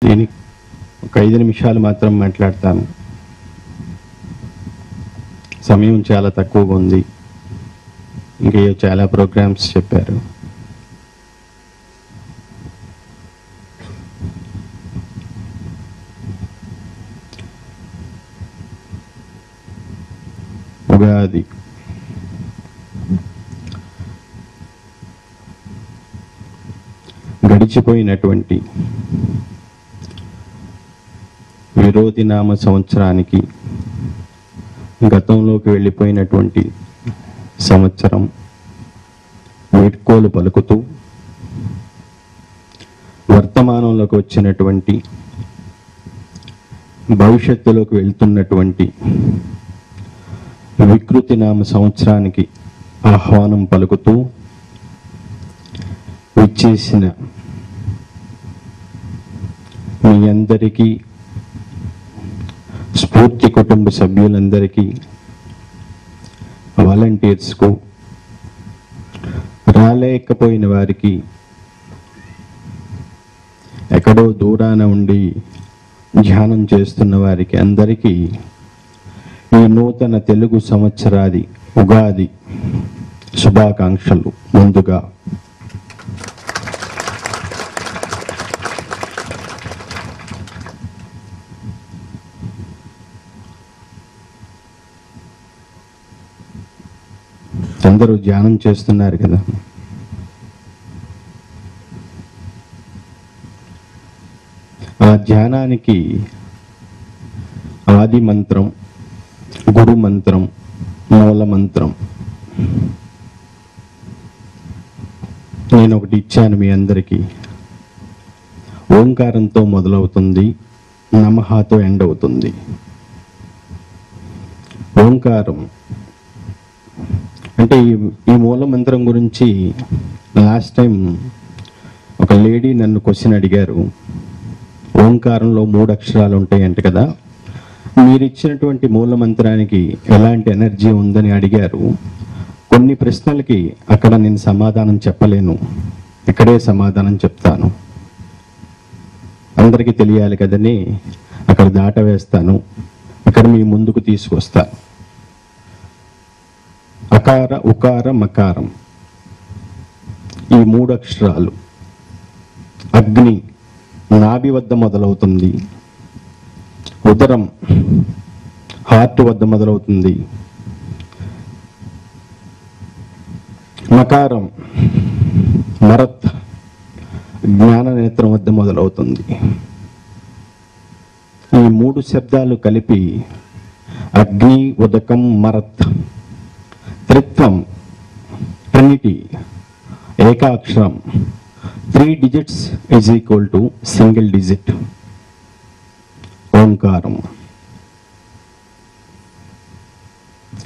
దీనికి ఒక 5 నిమిషాలు మాత్రం మాట్లాడతాను. సమయం చాలా తక్కువగా ఉంది. ఇంకా చాలా ప్రోగ్రామ్స్ చెప్పారు. ఉగాది గడిచిపోయినటువంటి విరోధినామ సంవత్సరానికి గతంలోకి వెళ్ళిపోయినటువంటి సంవత్సరం వీడ్కోలు పలుకుతూ వర్తమానంలోకి వచ్చినటువంటి భవిష్యత్తులోకి వెళ్తున్నటువంటి వికృతి నామ సంవత్సరానికి ఆహ్వానం పలుకుతూ విచ్చేసిన మీ అందరికీ, స్ఫూర్తి కుటుంబ సభ్యులందరికీ, వాలంటీర్స్కు, రాలేకపోయిన వారికి, ఎక్కడో దూరాన ఉండి ధ్యానం చేస్తున్న వారికి అందరికీ ఈ నూతన తెలుగు సంవత్సరాది ఉగాది శుభాకాంక్షలు. ముందుగా అందరూ ధ్యానం చేస్తున్నారు కదా, ఆ ధ్యానానికి ఆది మంత్రం, గురు మంత్రం, మూల మంత్రం నేను ఒకటి ఇచ్చాను మీ అందరికీ. ఓంకారంతో మొదలవుతుంది, నమఃతో ఎండ్ అవుతుంది. ఓంకారం అంటే ఈ మూల మంత్రం గురించి లాస్ట్ టైం ఒక లేడీ నన్ను క్వశ్చన్ అడిగారు. ఓంకారంలో 3 అక్షరాలు ఉంటాయంట కదా, మీరు ఇచ్చినటువంటి మూల మంత్రానికి ఎలాంటి ఎనర్జీ ఉందని అడిగారు. కొన్ని ప్రశ్నలకి అక్కడ నేను సమాధానం చెప్పలేను, ఇక్కడే సమాధానం చెప్తాను. అందరికీ తెలియాలి కదని అక్కడ దాటవేస్తాను, ఇక్కడ మీ ముందుకు తీసుకొస్తాను. అకార, ఉకార, మకారం ఈ 3 అక్షరాలు అగ్ని నాభి వద్ద మొదలవుతుంది, ఉదరం హార్ట్ వద్ద మొదలవుతుంది, మకారం మరత్ జ్ఞాన నేత్రం వద్ద మొదలవుతుంది. ఈ 3 శబ్దాలు కలిపి అగ్ని, ఉదకం, మరత్, త్రిత్వం, ట్రినిటీ, ఏకాక్షరం, 3 digits is equal to single digit ఓంకారం.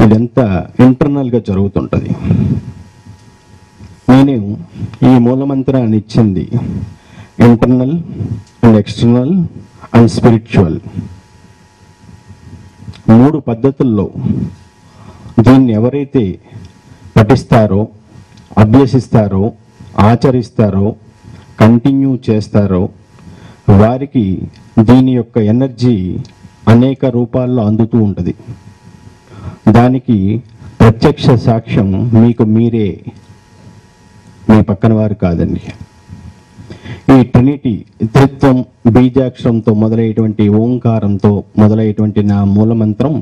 ఇదంతా ఇంటర్నల్గా జరుగుతుంటుంది. నేను ఈ మూలమంత్రాన్ని ఇచ్చింది internal and external and spiritual 3 పద్ధతుల్లో దీన్ని ఎవరైతే పఠిస్తారో, అభ్యసిస్తారో, ఆచరిస్తారో, కంటిన్యూ చేస్తారో వారికి దీని యొక్క ఎనర్జీ అనేక రూపాల్లో అందుతూ ఉంటుంది. దానికి ప్రత్యక్ష సాక్ష్యం మీకు మీరే, మీ పక్కన వారు కాదండి. ఈ ట్రినిటీ, త్రిత్వం, బీజాక్షరంతో మొదలయ్యేటువంటి ఓంకారంతో మొదలయ్యేటువంటి నా మూలమంత్రం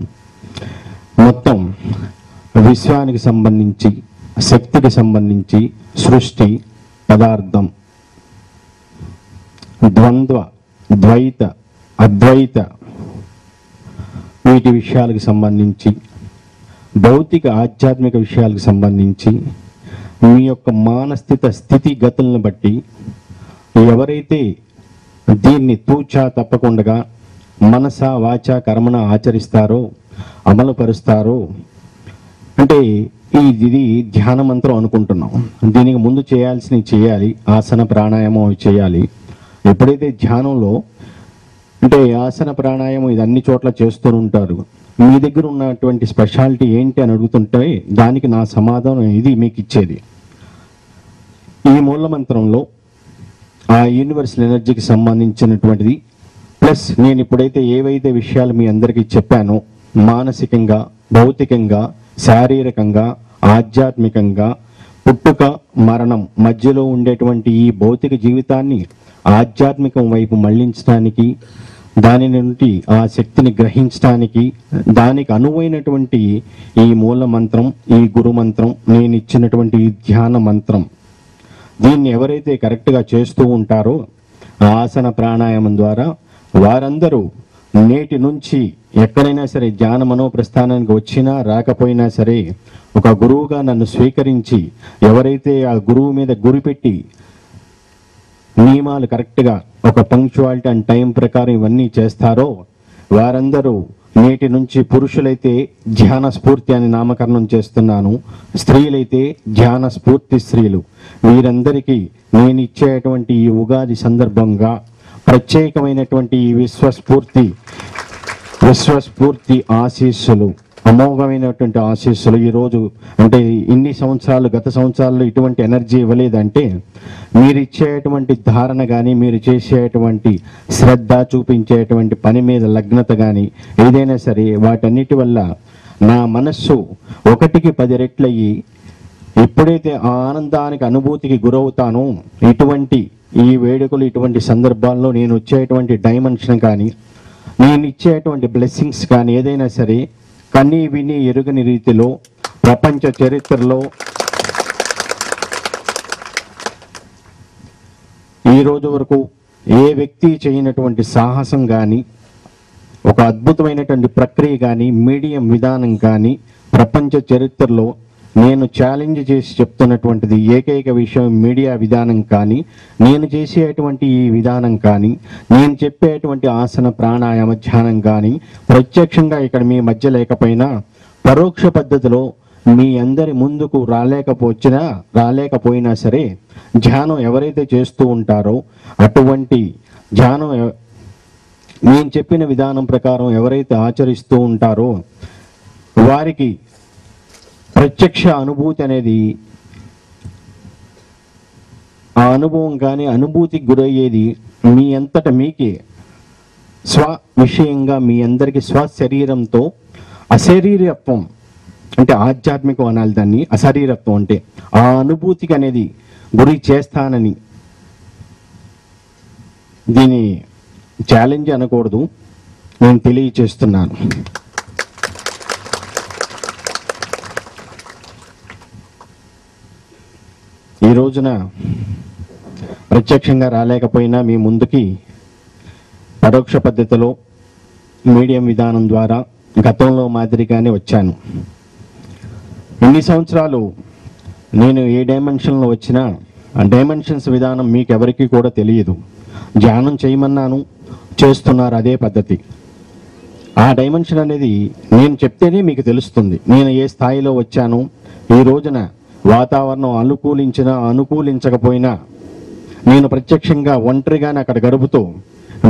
మొత్తం విశ్వానికి సంబంధించి, శక్తికి సంబంధించి, సృష్టి, పదార్థం, ద్వంద్వ, ద్వైత, అద్వైత వీటి విషయాలకు సంబంధించి, భౌతిక ఆధ్యాత్మిక విషయాలకు సంబంధించి, మీ యొక్క మానస్థిత స్థితిగతులను బట్టి ఎవరైతే దీన్ని తూచా తప్పకుండా మనస, వాచ, కర్మణ ఆచరిస్తారో, అమలుపరుస్తారో, అంటే ఇది ధ్యాన మంత్రం అనుకుంటున్నాం. దీనికి ముందు చేయాల్సినవి చేయాలి, ఆసన ప్రాణాయామం అవి చేయాలి. ఎప్పుడైతే ధ్యానంలో అంటే ఆసన ప్రాణాయామం ఇది అన్ని చోట్ల చేస్తూ ఉంటారు, మీ దగ్గర ఉన్నటువంటి స్పెషాలిటీ ఏంటి అని అడుగుతుంటే దానికి నా సమాధానం ఇది మీకు ఇచ్చేది. ఈ మూల మంత్రంలో ఆ యూనివర్సల్ ఎనర్జీకి సంబంధించినటువంటిది ప్లస్ నేను ఇప్పుడైతే ఏవైతే విషయాలు మీ అందరికీ చెప్పానో, మానసికంగా, భౌతికంగా, శారీరకంగా, ఆధ్యాత్మికంగా, పుట్టుక మరణం మధ్యలో ఉండేటువంటి ఈ భౌతిక జీవితాన్ని ఆధ్యాత్మికం వైపు మళ్లించడానికి, దాని నుండి ఆ శక్తిని గ్రహించడానికి, దానికి అనువైనటువంటి ఈ మూల మంత్రం, ఈ గురు మంత్రం, నేను ఇచ్చినటువంటి ఈ ధ్యాన మంత్రం, దీన్ని ఎవరైతే కరెక్ట్గా చేస్తూ ఉంటారో ఆసన ప్రాణాయామం ద్వారా వారందరూ నేటి నుంచి ఎక్కడైనా సరే ధ్యాన మనోప్రస్థానానికి వచ్చినా రాకపోయినా సరే ఒక గురువుగా నన్ను స్వీకరించి, ఎవరైతే ఆ గురువు మీద గురిపెట్టి నియమాలు కరెక్ట్గా ఒక పంక్చువాలిటీ అండ్ టైం ప్రకారం ఇవన్నీ చేస్తారో వారందరూ నేటి నుంచి పురుషులైతే ధ్యాన స్ఫూర్తి అని నామకరణం చేస్తున్నాను, స్త్రీలైతే ధ్యాన స్ఫూర్తి స్త్రీలు. వీరందరికీ నేను ఇచ్చేటువంటి ఈ ఉగాది సందర్భంగా ప్రత్యేకమైనటువంటి ఈ విశ్వస్ఫూర్తి ఆశీస్సులు, అమోఘమైనటువంటి ఆశీస్సులు. ఈరోజు అంటే ఇన్ని సంవత్సరాలు, గత సంవత్సరాల్లో ఇటువంటి ఎనర్జీ ఇవ్వలేదంటే మీరు ఇచ్చేటువంటి ధారణ కానీ, మీరు చేసేటువంటి శ్రద్ధ, చూపించేటువంటి పని మీద లగ్నత కానీ ఏదైనా సరే వాటన్నిటి వల్ల నా మనస్సు 1కి 10 రెట్లయ్యి ఎప్పుడైతే ఆ ఆనందానికి, అనుభూతికి గురవుతానో, ఇటువంటి ఈ వేడుకలు, ఇటువంటి సందర్భాల్లో నేను వచ్చేటువంటి డైమెన్షన్ కానీ, నేను ఇచ్చేటువంటి బ్లెస్సింగ్స్ కానీ ఏదైనా సరే కన్నీ విని ఎరుగని రీతిలో ప్రపంచ చరిత్రలో ఈ రోజు వరకు ఏ వ్యక్తి చేయనటువంటి సాహసం కానీ, ఒక అద్భుతమైనటువంటి ప్రక్రియ కానీ, మీడియం విధానం కానీ ప్రపంచ చరిత్రలో నేను ఛాలెంజ్ చేసి చెప్తున్నటువంటిది ఏకైక విషయం మీడియా విధానం కానీ, నేను చేసేటువంటి ఈ విధానం కానీ, నేను చెప్పేటువంటి ఆసన ప్రాణాయామ ధ్యానం కానీ ప్రత్యక్షంగా ఇక్కడ మీ మధ్య లేకపోయినా పరోక్ష పద్ధతిలో మీ అందరి ముందుకు రాలేకపోయినా సరే ధ్యానం ఎవరైతే చేస్తూ ఉంటారో అటువంటి ధ్యానం నేను చెప్పిన విధానం ప్రకారం ఎవరైతే ఆచరిస్తూ ఉంటారో వారికి ప్రత్యక్ష అనుభూతి అనేది, ఆ అనుభవం కానీ అనుభూతికి గురయ్యేది మీ అంతట మీకే స్వ విషయంగా మీ అందరికీ స్వశరీరంతో అశరీరత్వం అంటే ఆధ్యాత్మికం అనాలి దాన్ని, అశరీరత్వం అంటే ఆ అనుభూతికి అనేది గురి చేస్తానని, దీని ఛాలెంజ్ అనకూడదు, నేను తెలియచేస్తున్నాను. ఈ రోజున ప్రత్యక్షంగా రాలేకపోయినా మీ ముందుకి పరోక్ష పద్ధతిలో మీడియం విధానం ద్వారా గతంలో మాదిరిగానే వచ్చాను. ఇన్ని సంవత్సరాలు నేను ఏ డైమెన్షన్లో వచ్చినా ఆ డైమెన్షన్స్ విధానం మీకు ఎవరికి కూడా తెలియదు. ధ్యానం చేయమన్నాను, చేస్తున్నారు అదే పద్ధతి. ఆ డైమెన్షన్ అనేది నేను చెప్తేనే మీకు తెలుస్తుంది నేను ఏ స్థాయిలో వచ్చాను. ఈ రోజున వాతావరణం అనుకూలించినా అనుకూలించకపోయినా నేను ప్రత్యక్షంగా ఒంటరిగానే అక్కడ గడుపుతూ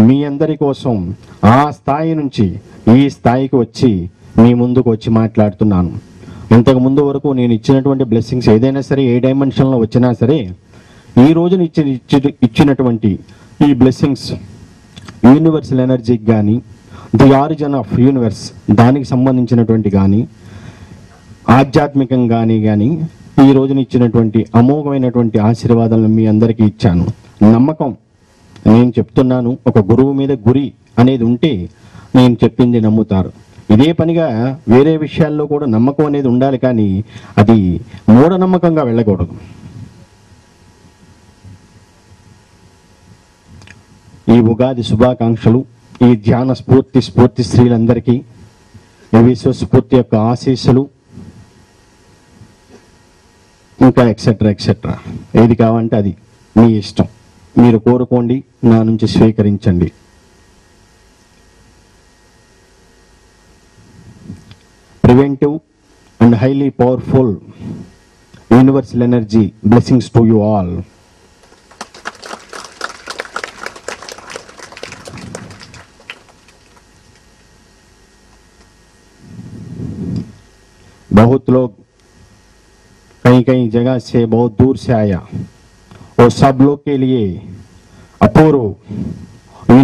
మీ అందరి కోసం ఆ స్థాయి నుంచి ఈ స్థాయికి వచ్చి మీ ముందుకు వచ్చి మాట్లాడుతున్నాను. ఇంతకు ముందు వరకు నేను ఇచ్చినటువంటి బ్లెస్సింగ్స్ ఏదైనా సరే ఏ డైమెన్షన్లో వచ్చినా సరే ఈ రోజున ఇచ్చినటువంటి ఈ బ్లెస్సింగ్స్ యూనివర్సల్ ఎనర్జీకి కానీ, ది ఆరిజిన్ ఆఫ్ యూనివర్స్ దానికి సంబంధించినటువంటి కానీ, ఆధ్యాత్మికంగానే కానీ ఈ రోజున ఇచ్చినటువంటి అమోఘమైనటువంటి ఆశీర్వాదాలను మీ అందరికీ ఇచ్చాను. నమ్మకం, నేను చెప్తున్నాను, ఒక గురువు మీద గురి అనేది ఉంటే నేను చెప్పింది నమ్ముతారు. ఇదే పనిగా వేరే విషయాల్లో కూడా నమ్మకం అనేది ఉండాలి, కానీ అది మూఢనమ్మకంగా వెళ్ళకూడదు. ఈ ఉగాది శుభాకాంక్షలు ఈ ధ్యాన స్ఫూర్తి స్త్రీలందరికీ ఈ విశ్వస్ఫూర్తి యొక్క ఆశీస్సులు, ఇంకా ఎక్సెట్రా ఏది కావాలంటే అది మీ ఇష్టం, మీరు కోరుకోండి, నా నుంచి స్వీకరించండి. Preventive and highly powerful universal energy blessings to you all. बहुत लोग कहीं जगह से बहुत दूर से आया और सब लोग के लिए अपूर्व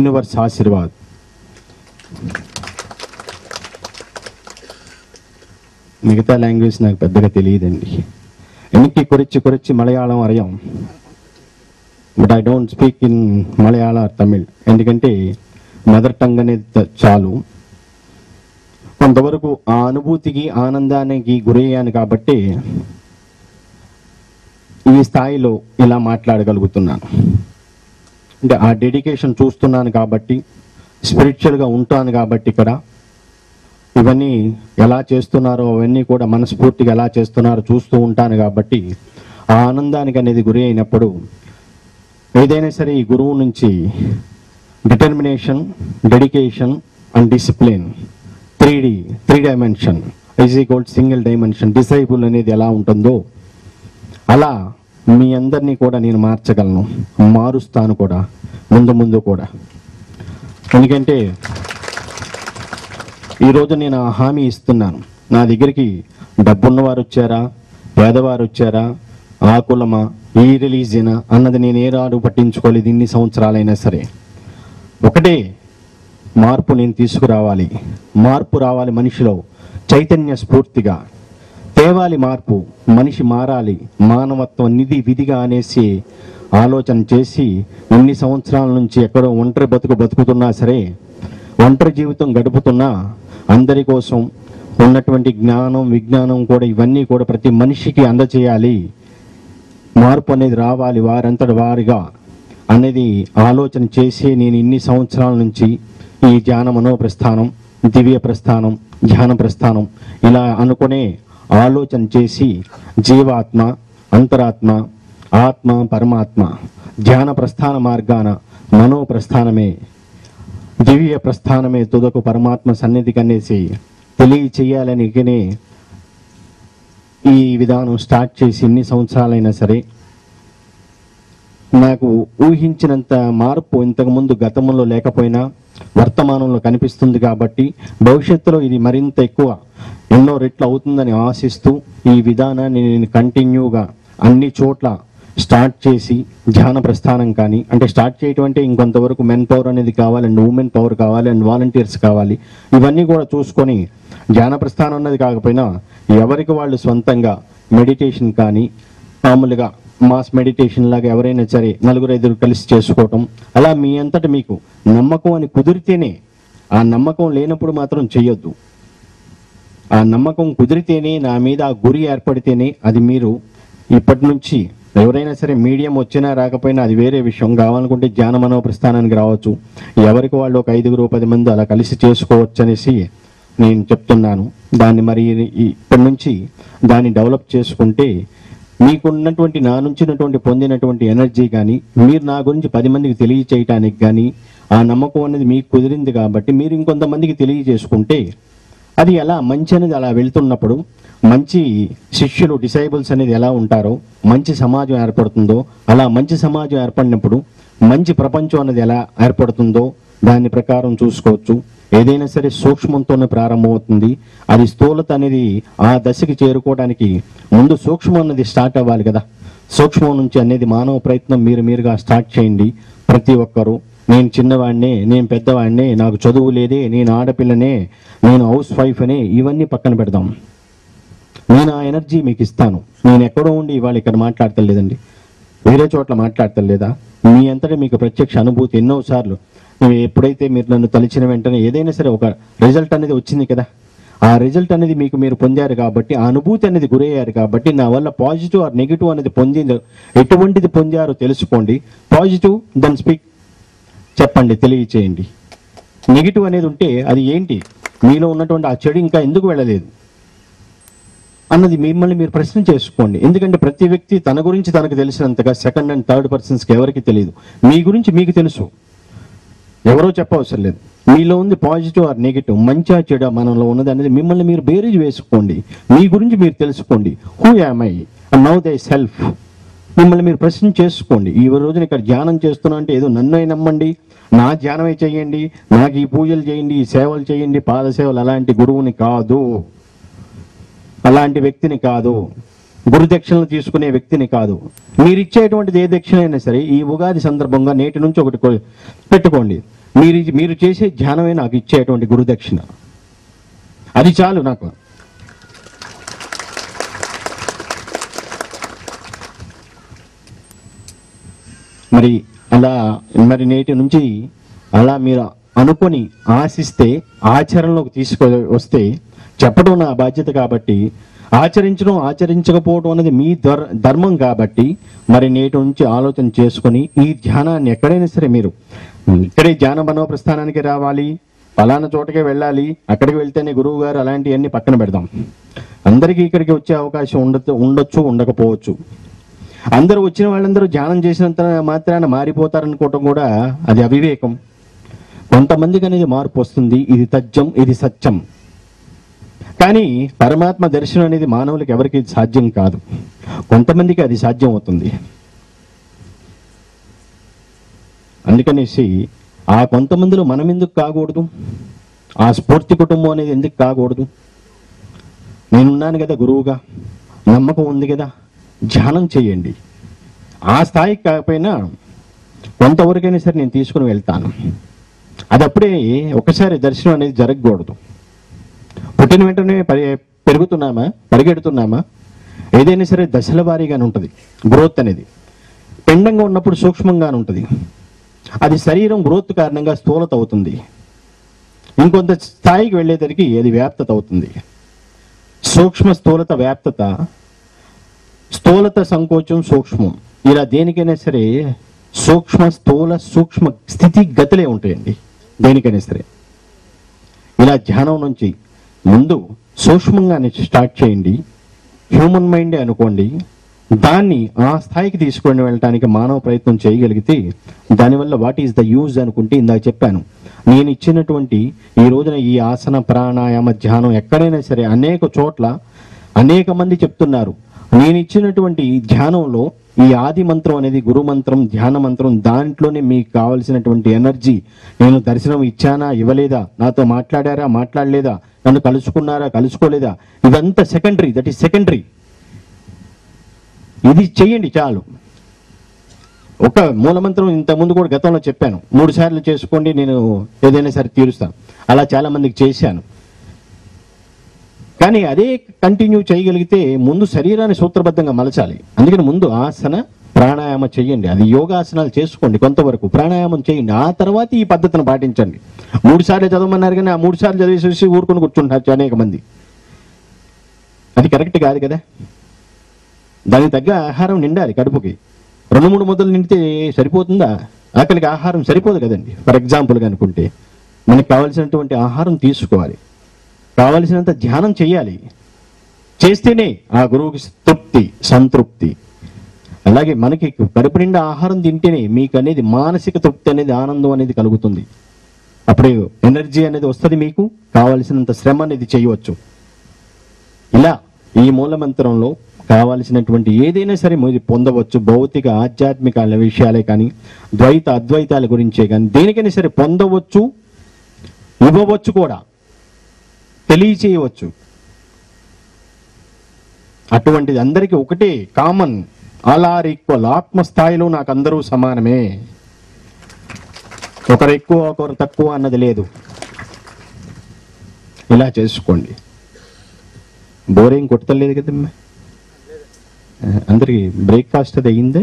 యూనివర్స్ ఆశీర్వాద్. మిగతా లాంగ్వేజ్ నాకు పెద్దగా తెలియదండి. എനിക്ക് കുറച്ച് మలయాళం അറിയാം, but I don't speak in Malayala Tamil. ఎందుకంటే మదర్ టంగ్ అనేది చాలు. కొంతవరకు ఆ అనుభూతికి ఆనందానికి గురయ్యాను కాబట్టి ఈ స్థాయిలో ఇలా మాట్లాడగలుగుతున్నాను. అంటే ఆ డెడికేషన్ చూస్తున్నాను కాబట్టి, స్పిరిచువల్గా ఉంటాను కాబట్టి ఇక్కడ ఇవన్నీ ఎలా చేస్తున్నారో అవన్నీ కూడా మనస్ఫూర్తిగా ఎలా చేస్తున్నారో చూస్తూ ఉంటాను కాబట్టి ఆ ఆనందానికి అనేది గురి అయినప్పుడు ఏదైనా సరే ఈ గురువు నుంచి determination, dedication and discipline, 3 dimension is equal single dimension disable అనేది ఎలా ఉంటుందో అలా మీ అందరినీ కూడా నేను మార్చగలను, మారుస్తాను కూడా ముందు కూడా. ఎందుకంటే ఈరోజు నేను ఆ హామీ ఇస్తున్నాను. నా దగ్గరికి డబ్బున్నవారు వచ్చారా, పేదవారు వచ్చారా, ఆ కులమా, ఈ రిలీజియనా అన్నది నేను ఏ రాడు పట్టించుకోలేదు. ఇన్ని సంవత్సరాలైనా సరే ఒకటే మార్పు నేను తీసుకురావాలి. మార్పు రావాలి మనిషిలో, చైతన్య స్ఫూర్తిగా తేవాలి మార్పు. మనిషి మారాలి, మానవత్వం నిధి విధిగా అనేసి ఆలోచన చేసి ఇన్ని సంవత్సరాల నుంచి ఎక్కడో ఒంటరి బతుకుతున్నా సరే, ఒంటరి జీవితం గడుపుతున్నా అందరి కోసం ఉన్నటువంటి జ్ఞానం, విజ్ఞానం కూడా ఇవన్నీ కూడా ప్రతి మనిషికి అందచేయాలి. మార్పు అనేది రావాలి వారంతట వారిగా అనేది ఆలోచన చేసి నేను ఇన్ని సంవత్సరాల నుంచి ఈ ధ్యాన మనోప్రస్థానం, దివ్య ప్రస్థానం, ధ్యాన ప్రస్థానం ఇలా అనుకునే ఆలోచన చేసి జీవాత్మ, అంతరాత్మ, ఆత్మ, పరమాత్మ ధ్యాన ప్రస్థాన మార్గాన మనోప్రస్థానమే, దివ్య ప్రస్థానమే తుదకు పరమాత్మ సన్నిధికి అనేసి తెలియచేయాలని ఈ విధానం స్టార్ట్ చేసి ఇన్ని సంవత్సరాలైనా సరే నాకు ఊహించినంత మార్పు ఇంతకుముందు గతంలో లేకపోయినా వర్తమానంలో కనిపిస్తుంది కాబట్టి భవిష్యత్తులో ఇది మరింత ఎక్కువ ఎన్నో రెట్లు అవుతుందని ఆశిస్తూ ఈ విధానాన్ని నేను కంటిన్యూగా అన్ని చోట్ల స్టార్ట్ చేసి ధ్యాన ప్రస్థానం కానీ, అంటే స్టార్ట్ చేయటం అంటే ఇంకొంతవరకు మెన్ పవర్ అనేది కావాలి అండ్ ఉమెన్ పవర్ కావాలి అండ్ వాలంటీర్స్ కావాలి. ఇవన్నీ కూడా చూసుకొని ధ్యాన ప్రస్థానం అన్నది కాకపోయినా ఎవరికి వాళ్ళు సొంతంగా మెడిటేషన్ కానీ, మామూలుగా మాస్ మెడిటేషన్ లాగా ఎవరైనా సరే 4-5 కలిసి చేసుకోవటం, అలా మీ అంతటి మీకు నమ్మకం అని కుదిరితేనే, ఆ నమ్మకం లేనప్పుడు మాత్రం చెయ్యొద్దు. ఆ నమ్మకం కుదిరితేనే, నా మీద ఆ గురి ఏర్పడితేనే అది మీరు ఇప్పటి నుంచి ఎవరైనా సరే మీడియం వచ్చినా రాకపోయినా అది వేరే విషయం. కావాలనుకుంటే ధ్యాన మనోప్రస్థానానికి రావచ్చు, ఎవరికి వాళ్ళు ఒక 5-10 మంది అలా కలిసి చేసుకోవచ్చు అనేసి నేను చెప్తున్నాను. దాన్ని మరి ఇప్పటి నుంచి దాన్ని డెవలప్ చేసుకుంటే మీకున్నటువంటి నా నుంచి పొందినటువంటి ఎనర్జీ కానీ, మీరు నా గురించి 10 మందికి తెలియచేయటానికి కానీ ఆ నమ్మకం అనేది మీకు కుదిరింది కాబట్టి మీరు ఇంకొంతమందికి తెలియజేసుకుంటే అది ఎలా మంచి అనేది అలా వెళ్తున్నప్పుడు మంచి శిష్యులు, డిసైబుల్స్ అనేది ఎలా ఉంటారో, మంచి సమాజం ఏర్పడుతుందో, అలా మంచి సమాజం ఏర్పడినప్పుడు మంచి ప్రపంచం అనేది ఎలా ఏర్పడుతుందో దాని ప్రకారం చూసుకోవచ్చు. ఏదైనా సరే సూక్ష్మంతోనే ప్రారంభమవుతుంది. అది స్థూలత అనేది ఆ దశకి చేరుకోవడానికి ముందు సూక్ష్మం అన్నది స్టార్ట్ అవ్వాలి కదా. సూక్ష్మం నుంచి అనేది మానవ ప్రయత్నం మీరుగా స్టార్ట్ చేయండి. ప్రతి ఒక్కరూ నేను చిన్నవాడినే, నేను పెద్దవాడినే, నాకు చదువు లేదే, నేను ఆడపిల్లనే, నేను హౌస్ వైఫ్ అనే ఇవన్నీ పక్కన పెడదాం. నేను ఆ ఎనర్జీ మీకు ఇస్తాను. నేను ఎక్కడో ఉండి ఇవాళ ఇక్కడ మాట్లాడతలేదండి, వేరే చోట్ల మాట్లాడతలేదా? మీ అంతటా మీకు ప్రత్యక్ష అనుభూతి ఎన్నోసార్లు ఎప్పుడైతే మీరు నన్ను తలిచిన వెంటనే ఏదైనా సరే ఒక రిజల్ట్ అనేది వచ్చింది కదా. ఆ రిజల్ట్ అనేది మీకు మీరు పొందారు కాబట్టి, ఆ అనుభూతి అనేది గురయ్యారు కాబట్టి, నా వల్ల పాజిటివ్ ఆర్ నెగిటివ్ అనేది పొందింది, ఎటువంటిది పొందారో తెలుసుకోండి. పాజిటివ్ దెన్ స్పీక్, చెప్పండి, తెలియచేయండి. నెగిటివ్ అనేది ఉంటే అది ఏంటి, మీలో ఉన్నటువంటి ఆ చెడు ఇంకా ఎందుకు వెళ్ళలేదు అన్నది మిమ్మల్ని మీరు ప్రశ్న చేసుకోండి. ఎందుకంటే ప్రతి వ్యక్తి తన గురించి తనకు తెలిసినంతగా సెకండ్ అండ్ థర్డ్ పర్సన్స్కి ఎవరికి తెలియదు. మీ గురించి మీకు తెలుసు, ఎవరో చెప్పవసరం లేదు. మీలో ఉంది పాజిటివ్ ఆర్ నెగిటివ్, మంచా చెడు మనలో ఉన్నది అనేది మిమ్మల్ని మీరు బేరీజ్ వేసుకోండి. మీ గురించి మీరు తెలుసుకోండి. Who am I now they self, మిమ్మల్ని మీరు ప్రశ్న చేసుకోండి. ఈ రోజున ఇక్కడ ధ్యానం చేస్తున్నా అంటే ఏదో నన్ను నమ్మండి, నా ధ్యానమే చేయండి, నాకు ఈ పూజలు చేయండి, ఈ సేవలు చేయండి, పాద సేవలు, అలాంటి గురువుని కాదు, అలాంటి వ్యక్తిని కాదు, గురుదక్షిణలు తీసుకునే వ్యక్తిని కాదు. మీరు ఇచ్చేటువంటిది ఏ దక్షిణ అయినా సరే ఈ ఉగాది సందర్భంగా నేటి నుంచి ఒకటి పెట్టుకోండి. మీరు చేసే ధ్యానమే నాకు ఇచ్చేటువంటి గురుదక్షిణ. అది చాలు నాకు. మరి నేటి నుంచి అలా మీరు అనుకొని ఆశిస్తే ఆచరణలోకి వస్తే చెప్పడం నా బాధ్యత కాబట్టి, ఆచరించకపోవడం అనేది మీ ధర్మం కాబట్టి, మరి నేటి నుంచి ఆలోచన చేసుకొని ఈ ధ్యానాన్ని ఎక్కడైనా సరే మీరు ఇక్కడే ధ్యాన మనో ప్రస్థానానికి రావాలి, పలానా చోటకే వెళ్ళాలి, అక్కడికి వెళ్తేనే గురువు గారు అలాంటివన్నీ పక్కన పెడదాం. అందరికీ ఇక్కడికి వచ్చే అవకాశం ఉండొచ్చు, ఉండకపోవచ్చు. అందరూ వచ్చిన వాళ్ళందరూ ధ్యానం చేసినంత మాత్రాన మారిపోతారనుకోవటం కూడా అది అవివేకం. కొంతమందికి అనేది మార్పు వస్తుంది. ఇది తథ్యం, ఇది సత్యం. కానీ పరమాత్మ దర్శనం అనేది మానవులకి ఎవరికి సాధ్యం కాదు. కొంతమందికి అది సాధ్యం అవుతుంది. అందుకనేసి ఆ కొంతమందిలో మనం ఎందుకు కాకూడదు? ఆ స్ఫూర్తి కుటుంబం అనేది ఎందుకు కాకూడదు? నేనున్నాను కదా గురువుగా, నమ్మకం ఉంది కదా, ధ్యానం చేయండి. ఆ స్థాయికి కాకపోయినా కొంతవరకైనా సరే నేను తీసుకుని వెళ్తాను. అది అప్పుడే ఒకసారి దర్శనం అనేది జరగకూడదు. పుట్టిన వెంటనే పెరుగుతున్నామా, పరిగెడుతున్నామా? ఏదైనా సరే దశల వారీగానే ఉంటుంది. గ్రోత్ అనేది పిండంగా ఉన్నప్పుడు సూక్ష్మంగానే ఉంటుంది. అది శరీరం గ్రోత్ కారణంగా స్థూలత అవుతుంది. ఇంకొంత స్థాయికి వెళ్ళేసరికి అది వ్యాప్తత అవుతుంది. సూక్ష్మ స్థూలత వ్యాప్తత, స్థూలత సంకోచం సూక్ష్మం, ఇలా దేనికైనా సరే సూక్ష్మ స్థూల సూక్ష్మ స్థితి గతులే ఉంటాయండి. దేనికైనా సరే ఇలా ధ్యానం నుంచి ముందు సూక్ష్మంగానే స్టార్ట్ చేయండి. హ్యూమన్ మైండే అనుకోండి. దాన్ని ఆ స్థాయికి తీసుకొని వెళ్ళటానికి మానవ ప్రయత్నం చేయగలిగితే దానివల్ల వాట్ ఈస్ ద యూజ్ అనుకుంటే, ఇందాక చెప్పాను, నేను ఇచ్చినటువంటి ఈ రోజున ఈ ఆసన ప్రాణాయామ ధ్యానం ఎక్కడైనా సరే అనేక చోట్ల అనేక మంది చెప్తున్నారు. నేను ఇచ్చినటువంటి ధ్యానంలో ఈ ఆది మంత్రం అనేది గురు మంత్రం, ధ్యాన మంత్రం, దాంట్లోనే మీకు కావలసినటువంటి ఎనర్జీ, నేను దర్శనం ఇచ్చానా ఇవ్వలేదా, నాతో మాట్లాడారా మాట్లాడలేదా, నన్ను కలుసుకున్నారా కలుసుకోలేదా, ఇదంతా సెకండరీ. That is secondary. ఇది చెయ్యండి చాలు. ఒక మూలమంత్రం ఇంతకుముందు కూడా గతంలో చెప్పాను, 3 సార్లు చేసుకోండి, నేను ఏదైనా సరే తీరుస్తాను. అలా చాలా మందికి చేశాను. కానీ అదే కంటిన్యూ చేయగలిగితే ముందు శరీరాన్ని సూత్రబద్ధంగా మలచాలి. అందుకని ముందు ఆసన ప్రాణాయామం చేయండి. అది యోగాసనాలు చేసుకోండి, కొంతవరకు ప్రాణాయామం చేయండి. ఆ తర్వాత ఈ పద్ధతిని పాటించండి. 3 సార్లు చదవమన్నారు కానీ ఆ 3 సార్లు చదివేసేసి ఊరుకొని కూర్చుంటారు అనేక మంది. అది కరెక్ట్ కాదు కదా. దానికి తగ్గ ఆహారం నిండాలి కడుపుకి. 2-3 ముద్దలు నిండితే సరిపోతుందా? ఆకలికి ఆహారం సరిపోదు కదండి. ఫర్ ఎగ్జాంపుల్గా అనుకుంటే మనకి కావాల్సినటువంటి ఆహారం తీసుకోవాలి, కావలసినంత ధ్యానం చేయాలి. చేస్తేనే ఆ గురువుకి తృప్తి, సంతృప్తి. అలాగే మనకి కడుపు నిండా ఆహారం తింటేనే మీకు అనేది మానసిక తృప్తి అనేది, ఆనందం అనేది కలుగుతుంది. అప్పుడే ఎనర్జీ అనేది వస్తుంది, మీకు కావలసినంత శ్రమ అనేది చేయవచ్చు. ఇలా ఈ మూలమంత్రంలో కావాల్సినటువంటి ఏదైనా సరే మీరు పొందవచ్చు. భౌతిక ఆధ్యాత్మిక విషయాలే కానీ, ద్వైత అద్వైతాల గురించే కానీ దేనికైనా సరే పొందవచ్చు, ఇవ్వవచ్చు కూడా, తెలియచేయవచ్చు. అటువంటిది అందరికీ ఒకటే కామన్, ఆల్ ఆర్ ఈక్వల్. ఆత్మస్థాయిలో నాకు అందరూ సమానమే. ఒకరు ఎక్కువ ఒకరు తక్కువ అన్నది లేదు. ఇలా చేసుకోండి. బోరింగ్ కొట్టలేదు కదమ్మా. అందరికి బ్రేక్ఫాస్ట్ అది అయ్యిందే?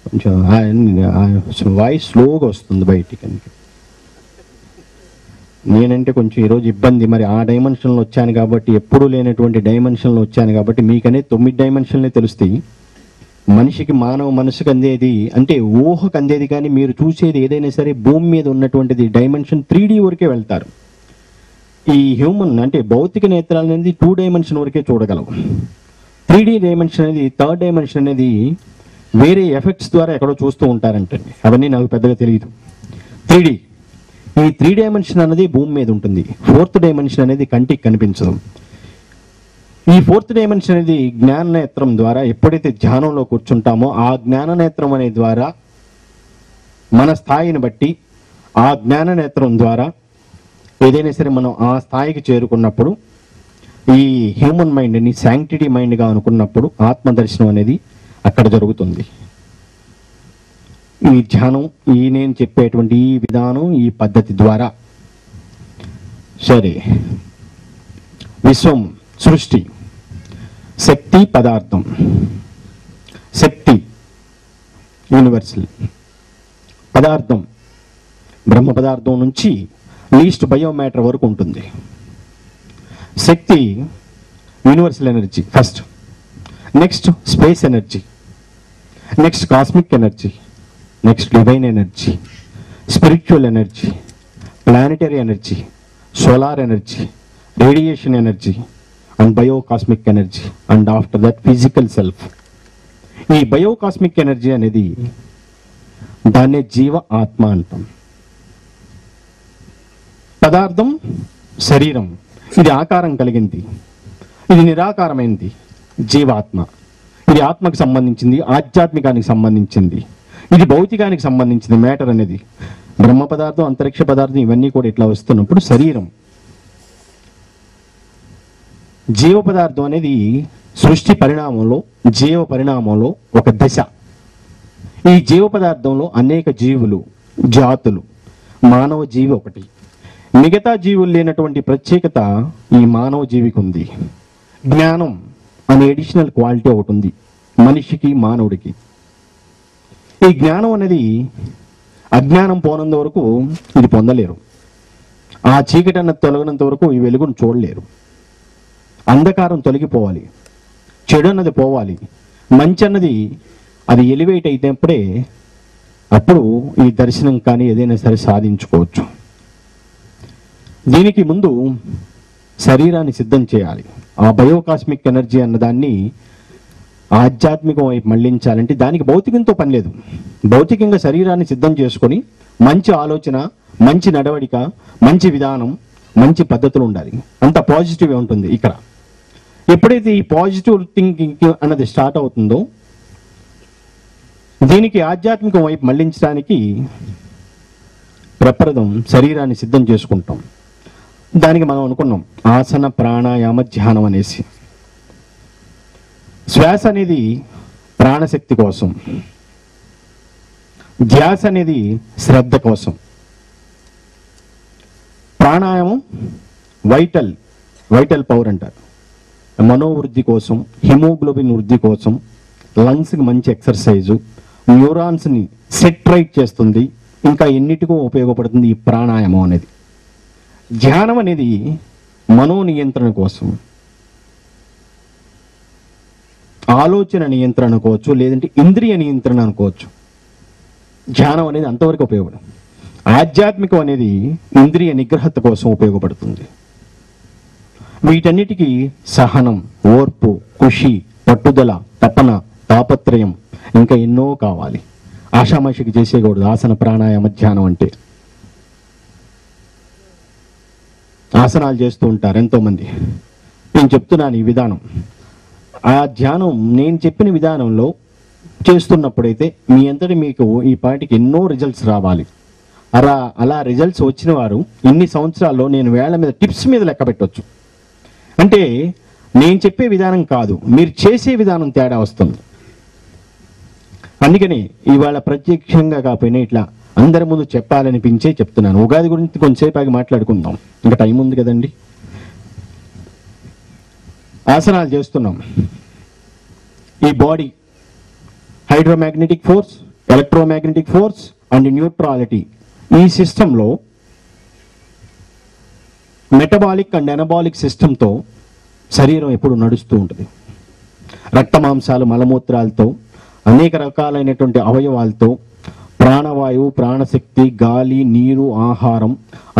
కొంచెం వాయిస్ స్లోగా వస్తుంది బయటికి. నేనంటే కొంచెం ఈరోజు ఇబ్బంది. మరి ఆ డైమెన్షన్లో వచ్చాను కాబట్టి, ఎప్పుడూ లేనటువంటి డైమెన్షన్లో వచ్చాను కాబట్టి మీకనే 9 డైమెన్షన్లే తెలుస్తాయి. మనిషికి, మానవ మనసుకు అందేది అంటే ఊహకు అందేది, కానీ మీరు చూసేది ఏదైనా సరే భూమి మీద ఉన్నటువంటిది డైమెన్షన్ 3D వరకే వెళ్తారు. ఈ హ్యూమన్ అంటే భౌతిక నేత్రాలు అనేది 2 డైమెన్షన్ వరకే చూడగలవు. 3D డైమెన్షన్ అనేది, 3rd డైమెన్షన్ అనేది వేరే ఎఫెక్ట్స్ ద్వారా ఎక్కడో చూస్తూ ఉంటారంటండి. అవన్నీ నాకు పెద్దగా తెలియదు. 3D, ఈ 3 డైమెన్షన్ అనేది భూమి మీద ఉంటుంది. 4th డైమెన్షన్ అనేది కంటికి కనిపించదు. ఈ 4th డైమెన్షన్ అనేది జ్ఞాన నేత్రం ద్వారా ఎప్పుడైతే ధ్యానంలో కూర్చుంటామో ఆ జ్ఞాన నేత్రం అనే ద్వారా మన స్థాయిని బట్టి ఆ జ్ఞాన నేత్రం ద్వారా ఏదైనా సరే మనం ఆ స్థాయికి చేరుకున్నప్పుడు ఈ హ్యూమన్ మైండ్ని శాంక్టిటీ మైండ్గా అనుకున్నప్పుడు ఆత్మదర్శనం అనేది అక్కడ జరుగుతుంది. ఈ ధ్యానం, ఈ నేను చెప్పేటువంటి ఈ విధానం, ఈ పద్ధతి ద్వారా. సరే, విశ్వం, సృష్టి, శక్తి, పదార్థం. శక్తి యూనివర్సల్, పదార్థం బ్రహ్మ పదార్థం నుంచి లీస్ట్ బయోమ్యాటర్ వరకు ఉంటుంది. శక్తి universal energy first, next space energy, next cosmic energy, next divine energy, spiritual energy, planetary energy, solar energy, radiation energy and biocosmic energy and after that physical self. ఈ biocosmic energy అనేది దాన్నే జీవ ఆత్మ అంటాం. పదార్థం శరీరం, ఇది ఆకారం కలిగింది, ఇది నిరాకారమైంది జీవాత్మ. ఇది ఆత్మకు సంబంధించింది, ఆధ్యాత్మికానికి సంబంధించింది, ఇది భౌతికానికి సంబంధించింది. మ్యాటర్ అనేది బ్రహ్మ పదార్థం, అంతరిక్ష పదార్థం ఇవన్నీ కూడా ఇట్లా వస్తున్నప్పుడు శరీరం. జీవ పదార్థం అనేది సృష్టి పరిణామంలో, జీవ పరిణామంలో ఒక దశ. ఈ జీవ పదార్థంలో అనేక జీవులు, జాతులు, మానవ జీవి ఒకటి. మిగతా జీవులు లేనటువంటి ప్రత్యేకత ఈ మానవ జీవికి ఉంది. జ్ఞానం అనే అడిషనల్ క్వాలిటీ ఒకటి ఉంది మనిషికి, మానవుడికి. ఈ జ్ఞానం అనేది అజ్ఞానం పోనంత వరకు ఇది పొందలేరు. ఆ చీకటి అన్నది తొలగినంత వరకు ఈ వెలుగును చూడలేరు. అంధకారం తొలగిపోవాలి, చెడు అన్నది పోవాలి, మంచి అన్నది అది ఎలివేట్ అయినప్పుడే అప్పుడు ఈ దర్శనం కానీ ఏదైనా సరే సాధించుకోవచ్చు. దీనికి ముందు శరీరాన్ని సిద్ధం చేయాలి. ఆ బయోకాస్మిక్ ఎనర్జీ అన్నదాన్ని ఆధ్యాత్మికం వైపు మళ్లించాలంటే దానికి భౌతికంతో పని లేదు. భౌతికంగా శరీరాన్ని సిద్ధం చేసుకొని మంచి ఆలోచన, మంచి నడవడిక, మంచి విధానం, మంచి పద్ధతులు ఉండాలి. అంత పాజిటివ్ ఉంటుంది. ఇక్కడ ఎప్పుడైతే ఈ పాజిటివ్ థింకింగ్ అన్నది స్టార్ట్ అవుతుందో దీనికి ఆధ్యాత్మికం వైపు మళ్లించడానికి ప్రప్రదం శరీరాన్ని సిద్ధం చేసుకుంటాం. దానికి మనం అనుకున్నాం ఆసన, ప్రాణాయామ, ధ్యానం అనేసి. శ్వాస అనేది ప్రాణశక్తి కోసం, ధ్యాస అనేది శ్రద్ధ కోసం, ప్రాణాయామం వైటల్ పవర్ అంటారు, మనోవృద్ధి కోసం, హిమోగ్లోబిన్ వృద్ధి కోసం, లంగ్స్కి మంచి ఎక్సర్సైజు, న్యూరాన్స్ని సెట్ రైట్ చేస్తుంది, ఇంకా ఎన్నిటికో ఉపయోగపడుతుంది ఈ ప్రాణాయామం అనేది. ధ్యానం అనేది మనో నియంత్రణ కోసం, ఆలోచన నియంత్రణ అనుకోవచ్చు, లేదంటే ఇంద్రియ నియంత్రణ అనుకోవచ్చు. ధ్యానం అనేది అంతవరకు ఉపయోగపడదు. ఆధ్యాత్మికం అనేది ఇంద్రియ నిగ్రహత కోసం ఉపయోగపడుతుంది. వీటన్నిటికీ సహనం, ఓర్పు, కృషి, పట్టుదల, తపన, తాపత్రయం ఇంకా ఎన్నో కావాలి. ఆషామాషికి చేసేయకూడదు ఆసన, ప్రాణాయామ, ధ్యానం అంటే. ఆసనాలు చేస్తూ ఉంటారు ఎంతోమంది. నేను చెప్తున్నాను ఈ విధానం. ఆ ధ్యానం నేను చెప్పిన విధానంలో చేస్తున్నప్పుడైతే మీ అంతటి మీకు ఈ పాటికి ఎన్నో రిజల్ట్స్ రావాలి. అలా రిజల్ట్స్ వచ్చిన వారు ఇన్ని సంవత్సరాల్లో నేను వేళ్ల మీద, టిప్స్ మీద లెక్క పెట్టవచ్చు. అంటే నేను చెప్పే విధానం కాదు, మీరు చేసే విధానం తేడా వస్తుంది. అందుకని ఇవాళ ప్రత్యక్షంగా కాకపోయినా ఇట్లా అందరి ముందు చెప్పాలనిపించే చెప్తున్నాను. ఉగాది గురించి కొంచెంసేపు ఆగి మాట్లాడుకుందాం, ఇంకా టైం ఉంది కదండి. ఆసనాలు చేస్తున్నాం. ఈ body hydromagnetic force, electromagnetic force and neutrality, ఈ సిస్టంలో మెటబాలిక్ అండ్ ఎనబాలిక్ సిస్టంతో శరీరం ఎప్పుడు నడుస్తూ ఉంటుంది. రక్తమాంసాలు, మలమూత్రాలతో, అనేక రకాలైనటువంటి అవయవాలతో, ప్రాణవాయువు, ప్రాణశక్తి, గాలి, నీరు, ఆహారం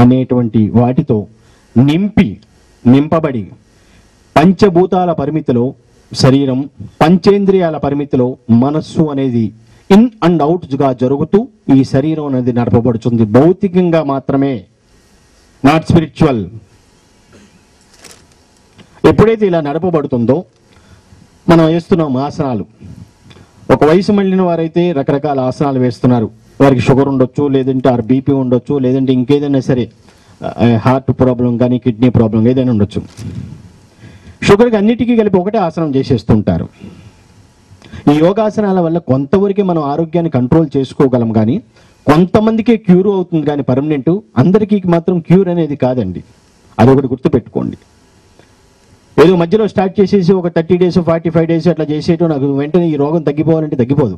అనేటువంటి వాటితో నింపబడి పంచభూతాల పరిమితిలో శరీరం, పంచేంద్రియాల పరిమితిలో మనస్సు అనేది ఇన్ అండ్ అవుట్గా జరుగుతూ ఈ శరీరం అనేది నడపబడుతుంది. భౌతికంగా మాత్రమే, నాట్ స్పిరిచువల్. ఎప్పుడైతే ఇలా నడపబడుతుందో మనం వేస్తున్నాం ఆసనాలు. ఒక వయసు మళ్ళిన వారైతే రకరకాల ఆసనాలు వేస్తున్నారు. వారికి షుగర్ ఉండొచ్చు, లేదంటే బీపీ ఉండొచ్చు, లేదంటే ఇంకేదైనా సరే హార్ట్ ప్రాబ్లం కానీ కిడ్నీ ప్రాబ్లం ఏదైనా ఉండొచ్చు. షుగర్కి అన్నిటికీ కలిపి ఒకటే ఆసనం చేసేస్తుంటారు. ఈ యోగాసనాల వల్ల కొంతవరకే మనం ఆరోగ్యాన్ని కంట్రోల్ చేసుకోగలం, కానీ కొంతమందికే క్యూర్ అవుతుంది, కానీ పర్మనెంట్ అందరికీ మాత్రం క్యూర్ అనేది కాదండి. అది ఒకటి గుర్తుపెట్టుకోండి. ఏదో మధ్యలో స్టార్ట్ చేసేసి ఒక 30 days 45 days అట్లా చేసేయటం నాకు వెంటనే ఈ రోగం తగ్గిపోవాలంటే తగ్గిపోదు.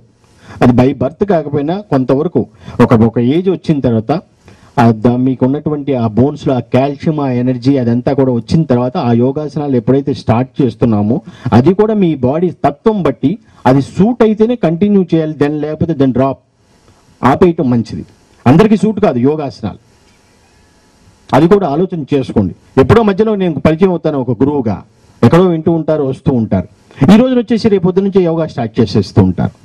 అది బై బర్త్ కాకపోయినా కొంతవరకు ఒక ఏజ్ వచ్చిన తర్వాత మీకు ఉన్నటువంటి ఆ బోన్స్లో ఆ కాల్షియం, ఆ ఎనర్జీ అదంతా కూడా వచ్చిన తర్వాత ఆ యోగాసనాలు ఎప్పుడైతే స్టార్ట్ చేస్తున్నామో అది కూడా మీ బాడీ తత్వం బట్టి అది సూట్ అయితేనే కంటిన్యూ చేయాలి, దెన్ లేకపోతే దెన్ డ్రాప్ ఆపేయటం మంచిది. అందరికీ సూట్ కాదు యోగాసనాలు, అది కూడా ఆలోచన చేసుకోండి. ఎప్పుడో మధ్యలో నేను పరిచయం అవుతాను ఒక గురువుగా, ఎక్కడో వింటూ ఉంటారు, వస్తూ ఉంటారు. ఈ రోజున వచ్చేసి రేపు పొద్దు నుంచి యోగా స్టార్ట్ చేసేస్తూ ఉంటారు.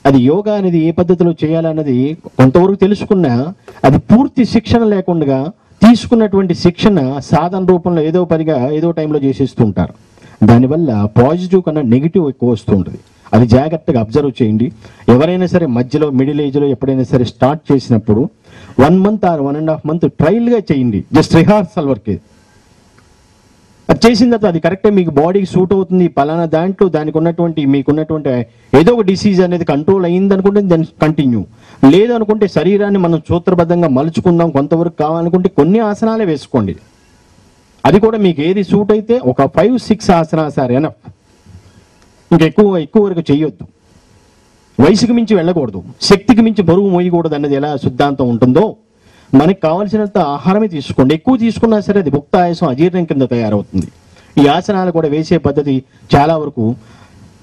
అది యోగా అనేది ఏ పద్ధతిలో చేయాలన్నది కొంతవరకు తెలుసుకున్నా అది పూర్తి శిక్షణ లేకుండా తీసుకున్నటువంటి శిక్షణ సాధన రూపంలో ఏదో పనిగా ఏదో టైంలో చేసేస్తూ ఉంటారు. దానివల్ల పాజిటివ్ కన్నా నెగిటివ్ ఎక్కువ వస్తూ ఉంటుంది. అది జాగ్రత్తగా అబ్జర్వ్ చేయండి. ఎవరైనా సరే మధ్యలో మిడిల్ ఏజ్లో ఎప్పుడైనా సరే స్టార్ట్ చేసినప్పుడు 1 month or 1.5 months ట్రయల్గా చేయండి, జస్ట్ రిహార్సల్ వర్క్. అది చేసిన తర్వాత అది కరెక్టే మీకు బాడీకి సూట్ అవుతుంది, పలానా దాంట్లో దానికి ఉన్నటువంటి మీకున్నటువంటి ఏదో ఒక డిసీజ్ అనేది కంట్రోల్ అయ్యింది అనుకుంటే దాన్ని కంటిన్యూ, లేదనుకుంటే శరీరాన్ని మనం సూత్రబద్ధంగా మలుచుకుందాం, కొంతవరకు కావాలనుకుంటే కొన్ని ఆసనాలే వేసుకోండి. అది కూడా మీకు ఏది సూట్ అయితే ఒక 5-6 ఆసనాస్ ఆర్ ఎనఫ్. ఎక్కువ వరకు చేయొద్దు. వయసుకు మించి వెళ్ళకూడదు, శక్తికి మించి బరువు మోయకూడదు అన్నది ఎలా సిద్ధాంతం ఉంటుందో మనకి కావాల్సినంత ఆహారమే తీసుకోండి. ఎక్కువ తీసుకున్నా సరే అది భుక్తాయాసం, అజీర్ణం కింద తయారవుతుంది. ఈ ఆసనాలు కూడా వేసే పద్ధతి చాలా వరకు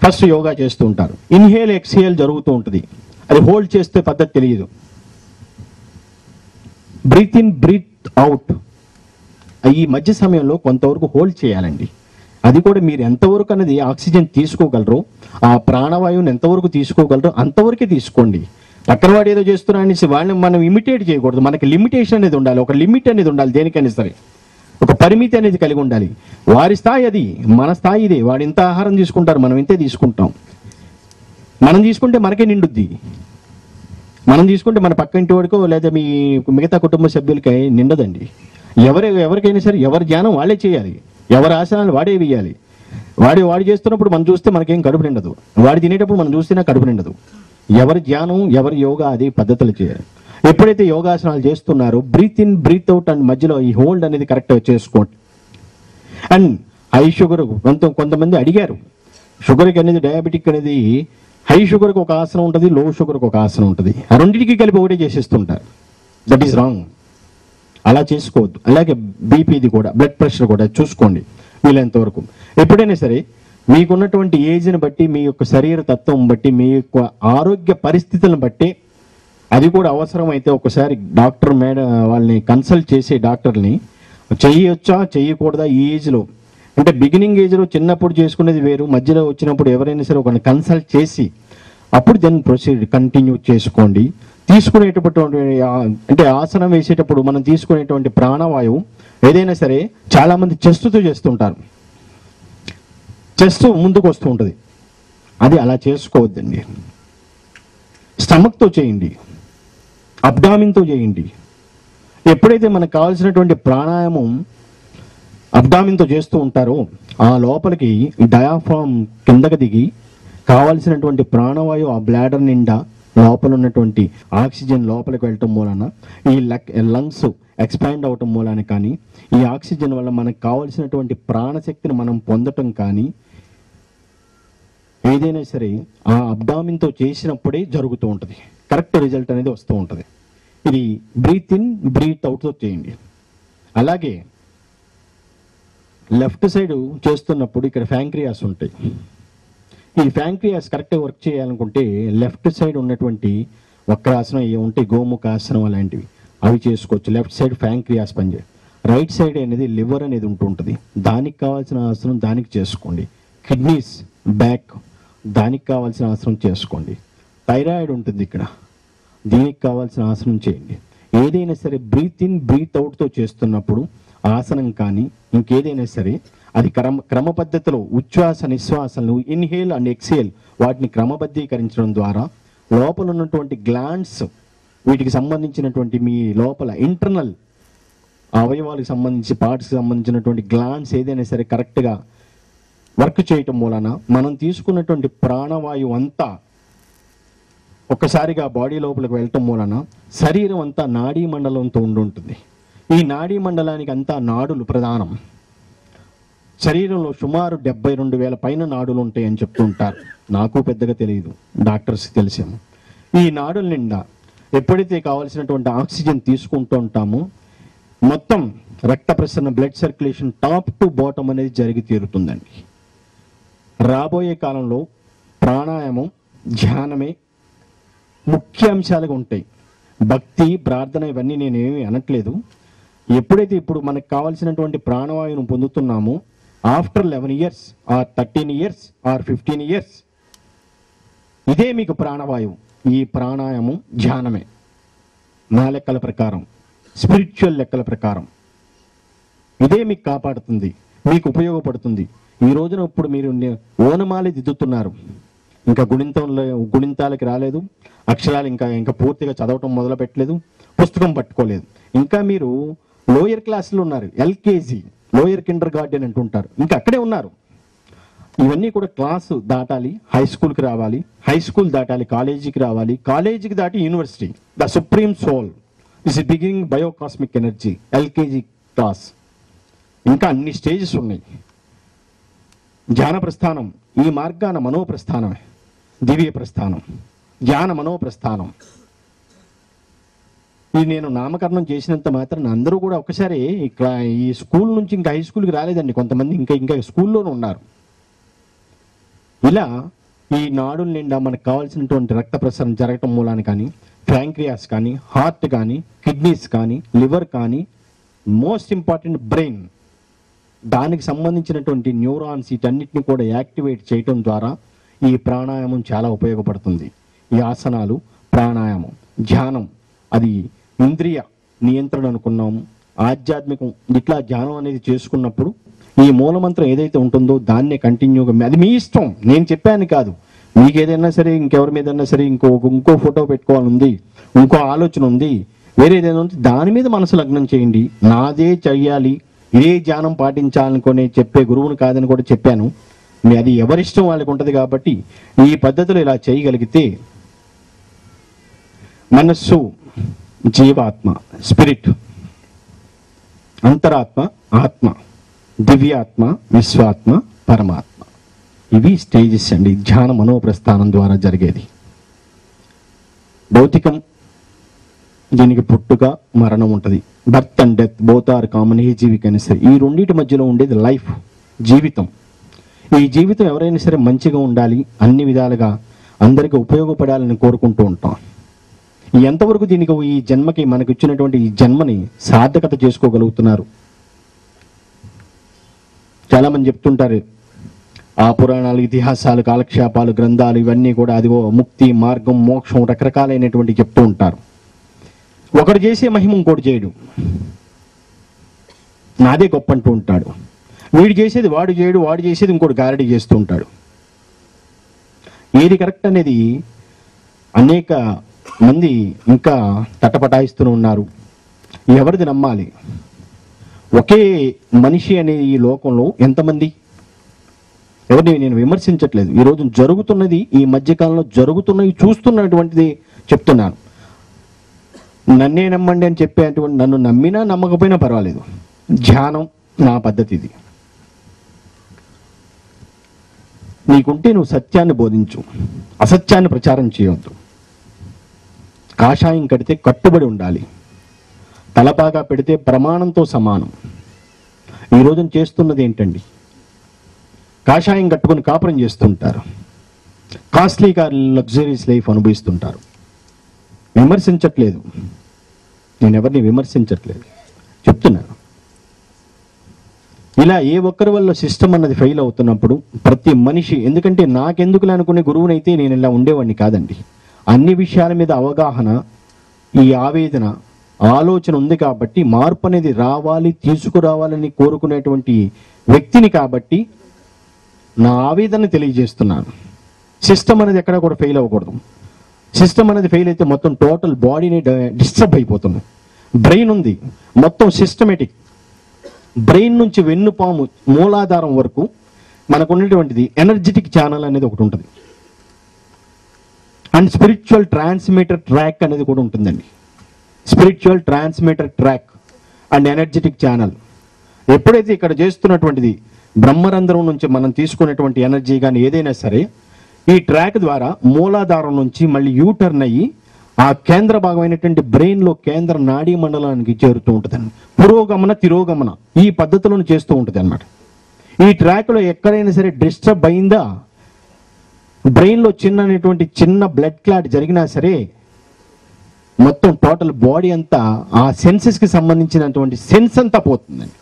ఫస్ట్ యోగా చేస్తూ ఉంటారు, ఇన్హేల్ ఎక్స్హేల్ జరుగుతూ ఉంటుంది, అది హోల్డ్ చేస్తే పద్ధతి తెలియదు. బ్రీత్ ఇన్ బ్రీత్ అవుట్ ఈ మధ్య సమయంలో కొంతవరకు హోల్డ్ చేయాలండి. అది కూడా మీరు ఎంతవరకు అనేది ఆక్సిజన్ తీసుకోగలరో, ఆ ప్రాణవాయువుని ఎంతవరకు తీసుకోగలరో అంతవరకే తీసుకోండి. పక్కన వాడు ఏదో చేస్తున్నా అనేసి వాళ్ళని మనం ఇమిటేట్ చేయకూడదు. మనకి లిమిటేషన్ అనేది ఉండాలి, ఒక లిమిట్ అనేది ఉండాలి. దేనికైనా సరే ఒక పరిమితి అనేది కలిగి ఉండాలి. వారి స్థాయి అది, మన స్థాయి ఇదే. వాడు ఇంత ఆహారం తీసుకుంటారు, మనం ఇంతే తీసుకుంటాం. మనం తీసుకుంటే మనకే నిండుద్ది. మనం తీసుకుంటే మన పక్క ఇంటి వాడికో లేదా మీ మిగతా కుటుంబ సభ్యులకి నిండదండి. ఎవరికైనా సరే ఎవరి ధ్యానం వాళ్ళే చేయాలి, ఎవరి ఆసనాలు వాడే వేయాలి. వాడు చేస్తున్నప్పుడు మనం చూస్తే మనకేం కడుపు నిండదు, వాడు తినేటప్పుడు మనం చూస్తేనే కడుపు నిండదు. ఎవరి ధ్యానం ఎవరి యోగా అది పద్ధతులు చేయాలి. ఎప్పుడైతే యోగాసనాలు చేస్తున్నారో breathe in breathe out and మధ్యలో ఈ హోల్డ్ అనేది కరెక్ట్గా చేసుకోండి. అండ్ హై షుగర్ కొంతమంది అడిగారు, షుగర్కి అనేది డయాబెటిక్ అనేది హై షుగర్కి ఒక ఆసనం ఉంటుంది, లో షుగర్కి ఒక ఆసనం ఉంటుంది. ఆ రెండింటికి కలిపి ఒకటే చేసేస్తుంటారు. That is wrong. అలా చేసుకోవద్దు. అలాగే బీపీది కూడా, బ్లడ్ ప్రెషర్ కూడా చూసుకోండి వీలైనంత వరకు. ఎప్పుడైనా సరే మీకున్నటువంటి ఏజ్ని బట్టి, మీ యొక్క శరీర తత్వం బట్టి, మీ యొక్క ఆరోగ్య పరిస్థితులను బట్టి, అది కూడా అవసరమైతే ఒకసారి డాక్టర్ వాళ్ళని కన్సల్ట్ చేసే డాక్టర్ని చేయొచ్చా చేయకూడదా ఈ ఏజ్లో, అంటే బిగినింగ్ ఏజ్లో చిన్నప్పుడు చేసుకునేది వేరు, మధ్యలో వచ్చినప్పుడు ఎవరైనా సరే ఒకరిని కన్సల్ట్ చేసి అప్పుడు దాన్ని ప్రొసీడ్ కంటిన్యూ చేసుకోండి. తీసుకునేటటువంటి అంటే ఆసనం వేసేటప్పుడు మనం తీసుకునేటువంటి ప్రాణవాయువు ఏదైనా సరే చాలామంది చెస్ట్తో చేస్తుంటారు, చెస్ట్ ముందుకు వస్తూ ఉంటుంది. అది అలా చేసుకోవద్దండి. స్టమక్తో చేయండి, అబ్డామిన్తో చేయండి. ఎప్పుడైతే మనకు కావాల్సినటువంటి ప్రాణాయామం అబ్డామిన్తో చేస్తూ ఉంటారో ఆ లోపలికి డయాఫ్రామ్ కిందకి దిగి కావాల్సినటువంటి ప్రాణవాయువు ఆ బ్లాడర్ నిండా లోపల ఉన్నటువంటి ఆక్సిజన్ లోపలికి వెళ్ళటం మూలన ఈ లంగ్స్ ఎక్స్పాండ్ అవటం మూలాన కానీ ఈ ఆక్సిజన్ వల్ల మనకు కావాల్సినటువంటి ప్రాణశక్తిని మనం పొందటం కానీ ఏదైనా సరే ఆ అబ్డామిన్తో చేసినప్పుడే జరుగుతూ ఉంటుంది. కరెక్ట్ రిజల్ట్ అనేది వస్తూ ఉంటుంది. ఇది బ్రీత్ ఇన్ బ్రీత్ అవుట్తో చేయండి. అలాగే లెఫ్ట్ సైడ్ చేస్తున్నప్పుడు ఇక్కడ ఫ్యాంక్రియాస్ ఉంటాయి. ఈ ఫ్యాంక్రియాస్ కరెక్ట్గా వర్క్ చేయాలనుకుంటే లెఫ్ట్ సైడ్ ఉన్నటువంటి వక్రాసనం ఏముంటాయి, గోముఖాసనం అలాంటివి అవి చేసుకోవచ్చు. లెఫ్ట్ సైడ్ ఫ్యాంక్రియాస్ పనిచేయాలి. రైట్ సైడ్ అనేది లివర్ అనేది ఉంటుంటుంది, దానికి కావాల్సిన ఆసనం దానికి చేసుకోండి. కిడ్నీస్ బ్యాక్ దానికి కావాల్సిన ఆసనం చేసుకోండి. థైరాయిడ్ ఉంటుంది ఇక్కడ, దీనికి కావాల్సిన ఆసనం చేయండి. ఏదైనా సరే బ్రీత్ ఇన్ బ్రీత్ అవుట్తో చేస్తున్నప్పుడు ఆసనం కానీ ఇంకేదైనా సరే అది క్రమ పద్ధతిలో ఉచ్ఛ్వాస నిశ్వాసనలు ఇన్హేల్ అండ్ ఎక్సేల్ వాటిని క్రమబద్ధీకరించడం ద్వారా లోపల ఉన్నటువంటి గ్లాండ్స్ వీటికి సంబంధించినటువంటి మీ లోపల ఇంటర్నల్ అవయవాలకు సంబంధించి పార్ట్స్కి సంబంధించినటువంటి గ్లాండ్స్ ఏదైనా సరే కరెక్ట్గా వర్క్ చేయటం మూలన మనం తీసుకున్నటువంటి ప్రాణవాయువు అంతా ఒక్కసారిగా బాడీ లోపలికి వెళ్ళటం మూలన శరీరం అంతా నాడీ మండలంతో ఉండుంటుంది. ఈ నాడీ మండలానికి అంతా నాడులు ప్రధానం. శరీరంలో సుమారు 72,000 పైన నాడులు ఉంటాయని చెప్తుంటారు. నాకు పెద్దగా తెలియదు, డాక్టర్స్ తెలిసాము. ఈ నాడుల నిండా ఎప్పుడైతే కావాల్సినటువంటి ఆక్సిజన్ తీసుకుంటూ ఉంటామో మొత్తం రక్త ప్రసరణ, blood circulation top to bottom అనేది జరిగి తీరుతుందండి. రాబోయే కాలంలో ప్రాణాయామం, ధ్యానమే ముఖ్య అంశాలుగా ఉంటాయి. భక్తి, ప్రార్థన ఇవన్నీ నేనేమి అనట్లేదు. ఎప్పుడైతే ఇప్పుడు మనకు కావాల్సినటువంటి ప్రాణవాయువును పొందుతున్నామో after 11 years or 13 years or 15 years ఇదే మీకు ప్రాణవాయువు. ఈ ప్రాణాయామం, ధ్యానమే నా లెక్కల ప్రకారం, స్పిరిచువల్ లెక్కల ప్రకారం ఇదే మీకు కాపాడుతుంది, మీకు ఉపయోగపడుతుంది. ఈ రోజున ఇప్పుడు మీరు ఓనమాలి దిద్దుతున్నారు, ఇంకా గుణింతాలకి రాలేదు, అక్షరాలు ఇంకా పూర్తిగా చదవటం మొదలు పెట్టలేదు, పుస్తకం పట్టుకోలేదు. ఇంకా మీరు లోయర్ క్లాసులో ఉన్నారు, ఎల్కేజీ, లోయర్ కిండర్ గార్డెన్ అంటుంటారు, ఇంకా అక్కడే ఉన్నారు. ఇవన్నీ కూడా క్లాసు దాటాలి, హై స్కూల్కి రావాలి, హై స్కూల్ దాటాలి, కాలేజీకి రావాలి, కాలేజీకి దాటి university. The supreme soul is beginning biocosmic energy, LKG class. ఇంకా అన్ని స్టేజెస్ ఉన్నాయి. ధ్యాన ప్రస్థానం ఈ మార్గాన మనోప్రస్థానమే, దివ్య ప్రస్థానం, ధ్యాన మనోప్రస్థానం. ఇది నేను నామకరణం చేసినంత మాత్రం అందరూ కూడా ఒకసారి ఈ స్కూల్ నుంచి ఇంకా హై స్కూల్కి రాలేదండి. కొంతమంది ఇంకా స్కూల్లోనే ఉన్నారు. ఇలా ఈ నాడుల నిండా మనకు కావాల్సినటువంటి రక్త ప్రసరణ జరగటం మూలాన కానీ, ప్యాంక్రియాస్ కానీ, హార్ట్ కానీ, కిడ్నీస్ కానీ, లివర్ కానీ, మోస్ట్ ఇంపార్టెంట్ బ్రెయిన్, దానికి సంబంధించినటువంటి న్యూరాన్స్ వీటన్నిటిని కూడా యాక్టివేట్ చేయటం ద్వారా ఈ ప్రాణాయామం చాలా ఉపయోగపడుతుంది. ఈ ఆసనాలు, ప్రాణాయామం, ధ్యానం అది ఇంద్రియ నియంత్రణ అనుకున్నాము, ఆధ్యాత్మికం. ఇట్లా ధ్యానం అనేది చేసుకున్నప్పుడు ఈ మూలమంత్రం ఏదైతే ఉంటుందో దాన్నే కంటిన్యూగా, అది మీ ఇష్టం, నేను చెప్పాను కాదు. మీకు ఏదైనా సరే, ఇంకెవరి మీదైనా సరే ఇంకో ఫోటో పెట్టుకోవాలని ఉంది, ఇంకో ఆలోచన ఉంది, వేరే ఏదైనా ఉంది, దాని మీద మనసు లగ్నం చేయండి. నాదే చెయ్యాలి, ఏ ధ్యానం పాటించాలనుకునే చెప్పే గురువును కాదని కూడా చెప్పాను. అది ఎవరిష్టం వాళ్ళకి ఉంటుంది. కాబట్టి ఈ పద్ధతిలో ఇలా చేయగలిగితే మనస్సు, జీవాత్మ, స్పిరిట్, అంతరాత్మ, ఆత్మ, దివ్యాత్మ, విశ్వాత్మ, పరమాత్మ, ఇవి స్టేజెస్ అండి ధ్యాన మనోప్రస్థానం ద్వారా జరిగేది. భౌతికం, దీనికి పుట్టుక, మరణం ఉంటుంది. Birth and death both are common. ఏ జీవికైనా సరే ఈ రెండింటి మధ్యలో ఉండేది లైఫ్, జీవితం. ఈ జీవితం ఎవరైనా సరే మంచిగా ఉండాలి, అన్ని విధాలుగా అందరికీ ఉపయోగపడాలని కోరుకుంటూ ఉంటాం. ఎంతవరకు దీనికి ఈ జన్మకి, మనకు ఇచ్చినటువంటి ఈ జన్మని సార్థకత చేసుకోగలుగుతున్నారు? చాలామంది చెప్తుంటారు, ఆ పురాణాలు, ఇతిహాసాలు, కాలక్షేపాలు, గ్రంథాలు ఇవన్నీ కూడా అదిగో ముక్తి మార్గం, మోక్షం రకరకాలైనటువంటి చెప్తూ ఉంటారు. ఒకడు చేసే మహిమ ఇంకోటి చేయడు, నాదే గొప్ప అంటూ ఉంటాడు. వీడు చేసేది వాడు చేయడు, వాడు చేసేది ఇంకోటి గారడీ చేస్తూ ఉంటాడు. ఏది కరెక్ట్ అనేది అనేక మంది ఇంకా తటపటాయిస్తూ ఉన్నారు. ఎవరిది నమ్మాలి? ఒకే మనిషి అనే ఈ లోకంలో ఎంతమంది? ఎవరిని నేను విమర్శించట్లేదు. ఈరోజు జరుగుతున్నది, ఈ మధ్యకాలంలో జరుగుతున్నవి చూస్తున్నటువంటిది చెప్తున్నాను. నన్నే నమ్మండి అని చెప్పేటువంటి, నన్ను నమ్మినా నమ్మకపోయినా పర్వాలేదు, ధ్యానం నా పద్ధతి ఇది. నీకుంటే నువ్వు సత్యాన్ని బోధించు, అసత్యాన్ని ప్రచారం చేయవద్దు. కాషాయం కడితే కట్టుబడి ఉండాలి, తలపాగా పెడితే ప్రమాణంతో సమానం. ఈ రోజున చేస్తున్నది ఏంటండి? కాషాయం కట్టుకుని కాపురం చేస్తుంటారు, కాస్ట్లీ కార్, లగ్జరీస్ లైఫ్ అనుభవిస్తుంటారు. విమర్శించట్లేదు, నేను ఎవరిని విమర్శించట్లేదు, చెప్తున్నాను. ఇలా ఏ ఒక్కరి వల్ల సిస్టమ్ అన్నది ఫెయిల్ అవుతున్నప్పుడు ప్రతి మనిషి, ఎందుకంటే నాకెందుకులే అనుకునే గురువునైతే నేను ఇలా ఉండేవాడిని కాదండి. అన్ని విషయాల మీద అవగాహన, ఈ ఆవేదన, ఆలోచన ఉంది కాబట్టి మార్పు అనేది రావాలి, తీసుకురావాలని కోరుకునేటువంటి వ్యక్తిని కాబట్టి నా ఆవేదన తెలియజేస్తున్నాను. సిస్టమ్ అనేది ఎక్కడ కూడా ఫెయిల్ అవ్వకూడదు. సిస్టమ్ అనేది ఫెయిల్ అయితే మొత్తం టోటల్ బాడీని డిస్టర్బ్ అయిపోతుంది. బ్రెయిన్ ఉంది, మొత్తం సిస్టమేటిక్. బ్రెయిన్ నుంచి వెన్నుపాము మూలాధారం వరకు మనకు ఉన్నటువంటిది ఎనర్జెటిక్ ఛానల్ అనేది ఒకటి ఉంటుంది, అండ్ స్పిరిచువల్ ట్రాన్స్మిటర్ ట్రాక్ అనేది కూడా ఉంటుందండి. Spiritual transmitter track and energetic channel. ఎప్పుడైతే ఇక్కడ చేస్తున్నటువంటిది బ్రహ్మరంధ్రం నుంచి మనం తీసుకునేటువంటి ఎనర్జీ కానీ ఏదైనా సరే ఈ ట్రాక్ ద్వారా మూలాధారం నుంచి మళ్ళీ యూటర్న్ అయ్యి ఆ కేంద్ర భాగమైనటువంటి బ్రెయిన్లో కేంద్ర నాడీ మండలానికి చేరుతూ ఉంటుందండి. పురోగమన తిరోగమన ఈ పద్ధతులను చేస్తూ ఉంటుంది అన్నమాట. ఈ ట్రాక్లో ఎక్కడైనా సరే డిస్టర్బ్ అయిందా, బ్రెయిన్లో చిన్న బ్లడ్ క్లాట్ జరిగినా సరే మొత్తం టోటల్ బాడీ అంతా ఆ సెన్సెస్కి సంబంధించినటువంటి సెన్స్ అంతా పోతుందండి.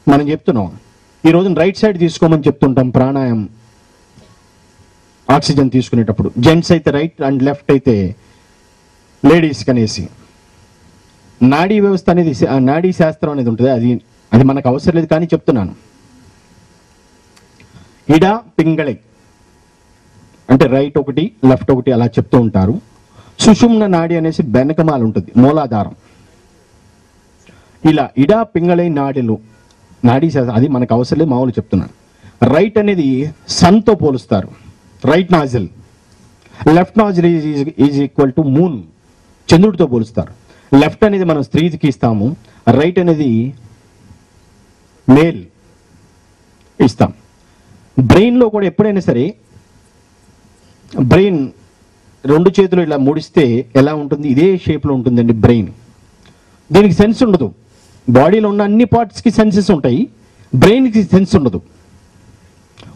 మనం చెప్తున్నాం ఈరోజు రైట్ సైడ్ తీసుకోమని చెప్తుంటాం ప్రాణాయామం, ఆక్సిజన్ తీసుకునేటప్పుడు. జెంట్స్ అయితే రైట్ అండ్ లెఫ్ట్ అయితే లేడీస్కి అనేసి. నాడీ వ్యవస్థ అనేది నాడీ శాస్త్రం అనేది ఉంటుంది, అది మనకు అవసరం లేదు కానీ చెప్తున్నాను. ఇడ పింగళై అంటే రైట్ ఒకటి లెఫ్ట్ ఒకటి అలా చెప్తూ ఉంటారు. సుషుమ్న నాడి అనేసి వెనకమాల ఉంటుంది, మూలాధారం. ఇలా ఇడా పింగళై నాడిలు నాడీ శాస్త్రం అది మనకు అవసరం లేదు, మామూలు చెప్తున్నాను. రైట్ అనేది సన్తో పోలుస్తారు, right nasal. Left nasal is equal to moon, చంద్రుడితో పోలుస్తారు. లెఫ్ట్ అనేది మనం స్త్రీకి ఇస్తాము, రైట్ అనేది మేల్ ఇస్తాం. బ్రెయిన్లో కూడా ఎప్పుడైనా సరే బ్రెయిన్ రెండు చేతులు ఇలా ముడిస్తే ఎలా ఉంటుంది, ఇదే షేప్లో ఉంటుందండి బ్రెయిన్. దీనికి సెన్స్ ఉండదు. బాడీలో ఉన్న అన్ని పార్ట్స్కి సెన్సెస్ ఉంటాయి, బ్రెయిన్కి సెన్స్ ఉండదు.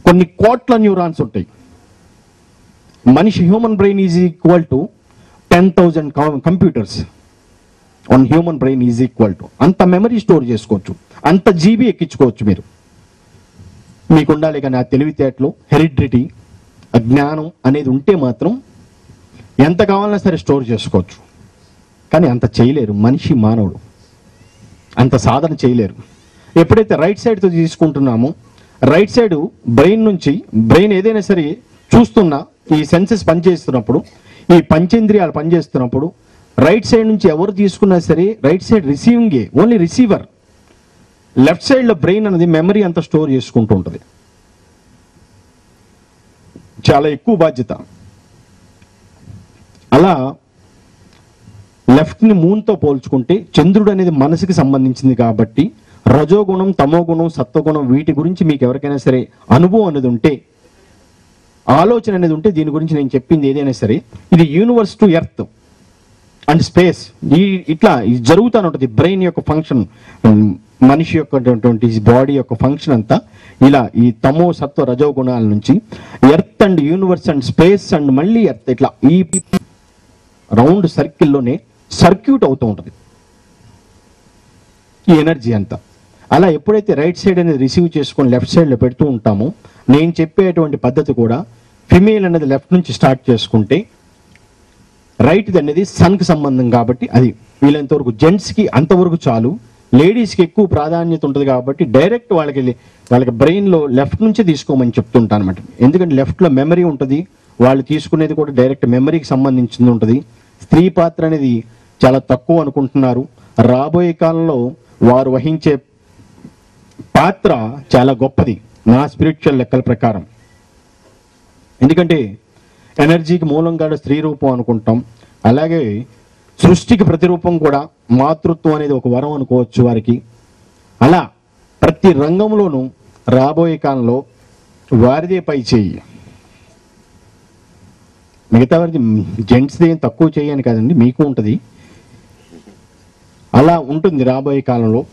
కొన్ని కోట్ల న్యూరాన్స్ ఉంటాయి. మనిషి human brain is equal to 10,000 computers. One human brain is equal to అంత మెమరీ స్టోర్ చేసుకోవచ్చు, అంత జీబీ ఎక్కించుకోవచ్చు మీరు. మీకు ఉండాలి కానీ ఆ తెలివితేటలు, హెరిడిటీ, జ్ఞానం అనేది ఉంటే మాత్రం ఎంత కావాలన్నా సరే స్టోర్ చేసుకోవచ్చు. కానీ అంత చేయలేరు మనిషి, మానవుడు అంత సాధన చేయలేరు. ఎప్పుడైతే రైట్ సైడ్తో తీసుకుంటున్నామో, రైట్ సైడ్ బ్రెయిన్ నుంచి బ్రెయిన్ ఏదైనా సరే చూస్తున్నా ఈ సెన్సెస్ పనిచేస్తున్నప్పుడు, ఈ పంచేంద్రియాలు పనిచేస్తున్నప్పుడు రైట్ సైడ్ నుంచి ఎవరు తీసుకున్నా సరే రైట్ సైడ్ రిసీవింగే, ఓన్లీ రిసీవర్. లెఫ్ట్ సైడ్లో బ్రెయిన్ అనేది మెమరీ అంతా స్టోర్ చేసుకుంటూ ఉంటుంది. చాలా ఎక్కువ బాధ్యత. అలా లెఫ్ట్ని మూన్తో పోల్చుకుంటే చంద్రుడు అనేది మనసుకి సంబంధించింది కాబట్టి రజోగుణం, తమోగుణం, సత్వగుణం వీటి గురించి మీకు ఎవరికైనా సరే అనుభవం అనేది ఉంటే, ఆలోచన అనేది ఉంటే, దీని గురించి నేను చెప్పింది ఏదైనా సరే ఇది universe to earth and space ఇట్లా ఇది జరుగుతూ ఉంటుంది. బ్రెయిన్ యొక్క ఫంక్షన్, మనిషి యొక్క బాడీ యొక్క ఫంక్షన్ అంతా ఇలా ఈ తమో సత్వ రజో గుణాల నుంచి earth and universe and space and మళ్ళీ ఎర్త్ ఇట్లా ఈ రౌండ్ సర్కిల్లోనే సర్క్యూట్ అవుతూ ఉంటుంది ఈ ఎనర్జీ అంతా. అలా ఎప్పుడైతే రైట్ సైడ్ అనేది రిసీవ్ చేసుకొని లెఫ్ట్ సైడ్లో పెడుతూ ఉంటామో, నేను చెప్పేటువంటి పద్ధతి కూడా ఫిమేల్ అనేది లెఫ్ట్ నుంచి స్టార్ట్ చేసుకుంటే రైట్ది అనేది సన్కి సంబంధం కాబట్టి అది వీళ్ళంతవరకు జెంట్స్కి అంతవరకు చాలు. లేడీస్కి ఎక్కువ ప్రాధాన్యత ఉంటుంది కాబట్టి డైరెక్ట్ వాళ్ళకి బ్రెయిన్లో లెఫ్ట్ నుంచే తీసుకోమని చెప్తుంటాను అనమాట. ఎందుకంటే లెఫ్ట్లో మెమరీ ఉంటుంది, వాళ్ళు తీసుకునేది కూడా డైరెక్ట్ మెమరీకి సంబంధించింది ఉంటుంది. స్త్రీ పాత్ర అనేది చాలా తక్కువ అనుకుంటున్నారు. రాబోయే కాలంలో వారు వహించే పాత్ర చాలా గొప్పది నా స్పిరిచువల్ లెక్కల ప్రకారం. ఎందుకంటే ఎనర్జీకి మూలంగా స్త్రీ రూపం అనుకుంటాం, అలాగే సృష్టికి ప్రతిరూపం కూడా మాతృత్వం అనేది ఒక వరం అనుకోవచ్చు వారికి. అలా ప్రతి రంగంలోనూ రాబోయే కాలంలో వారిదే పై చేయి. మిగతా వారిది జెంట్స్ది ఏం తక్కువ చేయని కాదండి, మీకు ఉంటుంది. అలా ఉంటుంది రాబోయే కాలంలో.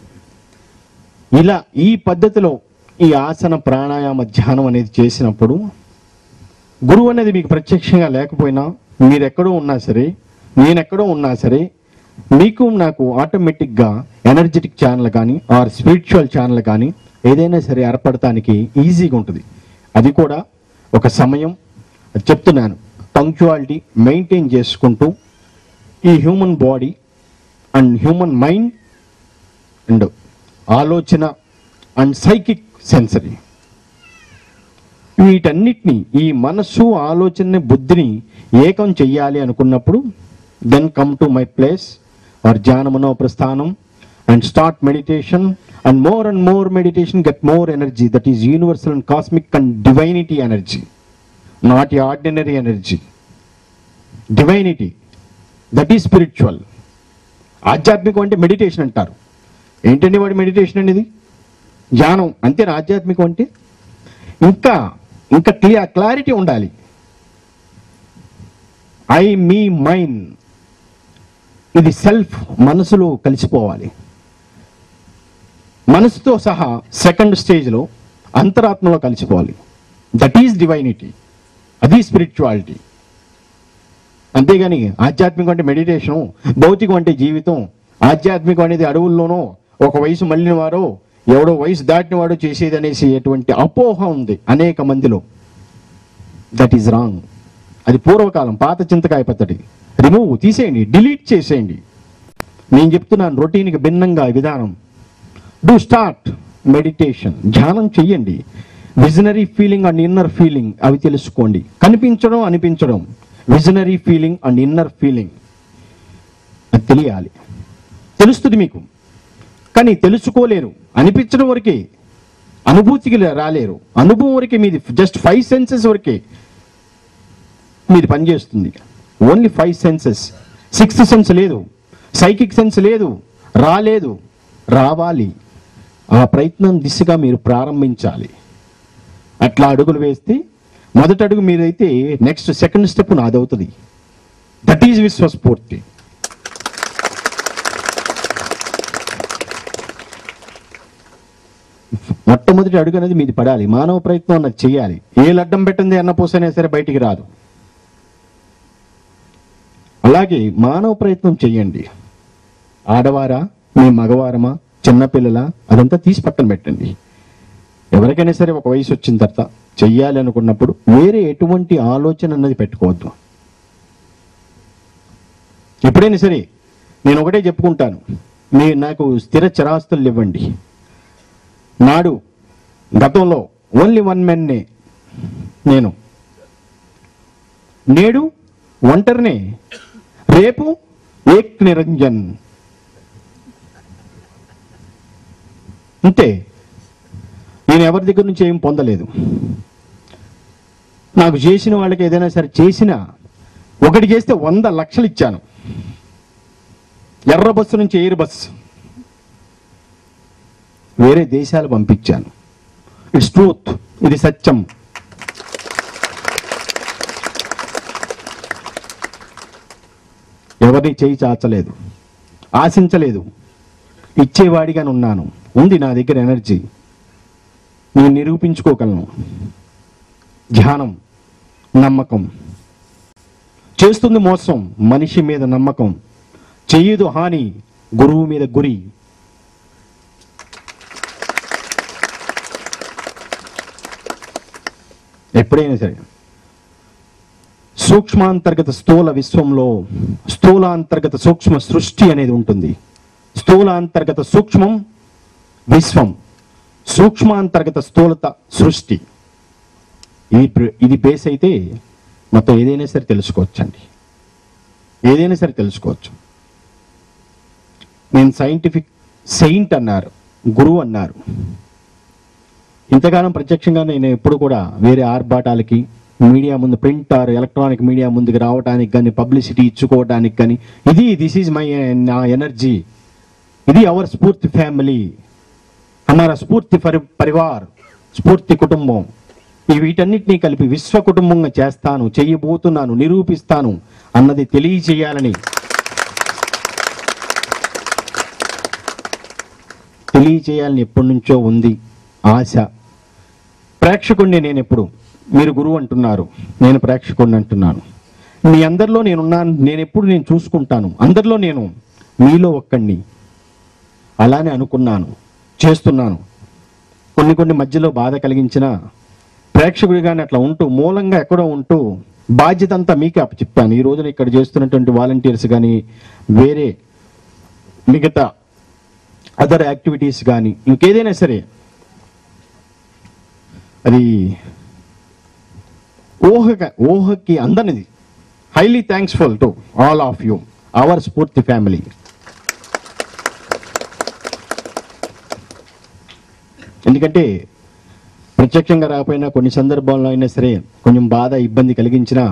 ఇలా ఈ పద్ధతిలో ఈ ఆసన ప్రాణాయామ ధ్యానం అనేది చేసినప్పుడు గురువు అనేది మీకు ప్రత్యక్షంగా లేకపోయినా, మీరెక్కడో ఉన్నా సరే, నేనెక్కడో ఉన్నా సరే, మీకు నాకు ఆటోమేటిక్గా ఎనర్జెటిక్ ఛానల్ కానీ ఆర్ స్పిరిచువల్ ఛానల్ కానీ ఏదైనా సరే ఏర్పడటానికి ఈజీగా ఉంటుంది. అది కూడా ఒక సమయం చెప్తున్నాను, పంక్చువాలిటీ మెయింటైన్ చేసుకుంటూ ఈ human body and human mind and ఆలోచన అండ్ సైకిక్ సెన్సరీ వీటన్నిటిని, ఈ మనస్సు ఆలోచన బుద్ధిని ఏకం చెయ్యాలి అనుకున్నప్పుడు then come to my place or ధ్యాన మనోప్రస్థానం and start meditation And more meditation, get more energy. That is universal and cosmic and divinity energy. Not the ordinary energy. Divinity. That is spiritual. ఆధ్యాత్మికం అంటే meditation అంటారు. ఏంటండి వాడి meditation అనేది? ధ్యానం అంతేనా ఆధ్యాత్మికం అంటే? ఇంకా క్లారిటీ ఉండాలి. ఐ మీ మైండ్, ఇది సెల్ఫ్ మనసులో కలిసిపోవాలి. మనసుతో సహా సెకండ్ స్టేజ్లో అంతరాత్మలో కలిసిపోవాలి. That is divinity. అది స్పిరిచువాలిటీ. అంతేగాని ఆధ్యాత్మికం అంటే మెడిటేషను, భౌతికం అంటే జీవితం, ఆధ్యాత్మికం అనేది అడవుల్లోనో ఒక వయసు మళ్ళిన వారో ఎవడో వయసు దాటిన వాడు చేసేది అనేసి ఎటువంటి అపోహ ఉంది అనేక మందిలో. That is wrong. అది పూర్వకాలం, పాత చింతకాయ పద్ధతి. రిమూవ్, తీసేయండి, డిలీట్ చేసేయండి. నేను చెప్తున్నాను రొటీన్కి భిన్నంగా విధానం. డూ స్టార్ట్ మెడిటేషన్, ధ్యానం చెయ్యండి. Visionary feeling and inner feeling అవి తెలుసుకోండి. కనిపించడం, అనిపించడం, visionary feeling and inner feeling అది తెలియాలి. తెలుస్తుంది మీకు, కానీ తెలుసుకోలేరు. అనిపించడం వరకే, అనుభూతికి రాలేరు. అనుభవం వరకే మీది, జస్ట్ 5 సెన్సెస్ వరకే మీది పనిచేస్తుంది. Only 5 senses. 6th సెన్స్ లేదు, సైకిక్ సెన్స్ లేదు, రావాలి. ఆ ప్రయత్నం దిశగా మీరు ప్రారంభించాలి. అట్లా అడుగులు వేస్తే మొదటి అడుగు మీరైతే నెక్స్ట్ సెకండ్ స్టెప్ నాదవుతుంది. దట్ ఈజ్ విశ్వస్ఫూర్తి. మొట్టమొదటి అడుగు అనేది మీది పడాలి. మానవ ప్రయత్నం అన్నది చేయాలి. ఏ లడ్డం పెట్టింది అన్న పూసైనా సరే బయటికి రాదు. అలాగే మానవ ప్రయత్నం చెయ్యండి. ఆడవారా, మీ మగవారమా, చిన్నపిల్లలా, అదంతా తీసి పక్కన పెట్టండి. ఎవరికైనా సరే ఒక వయసు వచ్చిన తర్వాత చెయ్యాలి అనుకున్నప్పుడు వేరే ఎటువంటి ఆలోచన అన్నది పెట్టుకోవద్దు. ఎప్పుడైనా సరే నేను ఒకటే చెప్పుకుంటాను, నాకు స్థిర చిరాస్తులు ఇవ్వండి. నాడు గతంలో ఓన్లీ 1 మెన్నే నేను, నేడు ఒంటరినే, రేపు ఏక్ నిరంజన్. అంతే. నేను ఎవరి దగ్గర నుంచి ఏం పొందలేదు. నాకు చేసిన వాళ్ళకి ఏదైనా సరే చేసినా, ఒకటి చేస్తే 100 లక్షలు ఇచ్చాను. ఎర్ర బస్సు నుంచి ఎయిర్ బస్సు వేరే దేశాలు పంపించాను. ఇట్స్ ట్రూత్, ఇది సత్యం. ఎవరిని చేయి చాచలేదు, ఆశించలేదు, ఇచ్చేవాడిగానే ఉన్నాను. ఉంది నా దగ్గర ఎనర్జీ, నేను నిరూపించుకోగలను. ధ్యానం, నమ్మకం. చేస్తుంది మోసం, మనిషి మీద నమ్మకం. చెయ్యదు హాని, గురువు మీద గురి. ఎప్పుడైనా సరే సూక్ష్మాంతర్గత స్థూల విశ్వంలో స్థూలాంతర్గత సూక్ష్మ సృష్టి అనేది ఉంటుంది. స్థూలాంతర్గత సూక్ష్మం విశ్వం, సూక్ష్మాంతర్గత స్థూలత సృష్టి. ఇది బేస్ అయితే మొత్తం ఏదైనా సరే తెలుసుకోవచ్చండి. ఏదైనా సరే తెలుసుకోవచ్చు. నేను సైంటిఫిక్ సెయింట్ అన్నారు, గురువు అన్నారు. ఇంతకాలం ప్రత్యక్షంగా నేను ఎప్పుడు కూడా వేరే ఆర్భాటాలకి, మీడియా ముందు, ప్రింట్ ఆర్ ఎలక్ట్రానిక్ మీడియా ముందుకు రావడానికి కానీ, పబ్లిసిటీ ఇచ్చుకోవడానికి కానీ, దిస్ ఈజ్ మై నా ఎనర్జీ, ఇది అవర్ స్ఫూర్తి ఫ్యామిలీ, హమారా స్ఫూర్తి పరివార్, స్ఫూర్తి కుటుంబం, వీటన్నిటినీ కలిపి విశ్వ కుటుంబంగా చేస్తాను, చెయ్యబోతున్నాను, నిరూపిస్తాను అన్నది తెలియచేయాలని ఎప్పటి నుంచో ఉంది ఆశ. ప్రేక్షకుడిని నేను ఎప్పుడు, మీరు గురువు అంటున్నారు, నేను ప్రేక్షకుడిని అంటున్నాను. మీ అందరిలో నేనున్నాను, నేను చూసుకుంటాను. అందరిలో నేను మీలో ఒక్కడిని అలానే అనుకున్నాను, చేస్తున్నాను. కొన్ని మధ్యలో బాధ కలిగించిన ప్రేక్షకుడిగానే అట్లా ఉంటూ, మూలంగా ఎక్కడో ఉంటూ బాధ్యత అంతా మీకే అప్పచెప్పాను. ఈ రోజున ఇక్కడ చేస్తున్నటువంటి వాలంటీర్స్ కానీ, వేరే మిగతా అదర్ యాక్టివిటీస్ కానీ, ఇంకేదైనా సరే అది ఊహకి అందనిది. Highly thanksful to all of you, our Spoorthi family. ఎందుకంటే ప్రత్యక్షంగా రాకపోయినా కొన్ని సందర్భాల్లో అయినా సరే కొంచెం బాధ ఇబ్బంది కలిగించినా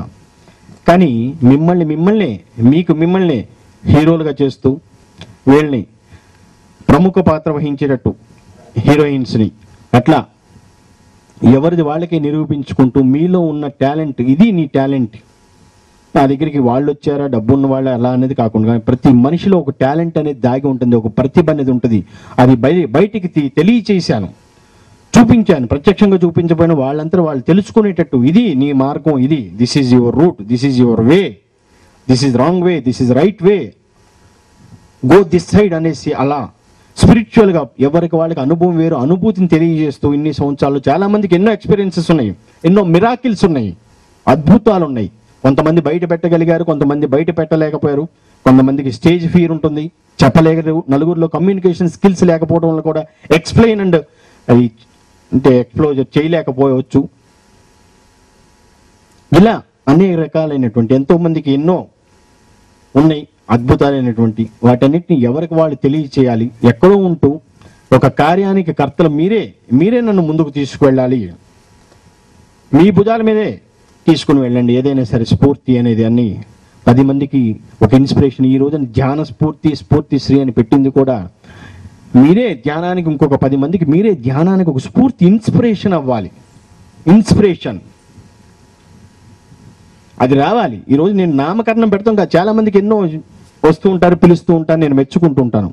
కానీ మిమ్మల్ని హీరోలుగా చేస్తూ వీళ్ళని ప్రముఖ పాత్ర వహించేటట్టు హీరోయిన్స్ని అట్లా ఎవరిది వాళ్ళకే నిరూపించుకుంటూ మీలో ఉన్న టాలెంట్, ఇది నీ టాలెంట్, నా దగ్గరికి వాళ్ళు వచ్చారా డబ్బున్న వాళ్ళు అలా అనేది కాకుండా ప్రతి మనిషిలో ఒక టాలెంట్ అనేది దాగి ఉంటుంది, ఒక ప్రతిభ అనేది ఉంటుంది. అది బయటికి తెలియచేశాను, చూపించాను. ప్రత్యక్షంగా చూపించబోయిన వాళ్ళంతా వాళ్ళు తెలుసుకునేటట్టు ఇది నీ మార్గం, ఇది this is your route, this is your way, this is wrong way, this is right way, go this side అనేసి అలా స్పిరిచువల్గా ఎవరికి వాళ్ళకి అనుభవం వేరు అనుభూతిని తెలియజేస్తూ ఇన్ని సంవత్సరాలు చాలా మందికి ఎన్నో ఎక్స్పీరియన్సెస్ ఉన్నాయి, ఎన్నో మిరాకిల్స్ ఉన్నాయి, అద్భుతాలు ఉన్నాయి. కొంతమంది బయట పెట్టగలిగారు, కొంతమంది బయట పెట్టలేకపోయారు, కొంతమందికి స్టేజ్ ఫియర్ ఉంటుంది, చెప్పలేరు, నలుగురిలో కమ్యూనికేషన్ స్కిల్స్ లేకపోవడం వల్ల కూడా ఎక్స్ప్లెయిన్ అండ్ అది అంటే ఎక్స్ప్లోజర్ చేయలేకపోవచ్చు. ఇలా అనేక రకాలైనటువంటి ఎంతోమందికి ఎన్నో ఉన్నాయి అద్భుతాలైనటువంటి వాటన్నిటిని ఎవరికి వాళ్ళు తెలియచేయాలి. ఎక్కడో ఉంటూ ఒక కార్యానికి కర్తలు మీరే నన్ను ముందుకు తీసుకువెళ్ళాలి, మీ భుజాల మీదే తీసుకుని వెళ్ళండి. ఏదైనా సరే స్ఫూర్తి అనేది అన్ని 10 మందికి ఒక ఇన్స్పిరేషన్. ఈ రోజున ధ్యాన స్ఫూర్తి శ్రీ అని పెట్టింది కూడా మీరే ధ్యానానికి, ఇంకొక 10 మందికి మీరే ధ్యానానికి ఒక స్ఫూర్తి, ఇన్స్పిరేషన్ అవ్వాలి. ఇన్స్పిరేషన్ అది రావాలి. ఈరోజు నేను నామకరణం పెడతాం కదా, చాలా మందికి ఎన్నో వస్తూ ఉంటారు, పిలుస్తూ ఉంటాను, నేను మెచ్చుకుంటూ ఉంటాను.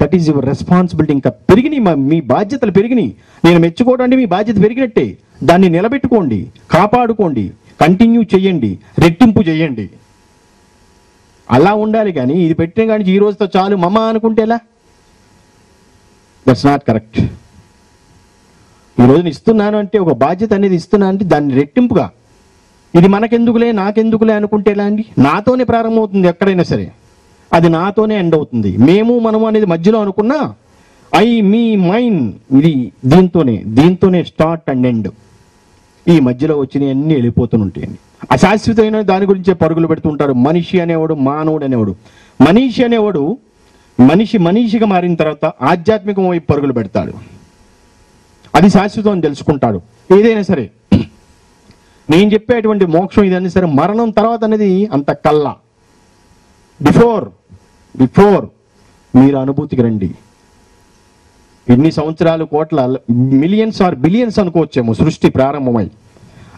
That is your responsibility. ఇంకా పెరిగినాయి, మీ బాధ్యతలు పెరిగినాయి. నేను మెచ్చుకోవడం అంటే మీ బాధ్యత పెరిగినట్టే. దాన్ని నిలబెట్టుకోండి, కాపాడుకోండి, కంటిన్యూ చేయండి, రెట్టింపు చేయండి. అలా ఉండాలి. కానీ ఇది పెట్టిన కానీ ఈ రోజుతో చాలు మమ్మ అనుకుంటే ఎలా? That's not correct. ఈరోజు ఇస్తున్నాను అంటే ఒక బాధ్యత అనేది ఇస్తున్నాను అంటే దాన్ని రెట్టింపుగా, ఇది మనకెందుకులే నాకెందుకులే అనుకుంటే ఎలా అండి? నాతోనే ప్రారంభమవుతుంది ఎక్కడైనా సరే, అది నాతోనే ఎండ్ అవుతుంది. మనము అనేది మధ్యలో అనుకున్నా మీ మైండ్ ఇది దీంతోనే స్టార్ట్ అండ్ ఎండ్. ఈ మధ్యలో వచ్చినవి అన్నీ వెళ్ళిపోతుంటాయండి. అశాశ్వతమైన దాని గురించే పరుగులు పెడుతుంటారు. మనిషి అనేవాడు, మానవుడు అనేవాడు, మనిషిగా మారిన తర్వాత ఆధ్యాత్మికం వైపు పరుగులు పెడతాడు. అది శాశ్వతం అని తెలుసుకుంటాడు. ఏదైనా సరే నేను చెప్పేటువంటి మోక్షం ఇదన్నీ సరే మరణం తర్వాత అనేది అంత కల్లా. బిఫోర్ మీరు అనుభూతికి రండి. ఎన్ని సంవత్సరాలు, కోట్ల, మిలియన్స్ ఆర్ బిలియన్స్ అనుకోవచ్చేమో సృష్టి ప్రారంభమై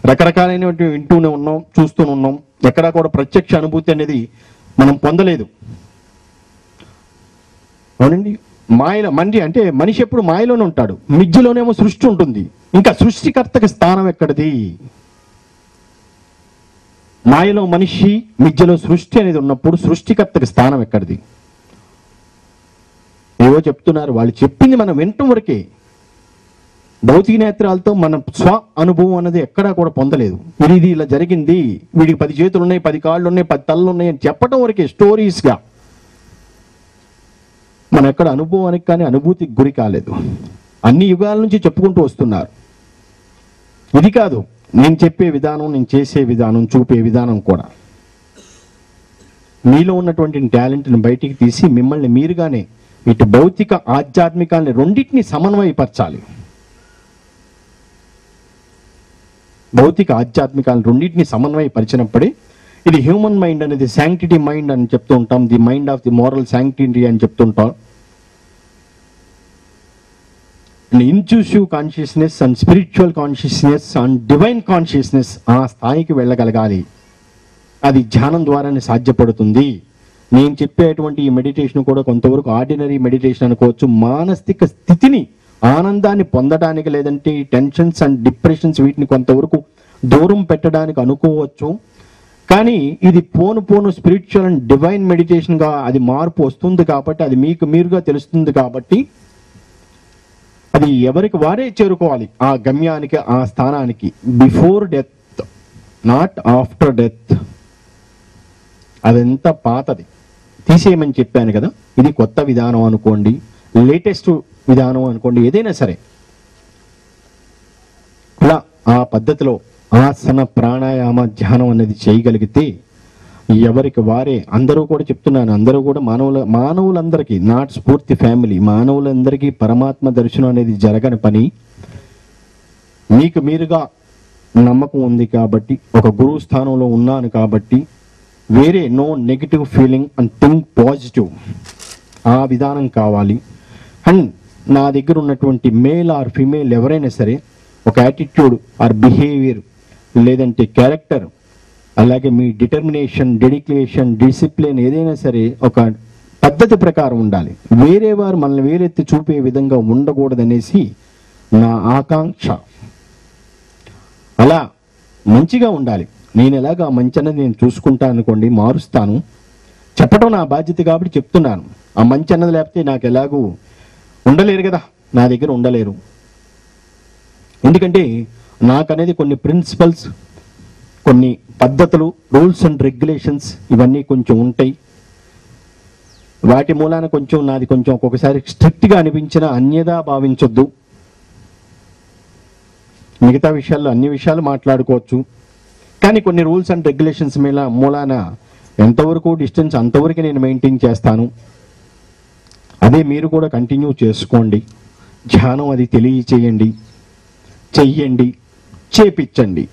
రకరకాలైనటువంటి వింటూనే ఉన్నాం, చూస్తూనే ఉన్నాం. ఎక్కడా కూడా ప్రత్యక్ష అనుభూతి అనేది మనం పొందలేదు. అవునండి, మాయలో మనిషి ఎప్పుడు మాయలోనే ఉంటాడు. మిథ్యలోనేమో సృష్టి ఉంటుంది. ఇంకా సృష్టికర్తకి స్థానం ఎక్కడిది? మాయలో మనిషి, మిథ్యలో సృష్టి అనేది ఉన్నప్పుడు సృష్టికర్తకి స్థానం ఎక్కడిది? ఏవో చెప్తున్నారు, వాళ్ళు చెప్పింది మనం వినటం వరకే. భౌతిక నేత్రాలతో మన స్వ అనుభవం అనేది ఎక్కడా కూడా పొందలేదు. ఇది ఇలా జరిగింది, వీడికి 10 చేతులు ఉన్నాయి, 10 కాళ్ళు ఉన్నాయి, 10 తలలు ఉన్నాయి అని చెప్పడం వరకే, స్టోరీస్గా. మన ఎక్కడ అనుభవానికి కానీ అనుభూతికి గురి కాలేదు. అన్ని యుగాల నుంచి చెప్పుకుంటూ వస్తున్నారు. ఇది కాదు నేను చెప్పే విధానం, నేను చేసే విధానం, చూపే విధానం కూడా మీలో ఉన్నటువంటి టాలెంట్ని బయటికి తీసి మిమ్మల్ని మీరుగానే ఇటు భౌతిక ఆధ్యాత్మికాన్ని రెండింటిని సమన్వయపరచాలి. భౌతిక ఆధ్యాత్మికాలను రెండింటిని సమన్వయపరిచినప్పుడే ఇది హ్యూమన్ మైండ్ అనేది శాంక్టిటీ మైండ్ అని చెప్తూ ఉంటాం. The mind of the moral sanctity అని చెప్తుంటాం. Intuitive consciousness and spiritual consciousness and divine consciousness ఆ స్థాయికి వెళ్ళగలగాలి. అది ధ్యానం ద్వారానే సాధ్యపడుతుంది. నేను చెప్పేటువంటి ఈ మెడిటేషన్ కూడా కొంతవరకు ఆర్డినరీ మెడిటేషన్ అనుకోవచ్చు. మానసిక స్థితిని, ఆనందాన్ని పొందడానికి, లేదంటే టెన్షన్స్ అండ్ డిప్రెషన్స్ వీటిని కొంతవరకు దూరం పెట్టడానికి అనుకోవచ్చు. కానీ ఇది పోను స్పిరిచువల్ అండ్ డివైన్ మెడిటేషన్గా అది మార్పు వస్తుంది కాబట్టి, అది మీకు మీరుగా తెలుస్తుంది కాబట్టి, అది ఎవరికి వారే చేరుకోవాలి ఆ గమ్యానికి, ఆ స్థానానికి. Before death, not after death. అదంతా పాతది, తీసేయమని చెప్పాను కదా. ఇది కొత్త విధానం అనుకోండి, లేటెస్ట్ విధానం అనుకోండి, ఏదైనా సరే అలా ఆ పద్ధతిలో ఆసన ప్రాణాయామ ధ్యానం అనేది చేయగలిగితే ఎవరికి వారే, అందరూ కూడా చెప్తున్నాను, అందరూ కూడా మానవులందరికీ, నాట్ స్ఫూర్తి ఫ్యామిలీ, మానవులందరికీ పరమాత్మ దర్శనం అనేది జరగని పని. మీకు మీరుగా నమ్మకం ఉంది కాబట్టి, ఒక గురువు స్థానంలో ఉన్నాను కాబట్టి, వేరే no negative feeling and think positive, ఆ విధానం కావాలి. అండ్ నా దగ్గర ఉన్నటువంటి మేల్ ఆర్ ఫిమేల్ ఎవరైనా సరే ఒక యాటిట్యూడ్ ఆర్ బిహేవియర్, లేదంటే క్యారెక్టర్, అలాగే మీ డిటర్మినేషన్, డెడికేషన్, డిసిప్లిన్ ఏదైనా సరే ఒక పద్ధతి ప్రకారం ఉండాలి. వేరే వారు మనల్ని వేరెత్తి చూపే విధంగా ఉండకూడదనేసి నా ఆకాంక్ష. అలా మంచిగా ఉండాలి. నేను ఎలాగా మంచి అన్నది నేను చూసుకుంటాను అనుకోండి, మారుస్తాను. చెప్పడం నా బాధ్యత కాబట్టి చెప్తున్నాను. ఆ మంచి అన్నది లేకపోతే నాకు ఎలాగూ ఉండలేరు కదా, నా దగ్గర ఉండలేరు. ఎందుకంటే నాకనేది కొన్ని ప్రిన్సిపల్స్, కొన్ని పద్ధతులు, రూల్స్ అండ్ రెగ్యులేషన్స్ ఇవన్నీ కొంచెం ఉంటాయి. వాటి మూలాన కొంచెం నాది కొంచెం ఒక్కొక్కసారి స్ట్రిక్ట్గా అనిపించిన అన్యదా భావించొద్దు. మిగతా విషయాల్లో అన్ని విషయాలు మాట్లాడుకోవచ్చు, కానీ కొన్ని రూల్స్ అండ్ రెగ్యులేషన్స్ మూలాన ఎంతవరకు డిస్టెన్స్ అంతవరకు నేను మెయింటైన్ చేస్తాను. అదే మీరు కూడా కంటిన్యూ చేసుకోండి. ధ్యానం అది తెలియచేయండి, చెయ్యండి, చేపించండి.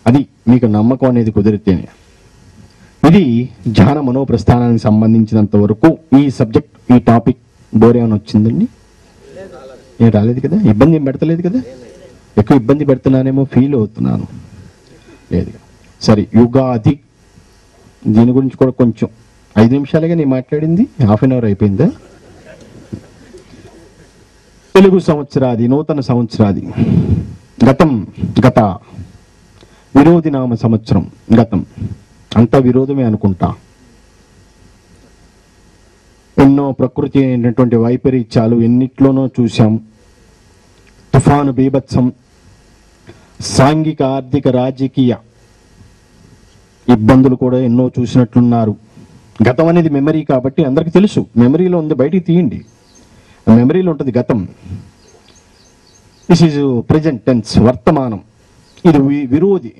అది మీకు నమ్మకం అనేది కుదిరితేనే. ఇది ధ్యాన మనోప్రస్థానానికి సంబంధించినంత వరకు ఈ సబ్జెక్ట్, ఈ టాపిక్ బోర్ ఏమైనా వచ్చిందండి? ఏం రాలేదు కదా? ఇబ్బంది ఏం పెడతలేదు కదా? ఎక్కువ ఇబ్బంది పెడుతున్నానేమో ఫీల్ అవుతున్నాను. లేదు. సరే, యుగాది దీని గురించి కూడా కొంచెం 5 నిమిషాలుగా నేను మాట్లాడింది, హాఫ్ అన్ అవర్ అయిపోయిందా? తెలుగు సంవత్సరాది, నూతన సంవత్సరాది, గత విరోధి నామ సంవత్సరం. గతం అంతా విరోధమే అనుకుంటా. ఎన్నో ప్రకృతి అయినటువంటి వైపరీత్యాలు ఎన్నిట్లోనో చూశాం. తుఫాను, బీభత్సం, సాంఘిక, ఆర్థిక, రాజకీయ ఇబ్బందులు కూడా ఎన్నో చూసినట్లున్నారు. గతం అనేది మెమరీ కాబట్టి అందరికీ తెలుసు. మెమరీలో ఉంది, బయటికి తీయండి. మెమరీలో ఉంటుంది గతం. దిస్ ఈజ్ ప్రెజెంట్ టెన్స్, వర్తమానం. ఇది విరోధి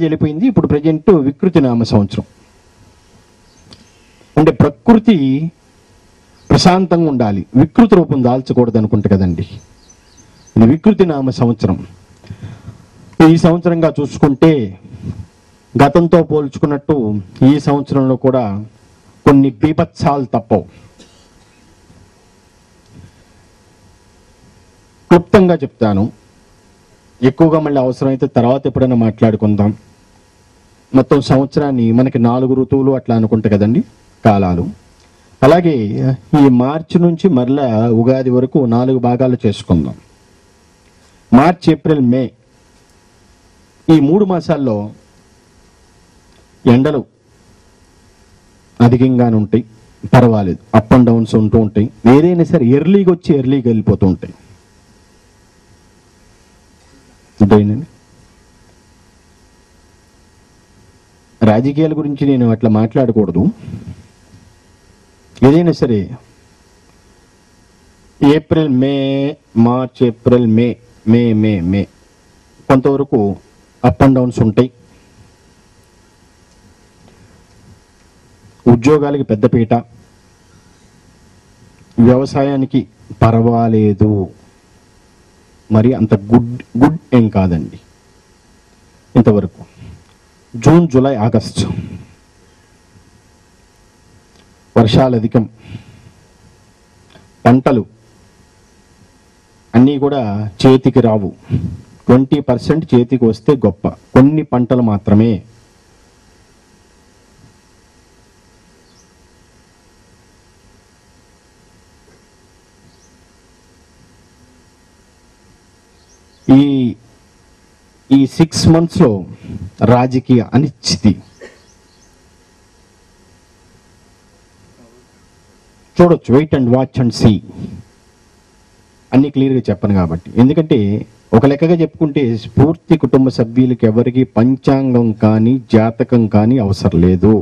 వెళ్ళిపోయింది. ఇప్పుడు ప్రజెంట్ వికృతి నామ సంవత్సరం. అంటే ప్రకృతి ప్రశాంతంగా ఉండాలి, వికృతి రూపం దాల్చకూడదు అనుకుంటా కదండి. ఇది వికృతి నామ సంవత్సరం. ఈ సంవత్సరంగా చూసుకుంటే గతంతో పోల్చుకున్నట్టు ఈ సంవత్సరంలో కూడా కొన్ని బీభత్సాలు తప్పవు. క్లుప్తంగా చెప్తాను, ఎక్కువగా మళ్ళీ అవసరమైతే తర్వాత ఎప్పుడైనా మాట్లాడుకుందాం. మొత్తం సంవత్సరాన్ని మనకి 4 ఋతువులు అట్లా అనుకుంటా కదండి, కాలాలు. అలాగే ఈ మార్చి నుంచి మరలా ఉగాది వరకు 4 భాగాలు చేసుకుందాం. మార్చ్, ఏప్రిల్, మే ఈ 3 మాసాల్లో ఎండలు అధికంగానే ఉంటాయి, పర్వాలేదు, అప్ అండ్ డౌన్స్ ఉంటూ ఉంటాయి. ఏదైనా సరే ఎర్లీగా వచ్చి ఎర్లీగా వెళ్ళిపోతూ ఉంటాయి. రాజకీయాల గురించి నేను అట్లా మాట్లాడకూడదు. ఏదైనా సరే ఏప్రిల్, మే, మార్చ్, ఏప్రిల్, మే మే మే మే కొంతవరకు అప్ అండ్ డౌన్స్ ఉంటాయి. ఉద్యోగాలకి పెద్దపీట, వ్యవసాయానికి పర్వాలేదు, మరి అంత గుడ్ ఏం కాదండి. ఇంతవరకు జూన్, జూలై, ఆగస్టు వర్షాలు అధికం, పంటలు అన్నీ కూడా చేతికి రావు. 20% చేతికి వస్తే గొప్ప, కొన్ని పంటలు మాత్రమే. ఈ 6 monthsలో రాజకీయ అనిశ్చితి చూడొచ్చు. Wait and watch and see. అన్ని క్లియర్గా చెప్పను కాబట్టి. ఎందుకంటే ఒక లెక్కగా చెప్పుకుంటే స్ఫూర్తి కుటుంబ సభ్యులకి ఎవరికి పంచాంగం కానీ జాతకం కానీ అవసరం లేదు.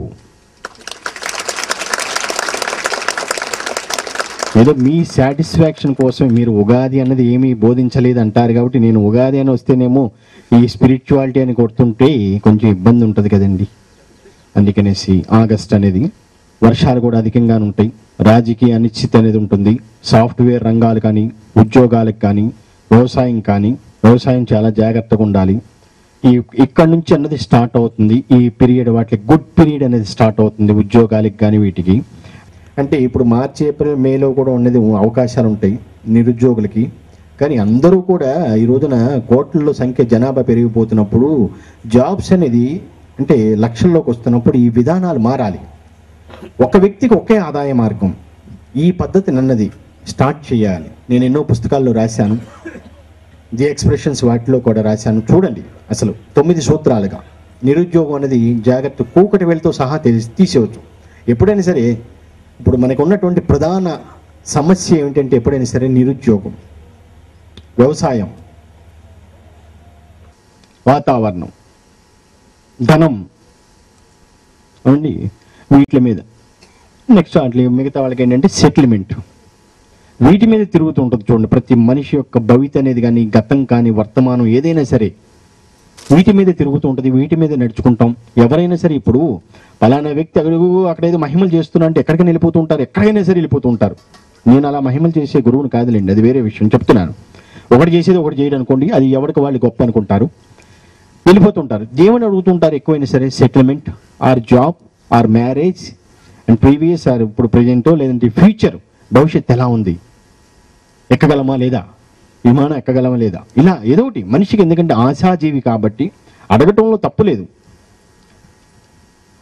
ఏదో మీ సాటిస్ఫాక్షన్ కోసం మీరు ఉగాది అన్నది ఏమీ బోధించలేదు అంటారు కాబట్టి నేను ఉగాది అని వస్తేనేమో ఈ స్పిరిచువాలిటీ అని కొడుతుంటే కొంచెం ఇబ్బంది ఉంటుంది కదండి. అందుకనేసి ఆగస్ట్ అనేది వర్షాలు కూడా అధికంగానే ఉంటాయి, రాజకీయ అనిశ్చితి అనేది ఉంటుంది. సాఫ్ట్వేర్ రంగాలు కానీ, ఉద్యోగాలకు కానీ, వ్యవసాయం చాలా జాగ్రత్తగా ఉండాలి. ఇక్కడ నుంచి అన్నది స్టార్ట్ అవుతుంది. ఈ పీరియడ్ వాటికి గుడ్ పీరియడ్ అనేది స్టార్ట్ అవుతుంది ఉద్యోగాలకు కానీ వీటికి. అంటే ఇప్పుడు మార్చి ఏప్రిల్ మేలో కూడా ఉన్నది అవకాశాలు ఉంటాయి నిరుద్యోగులకి. కానీ అందరూ కూడా ఈ రోజున కోట్లలో సంఖ్య జనాభా పెరిగిపోతున్నప్పుడు జాబ్స్ అనేది అంటే లక్షల్లోకి వస్తున్నప్పుడు ఈ విధానాలు మారాలి. ఒక వ్యక్తికి ఒకే ఆదాయ మార్గం, ఈ పద్ధతి నన్నది స్టార్ట్ చేయాలి. నేను ఎన్నో పుస్తకాల్లో రాశాను, ది ఎక్స్ప్రెషన్స్ వాటిలో కూడా రాశాను. చూడండి, అసలు 9 సూత్రాలుగా నిరుద్యోగం అనేది జాగ్రత్త కూకటి వేలతో సహా తీసేవచ్చు. ఎప్పుడైనా సరే ఇప్పుడు మనకు ఉన్నటువంటి ప్రధాన సమస్య ఏమిటంటే ఎప్పుడైనా సరే నిరుద్యోగం, వ్యవసాయం, వాతావరణం, ధనం అండి, వీటి మీద. నెక్స్ట్ అట్లా మిగతా వాళ్ళకి ఏంటంటే సెటిల్మెంట్, వీటి మీద తిరుగుతూ ఉంటుంది. చూడండి, ప్రతి మనిషి యొక్క భవిత అనేది కానీ, గతం కానీ, వర్తమానం ఏదైనా సరే వీటి మీద తిరుగుతూ ఉంటుంది, వీటి మీద నడుచుకుంటాం. ఎవరైనా సరే ఇప్పుడు పలానా వ్యక్తి అక్కడేదో మహిమలు చేస్తున్నా అంటే ఎక్కడికైనా వెళ్ళిపోతూ ఉంటారు, ఎక్కడికైనా సరే వెళ్ళిపోతూ ఉంటారు. నేను అలా మహిమలు చేసే గురువుని కాదులేండి, అది వేరే విషయం చెప్తున్నాను. ఒకటి చేసేది ఒకటి చేయడం అనుకోండి, అది ఎవరికి వాళ్ళు గొప్ప అనుకుంటారు, వెళ్ళిపోతుంటారు. దేవుని అడుగుతుంటారు ఎక్కువైనా సరే, settlement or job or marriage and previous or ఇప్పుడు ప్రజెంటో లేదంటే ఫ్యూచర్ భవిష్యత్తు ఎలా ఉంది, ఎక్కగలమా లేదా, విమానం ఎక్కగలమా లేదా, ఇలా ఏదో ఒకటి మనిషికి. ఎందుకంటే ఆశాజీవి కాబట్టి అడగటంలో తప్పు లేదు.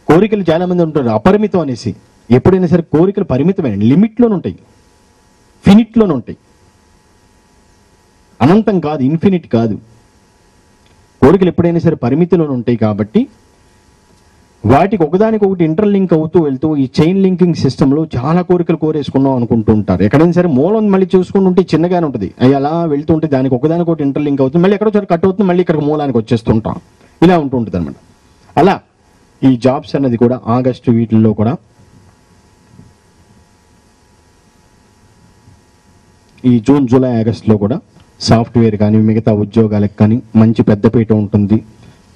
కోరికలు చాలామంది ఉంటారు అపరిమితం అనేసి. ఎప్పుడైనా సరే కోరికలు పరిమితమైన లిమిట్లోనే ఉంటాయి, ఫినిట్లోనే ఉంటాయి, అనంతం కాదు, ఇన్ఫినిట్ కాదు. కోరికలు ఎప్పుడైనా సరే పరిమితిలోనే ఉంటాయి కాబట్టి వాటికి ఒకదానికొకటి ఇంటర్లింక్ అవుతూ వెళ్తూ ఈ చైన్ లింకింగ్ సిస్టంలో చాలా కోరికలు కోరేసుకున్నాం అనుకుంటూ ఉంటారు. ఎక్కడైనా సరే మూలం మళ్ళీ చూసుకుంటుంటే చిన్నగానే ఉంటుంది, అవి అలా వెళ్తూ ఉంటే దానికి ఒకదానికొకటి ఇంటర్లింక్ అవుతుంది, మళ్ళీ ఎక్కడో కట్ అవుతుంది, మళ్ళీ ఇక్కడ మూలానికి వచ్చేస్తుంటాం, ఇలా ఉంటుంటుంది అనమాట. అలా ఈ జాబ్స్ అన్నది కూడా ఆగస్టు వీటిల్లో కూడా ఈ జూన్ జూలై ఆగస్టులో కూడా సాఫ్ట్వేర్ కానీ మిగతా ఉద్యోగాలకు కానీ మంచి పెద్దపీట ఉంటుంది.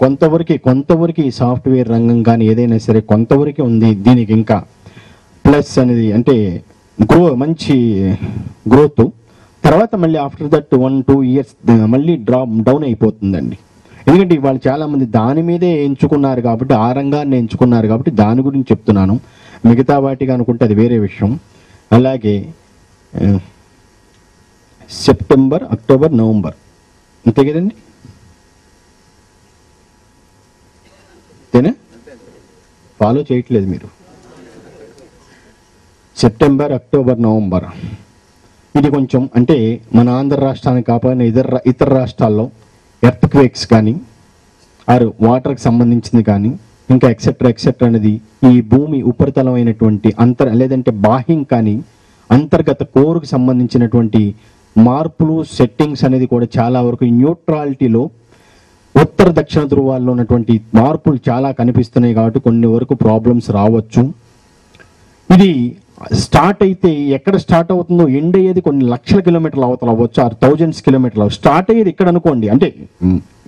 కొంతవరకు ఈ సాఫ్ట్వేర్ రంగం కానీ ఏదైనా సరే కొంతవరకు ఉంది. దీనికి ఇంకా ప్లస్ అనేది అంటే మంచి గ్రోత్. తర్వాత మళ్ళీ ఆఫ్టర్ దట్ 1-2 ఇయర్స్ మళ్ళీ డౌన్ అయిపోతుందండి. ఎందుకంటే ఇవాళ చాలామంది దాని మీదే ఎంచుకున్నారు కాబట్టి, ఆ రంగాన్ని ఎంచుకున్నారు కాబట్టి దాని గురించి చెప్తున్నాను. మిగతా వాటిగా అనుకుంటే అది వేరే విషయం. అలాగే సెప్టెంబర్, అక్టోబర్, నవంబర్ అంతే కదండి, అంతేనా? ఫాలో చేయట్లేదు మీరు. సెప్టెంబర్, అక్టోబర్, నవంబర్ ఇది కొంచెం అంటే మన ఆంధ్ర రాష్ట్రానికి కాకపోయినా ఇతర రాష్ట్రాల్లో ఎర్త్ క్వేక్స్ కానీ ఆరు వాటర్కి సంబంధించింది కానీ ఇంకా ఎక్సెట్రా అనేది ఈ భూమి ఉపరితలమైనటువంటి లేదంటే బాహ్యం కానీ అంతర్గత కోరుకు సంబంధించినటువంటి మార్పులు సెట్టింగ్స్ అనేది కూడా చాలా వరకు న్యూట్రాలిటీలో ఉత్తర దక్షిణ ధృవాల్లో ఉన్నటువంటి మార్పులు చాలా కనిపిస్తున్నాయి కాబట్టి కొన్ని వరకు ప్రాబ్లమ్స్ రావచ్చు. ఇది స్టార్ట్ అయితే ఎక్కడ స్టార్ట్ అవుతుందో ఎండ్ అయ్యేది కొన్ని లక్షల కిలోమీటర్ల అవతల అవ్వచ్చు, 1000 కిలోమీటర్లు. స్టార్ట్ అయ్యేది ఇక్కడ అనుకోండి, అంటే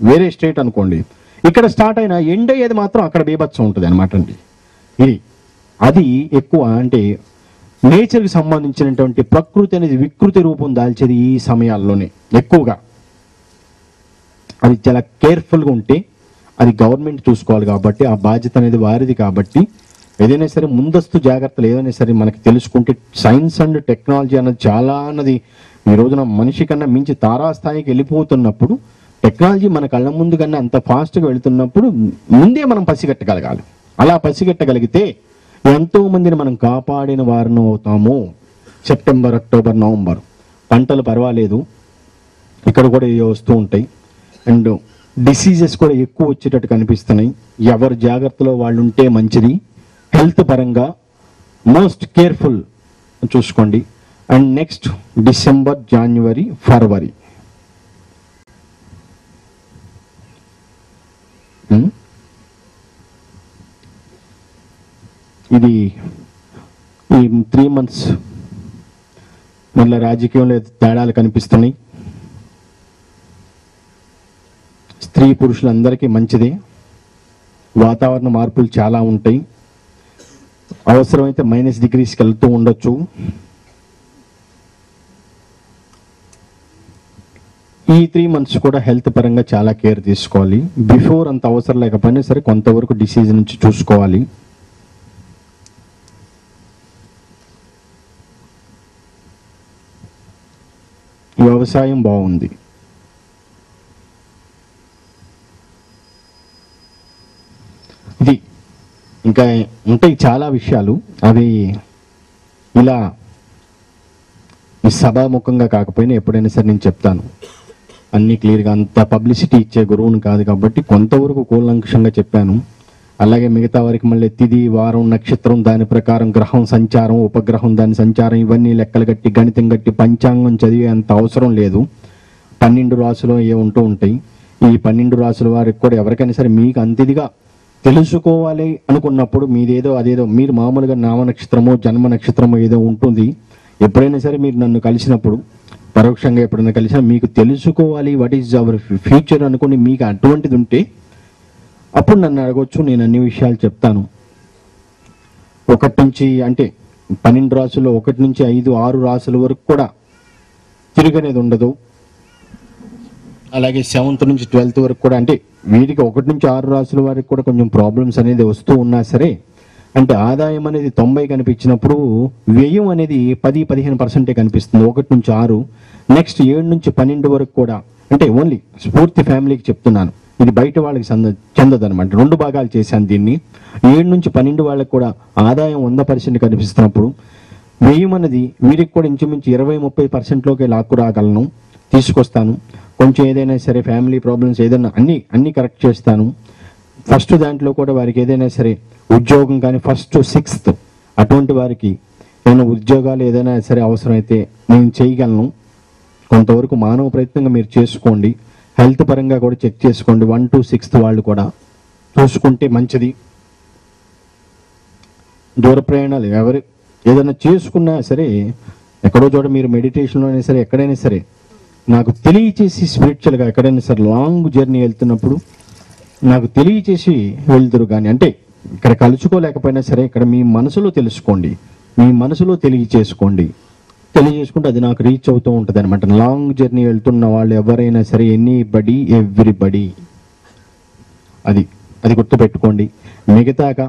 వేరే స్టేట్ అనుకోండి, ఇక్కడ స్టార్ట్ అయినా ఎండ్ అయ్యేది మాత్రం అక్కడ బీభత్సం ఉంటుంది అనమాట అండి. అది ఎక్కువ అంటే నేచర్కి సంబంధించినటువంటి ప్రకృతి అనేది వికృతి రూపం దాల్చేది ఈ సమయాల్లోనే ఎక్కువగా. అది చాలా కేర్ఫుల్గా ఉంటే అది గవర్నమెంట్ చూసుకోవాలి కాబట్టి ఆ బాధ్యత అనేది వారిది కాబట్టి ఏదైనా సరే ముందస్తు జాగ్రత్తలు ఏదైనా సరే మనకి తెలుసుకుంటే సైన్స్ అండ్ టెక్నాలజీ అన్నది చాలా అన్నది ఈ రోజున మనిషి కన్నా మించి తారాస్థాయికి వెళ్ళిపోతున్నప్పుడు టెక్నాలజీ మన కళ్ళ ముందు కన్నా అంత ఫాస్ట్గా వెళుతున్నప్పుడు ముందే మనం పసిగట్టగలగాలి. అలా పసిగట్టగలిగితే ఎంతో మందిని మనం కాపాడిన వారిని అవుతాము. సెప్టెంబర్, అక్టోబర్, నవంబర్ పంటలు పర్వాలేదు, ఇక్కడ కూడా వస్తూ ఉంటాయి అండ్ డిసీజెస్ కూడా ఎక్కువ వచ్చేటట్టు కనిపిస్తున్నాయి. ఎవరి జాగ్రత్తలో వాళ్ళు ఉంటే మంచిది. హెల్త్ పరంగా మోస్ట్ కేర్ఫుల్ చూసుకోండి. అండ్ నెక్స్ట్ డిసెంబర్, జనవరి, ఫిబ్రవరి ఇది ఈ 3 months మళ్ళీ రాజకీయంలో తేడాలు కనిపిస్తున్నాయి. స్త్రీ పురుషులందరికీ మంచిదే. వాతావరణ మార్పులు చాలా ఉంటాయి. అవసరమైతే -డిగ్రీస్కి వెళ్తూ ఉండొచ్చు. ఈ 3 months కూడా హెల్త్ పరంగా చాలా కేర్ తీసుకోవాలి. బిఫోర్ అంత అవసరం లేకపోయినా సరే కొంతవరకు డిసీజ్ నుంచి చూసుకోవాలి. వ్యవసాయం బాగుంది. ఇది ఇంకా ఉంటాయి చాలా విషయాలు. అవి ఇలా ఈ సభాముఖంగా కాకపోయినా ఎప్పుడైనా సరే నేను చెప్తాను. అన్నీ క్లియర్గా, అంత పబ్లిసిటీ ఇచ్చే గురువుని కాదు కాబట్టి కొంతవరకు కూలంకషంగా చెప్పాను. అలాగే మిగతా వారికి మళ్ళీ తిథి, వారం, నక్షత్రం, దాని ప్రకారం గ్రహం సంచారం, ఉపగ్రహం దాని సంచారం, ఇవన్నీ లెక్కలు కట్టి గణితం కట్టి పంచాంగం చదివే అంత అవసరం లేదు. 12 రాసులు ఏ ఉంటూ ఉంటాయి. ఈ 12 రాసుల వారికి కూడా ఎవరికైనా సరే మీకు అంతిదిగా తెలుసుకోవాలి అనుకున్నప్పుడు మీదేదో అదేదో, మీరు మామూలుగా నామ నక్షత్రమో జన్మ నక్షత్రమో ఏదో ఉంటుంది. ఎప్పుడైనా సరే మీరు నన్ను కలిసినప్పుడు, పరోక్షంగా ఎప్పుడైనా కలిసినా మీకు తెలుసుకోవాలి వాట్ ఈజ్ అవర్ ఫ్యూచర్ అనుకుని మీకు అటువంటిది ఉంటే అప్పుడు నన్ను అడగొచ్చు, నేను అన్ని విషయాలు చెప్తాను. 1 నుంచి అంటే 12 రాసులు 1 నుంచి 5, 6 రాసుల వరకు కూడా తిరగనేది ఉండదు. అలాగే 7th నుంచి 12th వరకు కూడా, అంటే వీరికి 1 నుంచి 6 రాసుల వారికి కూడా కొంచెం ప్రాబ్లమ్స్ అనేది వస్తూ ఉన్నా సరే, అంటే ఆదాయం అనేది 90 కనిపించినప్పుడు వ్యయం అనేది 10-15% కనిపిస్తుంది 1 నుంచి 6. నెక్స్ట్ 7 నుంచి 12 వరకు కూడా, అంటే ఓన్లీ స్ఫూర్తి ఫ్యామిలీకి చెప్తున్నాను, ఇది బయట వాళ్ళకి చెందదనమాట. 2 భాగాలు చేశాను దీన్ని. 7 నుంచి 12 వాళ్ళకి కూడా ఆదాయం 100% కనిపిస్తున్నప్పుడు వ్యయం అనేది వీరికి కూడా ఇంచుమించు 20-30%లోకి లాక్కు రాగలను, తీసుకొస్తాను. కొంచెం ఏదైనా సరే ఫ్యామిలీ ప్రాబ్లమ్స్ ఏదైనా అన్నీ కరెక్ట్ చేస్తాను. ఫస్ట్ దాంట్లో కూడా వారికి ఏదైనా సరే ఉద్యోగం కానీ, 1st, 6th అటువంటి వారికి ఏదైనా ఉద్యోగాలు ఏదైనా సరే అవసరమైతే నేను చేయగలను. కొంతవరకు మానవ ప్రయత్నంగా మీరు చేసుకోండి. హెల్త్ పరంగా కూడా చెక్ చేసుకోండి. 1 to 6th వాళ్ళు కూడా చూసుకుంటే మంచిది. దూర ప్రయాణాలు ఎవరు ఏదైనా చేసుకున్నా సరే, ఎక్కడో చోట మీరు మెడిటేషన్లో అయినా సరే ఎక్కడైనా సరే నాకు తెలియచేసి, స్పిరిచువల్గా ఎక్కడైనా సరే లాంగ్ జర్నీ వెళ్తున్నప్పుడు నాకు తెలియచేసి వెళ్తురు. కానీ అంటే ఇక్కడ కలుసుకోలేకపోయినా సరే ఇక్కడ మీ మనసులో తెలుసుకోండి, మీ మనసులో తెలియచేసుకుంటే అది నాకు రీచ్ అవుతూ ఉంటుంది అనమాట. లాంగ్ జర్నీ వెళ్తున్న వాళ్ళు ఎవరైనా సరే, ఎనీబడి ఎవ్రీబడి, అది గుర్తుపెట్టుకోండి. మిగతాగా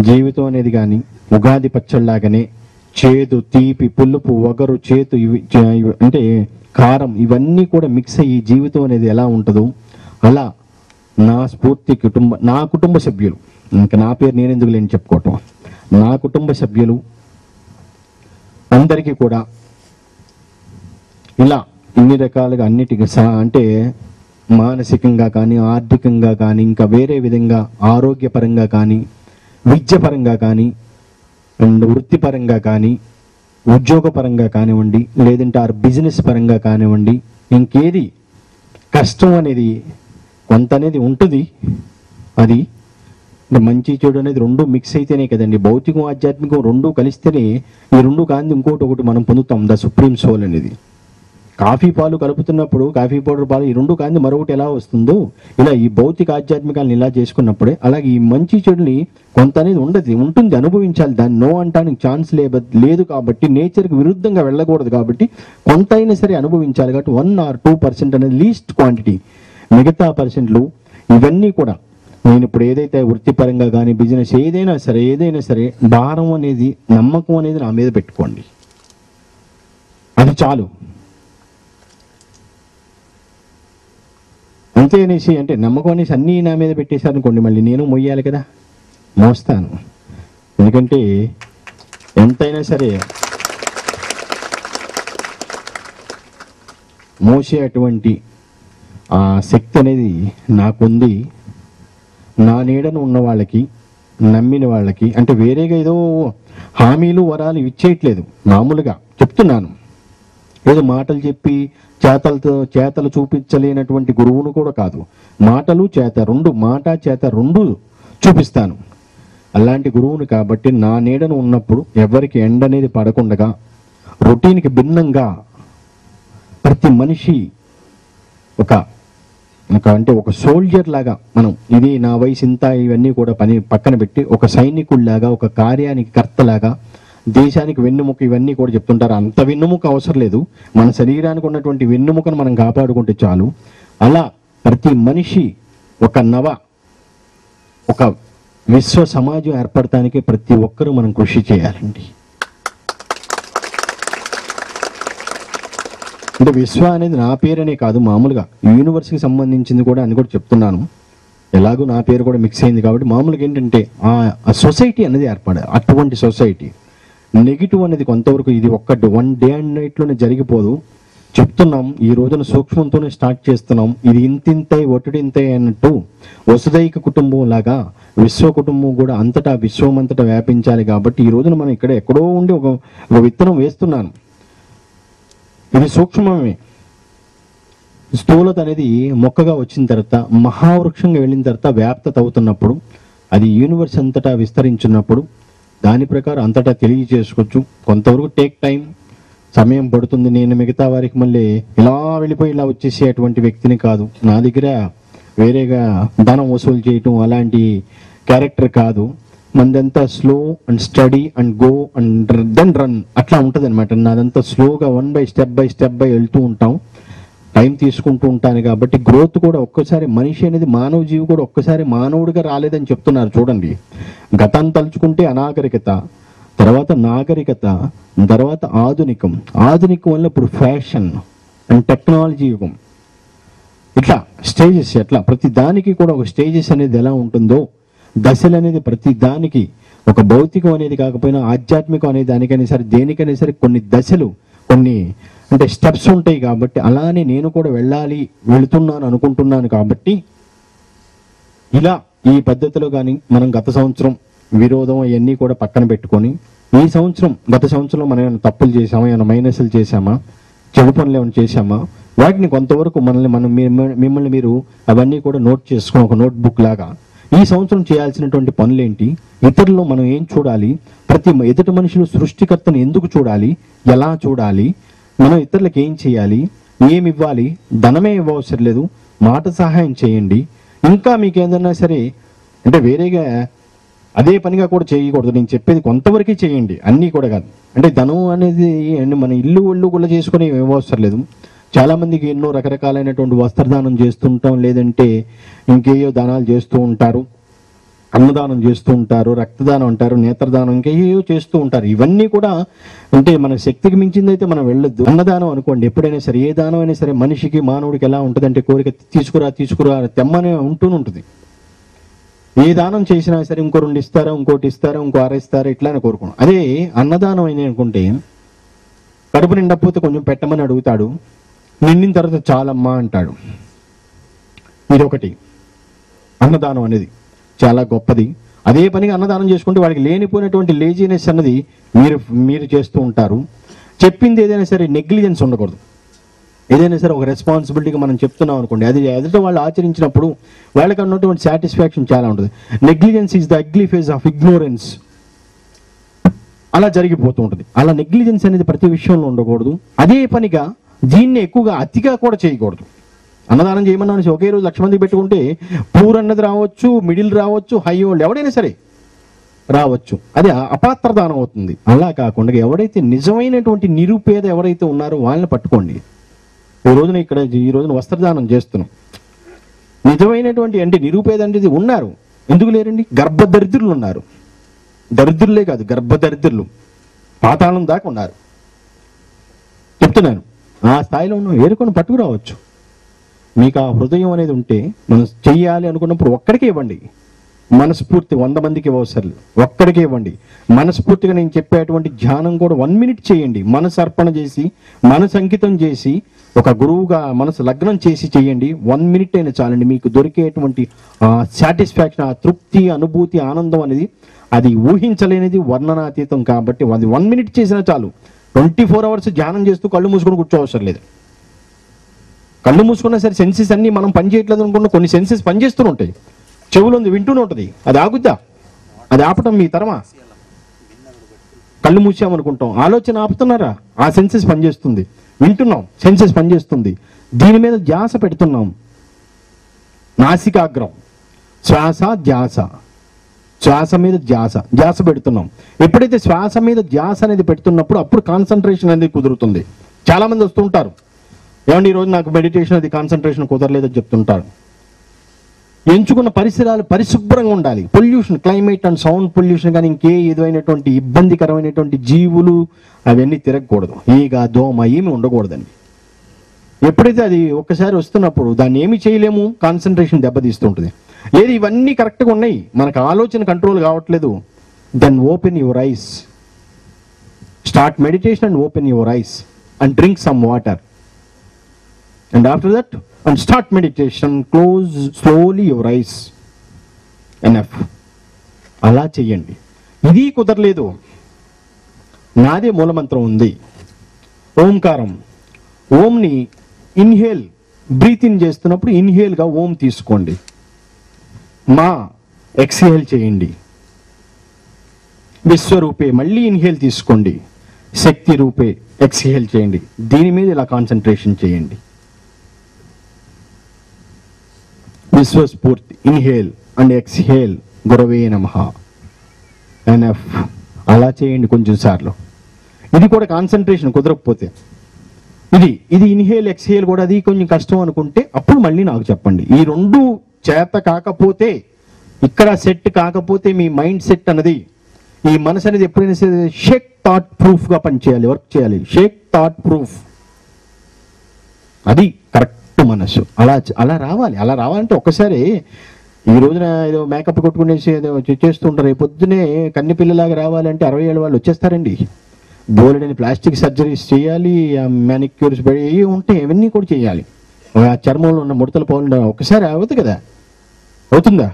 జీవితం అనేది కానీ ఉగాది పచ్చళ్ళలాగానే చేదు, తీపి, పులుపు, వగరు, చేతు, అంటే కారం, ఇవన్నీ కూడా మిక్స్ అయ్యి జీవితం అనేది ఎలా ఉంటుందో అలా నా కుటుంబ సభ్యులు, ఇంకా నా పేరు నేను ఎందుకు లేని చెప్పుకోవటం, నా కుటుంబ సభ్యులు అందరికీ కూడా ఇలా ఇన్ని రకాలుగా అన్నిటికీ అంటే మానసికంగా కానీ, ఆర్థికంగా కానీ, ఇంకా వేరే విధంగా ఆరోగ్యపరంగా కానీ, విద్యపరంగా కానీ, అండ్ వృత్తిపరంగా కానీ, ఉద్యోగపరంగా కానివ్వండి, లేదంటే ఆ బిజినెస్ పరంగా కానివ్వండి, ఇంకేది కష్టం అనేది కొంత అనేది ఉంటుంది. అది మంచి చెడు అనేది 2 మిక్స్ అయితేనే కదండి, భౌతికం ఆధ్యాత్మికం 2 కలిస్తేనే ఈ 2 కాంతి ఇంకోటి మనం పొందుతాం, ద సుప్రీం సోల్ అనేది. కాఫీ పాలు కలుపుతున్నప్పుడు కాఫీ పౌడర్ పాలు ఈ 2 కాంతి మరొకటి ఎలా వస్తుందో, ఇలా ఈ భౌతిక ఆధ్యాత్మికాలను ఇలా చేసుకున్నప్పుడే అలాగే ఈ మంచి చెడుని కొంత అనేది ఉంటుంది, అనుభవించాలి. దాన్ని నో అంటానికి ఛాన్స్ లేదు కాబట్టి, నేచర్కి విరుద్ధంగా వెళ్ళకూడదు కాబట్టి కొంత అయినా సరే అనుభవించాలి. కాబట్టి 1 or 2% అనేది లీస్ట్ క్వాంటిటీ. మిగతా పర్సెంట్లు ఇవన్నీ కూడా నేను ఇప్పుడు ఏదైతే వృత్తిపరంగా కానీ, బిజినెస్ ఏదైనా సరే భారం అనేది, నమ్మకం అనేది నా మీద పెట్టుకోండి, అది చాలు. అంతే అనేసి, అంటే నమ్మకం అనేసి అన్నీ నా మీద పెట్టేశారనుకోండి, మళ్ళీ నేను మొయ్యాలి కదా, మోస్తాను. ఎందుకంటే ఎంతైనా సరే మోసే అటువంటి ఆ శక్తి అనేది నాకుంది. నా నీడను ఉన్న వాళ్ళకి, నమ్మిన వాళ్ళకి, అంటే వేరేగా ఏదో హామీలు వరాలు ఇచ్చేయట్లేదు, మామూలుగా చెప్తున్నాను. ఏదో మాటలు చెప్పి చేతలు చూపించలేనటువంటి గురువును కూడా కాదు, మాటలు చేత 2, మాట చేత 2 చూపిస్తాను అలాంటి గురువును. కాబట్టి నా నీడను ఉన్నప్పుడు ఎవరికి ఎండ అనేది పడకుండా, రొటీన్కి భిన్నంగా ప్రతి మనిషి ఒక అంటే ఒక సోల్జర్ లాగా మనం ఇది నా వయసు ఇంత ఇవన్నీ కూడా పక్కన పెట్టి ఒక సైనికుడిలాగా, ఒక కార్యానికి కర్తలాగా, దేశానికి వెన్నుముక ఇవన్నీ కూడా చెప్తుంటారు. అంత వెన్నుముక అవసరం లేదు, మన శరీరానికి ఉన్నటువంటి వెన్నుముకను మనం కాపాడుకుంటే చాలు. అలా ప్రతి మనిషి ఒక విశ్వ సమాజం ఏర్పడటానికి ప్రతి ఒక్కరూ మనం కృషి చేయాలండి. అంటే విశ్వ అనేది నా పేరనే కాదు, మామూలుగా యూనివర్స్కి సంబంధించింది కూడా అని కూడా చెప్తున్నాను. ఎలాగో నా పేరు కూడా మిక్స్ అయింది కాబట్టి మామూలుగా ఏంటంటే ఆ సొసైటీ అనేది ఏర్పడాలి. అటువంటి సొసైటీ నెగిటివ్ అనేది కొంతవరకు ఇది వన్ డే అండ్ నైట్లోనే జరిగిపోదు. చెప్తున్నాం, ఈ రోజున సూక్ష్మంతోనే స్టార్ట్ చేస్తున్నాం. ఇది ఇంతింతై ఒట్టుడింతై అన్నట్టు వసుదైక కుటుంబం లాగా విశ్వ కుటుంబం కూడా అంతటా విశ్వం అంతటా వ్యాపించాలి. కాబట్టి ఈ రోజున మనం ఎక్కడో ఉండి ఒక విత్తనం వేస్తున్నాను. ఇది సూక్ష్మమే. స్థూలత అనేది మొక్కగా వచ్చిన తర్వాత మహావృక్షంగా వెళ్ళిన తర్వాత వ్యాప్తత అవుతున్నప్పుడు అది యూనివర్స్ అంతటా విస్తరించున్నప్పుడు దాని ప్రకారం అంతటా తెలియజేసుకోవచ్చు. కొంతవరకు టేక్ టైం, సమయం పడుతుంది. నేను మిగతా వారికి మళ్ళీ ఇలా వెళ్ళిపోయి ఇలా వచ్చేసేటువంటి వ్యక్తిని కాదు. నా దగ్గర వేరేగా ధనం వసూలు చేయటం అలాంటి క్యారెక్టర్ కాదు. మనదంతా slow and study and go and then run అట్లా ఉంటుంది అనమాట. నాదంతా స్లోగా స్టెప్ బై వెళ్తూ ఉంటాం, టైం తీసుకుంటూ ఉంటాను. కాబట్టి గ్రోత్ కూడా ఒక్కసారి మనిషి అనేది మానవ జీవి కూడా ఒక్కసారి మానవుడిగా రాలేదని చెప్తున్నారు. చూడండి, గతాన్ని తలుచుకుంటే అనాగరికత, తర్వాత నాగరికత, తర్వాత ఆధునికం వల్ల ఇప్పుడు ఫ్యాషన్ అండ్ టెక్నాలజీ యుగం. ఇట్లా స్టేజెస్, ఎట్లా ప్రతి దానికి కూడా ఒక స్టేజెస్ అనేది ఎలా ఉంటుందో, దశలు అనేది ప్రతి దానికి ఒక భౌతికం అనేది కాకపోయినా ఆధ్యాత్మికం అనే దానికైనా సరే దేనికైనా సరే కొన్ని దశలు, కొన్ని అంటే స్టెప్స్ ఉంటాయి. కాబట్టి అలానే నేను కూడా వెళుతున్నాను అనుకుంటున్నాను. కాబట్టి ఇలా ఈ పద్ధతిలో కానీ మనం గత సంవత్సరం విరోధం అవన్నీ కూడా పక్కన పెట్టుకొని గత సంవత్సరంలో మనం ఏమైనా తప్పులు చేసామా, ఏమైనా మైనస్లు చేసామా, చెడు పనులు ఏమైనా చేసామా, వాటిని కొంతవరకు మిమ్మల్ని మీరు అవన్నీ కూడా నోట్ చేసుకుని ఒక నోట్ బుక్ లాగా ఈ సంవత్సరం చేయాల్సినటువంటి పనులేంటి, ఇతరుల్లో మనం ఏం చూడాలి, ప్రతి ఎదుటి మనుషులు సృష్టికర్తను ఎందుకు చూడాలి, ఎలా చూడాలి, మనం ఇతరులకు ఏం చేయాలి, ఏమి ఇవ్వాలి, ధనమే ఇవ్వవసరం లేదు, మాట సహాయం చేయండి. ఇంకా మీకు ఏదైనా సరే అంటే వేరేగా అదే పనిగా కూడా చేయకూడదు. నేను చెప్పేది కొంతవరకే చేయండి, అన్నీ కూడా కాదు. అంటే ధనం అనేది మన ఇల్లు కూడా చేసుకుని ఇవ్వవసరం లేదు. చాలామందికి ఎన్నో రకరకాలైనటువంటి వస్త్రదానం చేస్తుంటాం, లేదంటే ఇంకేయో దానాలు చేస్తూ ఉంటారు, అన్నదానం చేస్తూ ఉంటారు, రక్తదానం అంటారు, నేత్రదానం, ఇంకేయో చేస్తూ ఉంటారు. ఇవన్నీ కూడా అంటే మన శక్తికి మించిందైతే మనం వెళ్ళొద్దు. అన్నదానం అనుకోండి, ఎప్పుడైనా సరే ఏ దానం అయినా సరే మనిషికి మానవుడికి ఎలా ఉంటుందంటే కోరిక తీసుకురా తెమ్మనే ఉంటుంది. ఏ దానం చేసినా సరే ఇంకో 2 ఇస్తారా, ఇంకోటి ఇస్తారా, ఇంకో 6 ఇస్తారా, ఇట్లానే కోరుకోండి. అదే అన్నదానం అయినా అనుకుంటే కడుపు నిండకపోతే కొంచెం పెట్టమని అడుగుతాడు, నిండిన తర్వాత చాలమ్మా అంటాడు. ఇదొకటి అన్నదానం అనేది చాలా గొప్పది. అదే పనిగా అన్నదానం చేసుకుంటే వాడికి లేనిపోయినటువంటి లేజీనెస్ అన్నది మీరు చేస్తూ ఉంటారు. చెప్పింది ఏదైనా సరే నెగ్లిజెన్స్ ఉండకూడదు. ఏదైనా సరే ఒక రెస్పాన్సిబిలిటీగా మనం చెప్తున్నాం అనుకోండి, అది ఎదుట వాళ్ళు ఆచరించినప్పుడు వాళ్ళకి ఉన్నటువంటి సాటిస్ఫాక్షన్ చాలా ఉంటుంది. Negligence is the ugly phase of ignorance. అలా జరిగిపోతూ ఉంటుంది. అలా నెగ్లిజెన్స్ అనేది ప్రతి విషయంలో ఉండకూడదు. అదే పనిగా దీన్ని ఎక్కువగా అతిగా కూడా చేయకూడదు. అన్నదానం చేయమన్నా ఒకే రోజు 1,00,000 మందికి పెట్టుకుంటే పూర్ అన్నది రావచ్చు, మిడిల్ రావచ్చు, హై వాళ్ళు ఎవడైనా సరే రావచ్చు, అది అపాత్ర దానం అవుతుంది. అలా కాకుండా ఎవడైతే నిజమైనటువంటి నిరుపేద ఎవరైతే ఉన్నారో వాళ్ళని పట్టుకోండి. ఈ రోజున వస్త్రదానం చేస్తున్నాం. నిజమైనటువంటి అంటే నిరుపేద అంటే ఉన్నారు, ఎందుకు లేరండి? గర్భదరిద్రులు ఉన్నారు. దరిద్రులే కాదు, గర్భదరిద్రులు పాతాళం దాకా ఉన్నారు. చెప్తున్నాను, ఆ స్థాయిలో ఉన్న ఏరుకొని పట్టుకురావచ్చు. మీకు ఆ హృదయం అనేది ఉంటే మనం చెయ్యాలి అనుకున్నప్పుడు ఒక్కడికే ఇవ్వండి. మనస్ఫూర్తి 100 మందికి ఇవ్వవసరం, ఒక్కడికే ఇవ్వండి. మనస్ఫూర్తిగా నేను చెప్పేటువంటి ధ్యానం కూడా 1 మినిట్ చేయండి. మనసు అర్పణ చేసి, మనసు అంకితం చేసి, ఒక గురువుగా మనసు లగ్నం చేసి చేయండి. 1 మినిట్ అయినా చాలండి. మీకు దొరికేటువంటి సాటిస్ఫాక్షన్, ఆ తృప్తి, అనుభూతి, ఆనందం అనేది అది ఊహించలేనిది, వర్ణనాతీతం. కాబట్టి అది 1 మినిట్ చేసినా చాలు. 24 అవర్స్ ధ్యానం చేస్తూ కళ్ళు మూసుకొని కూర్చోవసరం లేదు. కళ్ళు మూసుకున్నా సరే సెన్సెస్ అన్నీ మనం పనిచేయట్లేదు అనుకున్న కొన్ని సెన్సెస్ పనిచేస్తూనే ఉంటాయి. చెవులు ఉంది వింటూనే ఉంటుంది, అది ఆగుద్దా? అది ఆపటం మీ తరమా? కళ్ళు మూసామనుకుంటాం, ఆలోచన ఆపుతున్నారా? ఆ సెన్సెస్ పనిచేస్తుంది. వింటున్నాం, సెన్సెస్ పనిచేస్తుంది. దీని మీద ధ్యాస పెడుతున్నాం. నాసికాగ్రం, శ్వాస ధ్యాస, శ్వాస మీద ధ్యాస పెడుతున్నాం. ఎప్పుడైతే శ్వాస మీద ధ్యాస అనేది పెడుతున్నప్పుడు అప్పుడు కాన్సన్ట్రేషన్ అనేది కుదురుతుంది. చాలామంది వస్తుంటారు, ఏమండి ఈరోజు నాకు మెడిటేషన్ అది కాన్సన్ట్రేషన్ కుదరలేదని చెప్తుంటారు. ఎంచుకున్న పరిసరాలు పరిశుభ్రంగా ఉండాలి. Pollution, climate and sound pollution కానీ ఇంకే ఏదైనటువంటి ఇబ్బందికరమైనటువంటి జీవులు అవన్నీ తిరగకూడదు. ఈగ దోమ ఏమి ఉండకూడదండి. ఎప్పుడైతే అది ఒక్కసారి వస్తున్నప్పుడు దాన్ని ఏమి చేయలేము, కాన్సన్ట్రేషన్ దెబ్బతీస్తుంటుంది. లేదు ఇవన్నీ కరెక్ట్గా ఉన్నాయి, మనకు ఆలోచన కంట్రోల్ కావట్లేదు, then open your eyes, start meditation and open your eyes and drink some water and after that and start meditation, close slowly your eyes, enough. అలా చెయ్యండి. ఇది కుదరలేదు, నాదే మూలమంత్రం ఉంది, ఓంకారం. ఓంని ఇన్హేల్, బ్రీత్ ఇన్ చేస్తున్నప్పుడు ఇన్హేల్గా ఓం తీసుకోండి, మా ఎక్స్హేల్ చేయండి. విశ్వరూపే మళ్ళీ ఇన్హేల్ తీసుకోండి, శక్తి రూపే ఎక్స్హేల్ చేయండి. దీని మీద ఇలా కాన్సన్ట్రేషన్ చేయండి. విశ్వస్ఫూర్తి, ఇన్హేల్ అండ్ ఎక్స్హేల్, గురవే నమః, ఎనఫ్. అలా చేయండి కొంచెం సార్లు. ఇది కూడా కాన్సన్ట్రేషన్ కుదరకపోతే, ఇది ఇన్హేల్ ఎక్స్హేల్ కూడా అది కొంచెం కష్టం అనుకుంటే అప్పుడు మళ్ళీ నాకు చెప్పండి. ఈ రెండు చేత కాకపోతే, ఇక్కడ సెట్ కాకపోతే, మీ మైండ్ సెట్ అన్నది, ఈ మనసు అనేది ఎప్పుడైనా సరే షేక్ థాట్ ప్రూఫ్గా పనిచేయాలి, వర్క్ చేయాలి. షేక్ థాట్ ప్రూఫ్, అది కరెక్ట్ మనసు. అలా రావాలి. అలా రావాలంటే ఒక్కసారి ఈ రోజున ఏదో మేకప్ కొట్టుకునేసి ఏదో చేస్తుంటారు, రేపు పొద్దునే కన్ని పిల్లలాగా రావాలంటే 60 ఏళ్ళ వాళ్ళు వచ్చేస్తారండి. బోలెడని ప్లాస్టిక్ సర్జరీస్ చేయాలి, మ్యానిక్యూర్స్ ఉంటాయి, ఇవన్నీ కూడా చేయాలి. ఆ చర్మంలో ఉన్న ముడతలు పోవాలి, ఒకసారి అవుతుంది కదా, అవుతుందా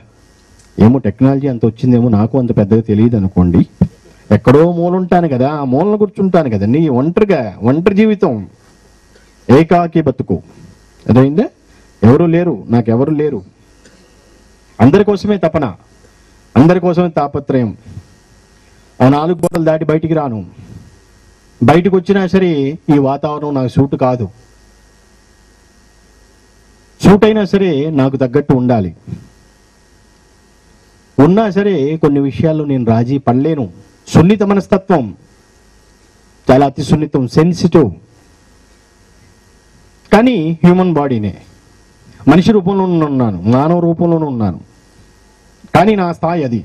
ఏమో, టెక్నాలజీ అంత వచ్చిందేమో, నాకు అంత పెద్దగా తెలియదు అనుకోండి. ఎక్కడో మూల ఉంటాను కదా, ఆ మూలను కూర్చుంటాను కదండి, ఒంటరి జీవితం, ఏకాకి బతుకు. అదైందే, ఎవరు లేరు, నాకెవరు లేరు, అందరి కోసమే తపన, అందరి కోసమే తాపత్రయం. ఆ 4 గోడలు దాటి బయటికి రాను, బయటకు వచ్చినా సరే ఈ వాతావరణం నాకు సూట్ కాదు, సూట్ అయినా సరే నాకు తగ్గట్టు ఉండాలి. ఉన్నా సరే కొన్ని విషయాల్లో నేను రాజీ పడలేను. సున్నిత మనస్తత్వం, చాలా అతి సున్నితం, సెన్సిటివ్. కానీ హ్యూమన్ బాడీనే, మనిషి రూపంలోనే ఉన్నాను, మానవ రూపంలోనే ఉన్నాను. కానీ నా స్థాయి అది,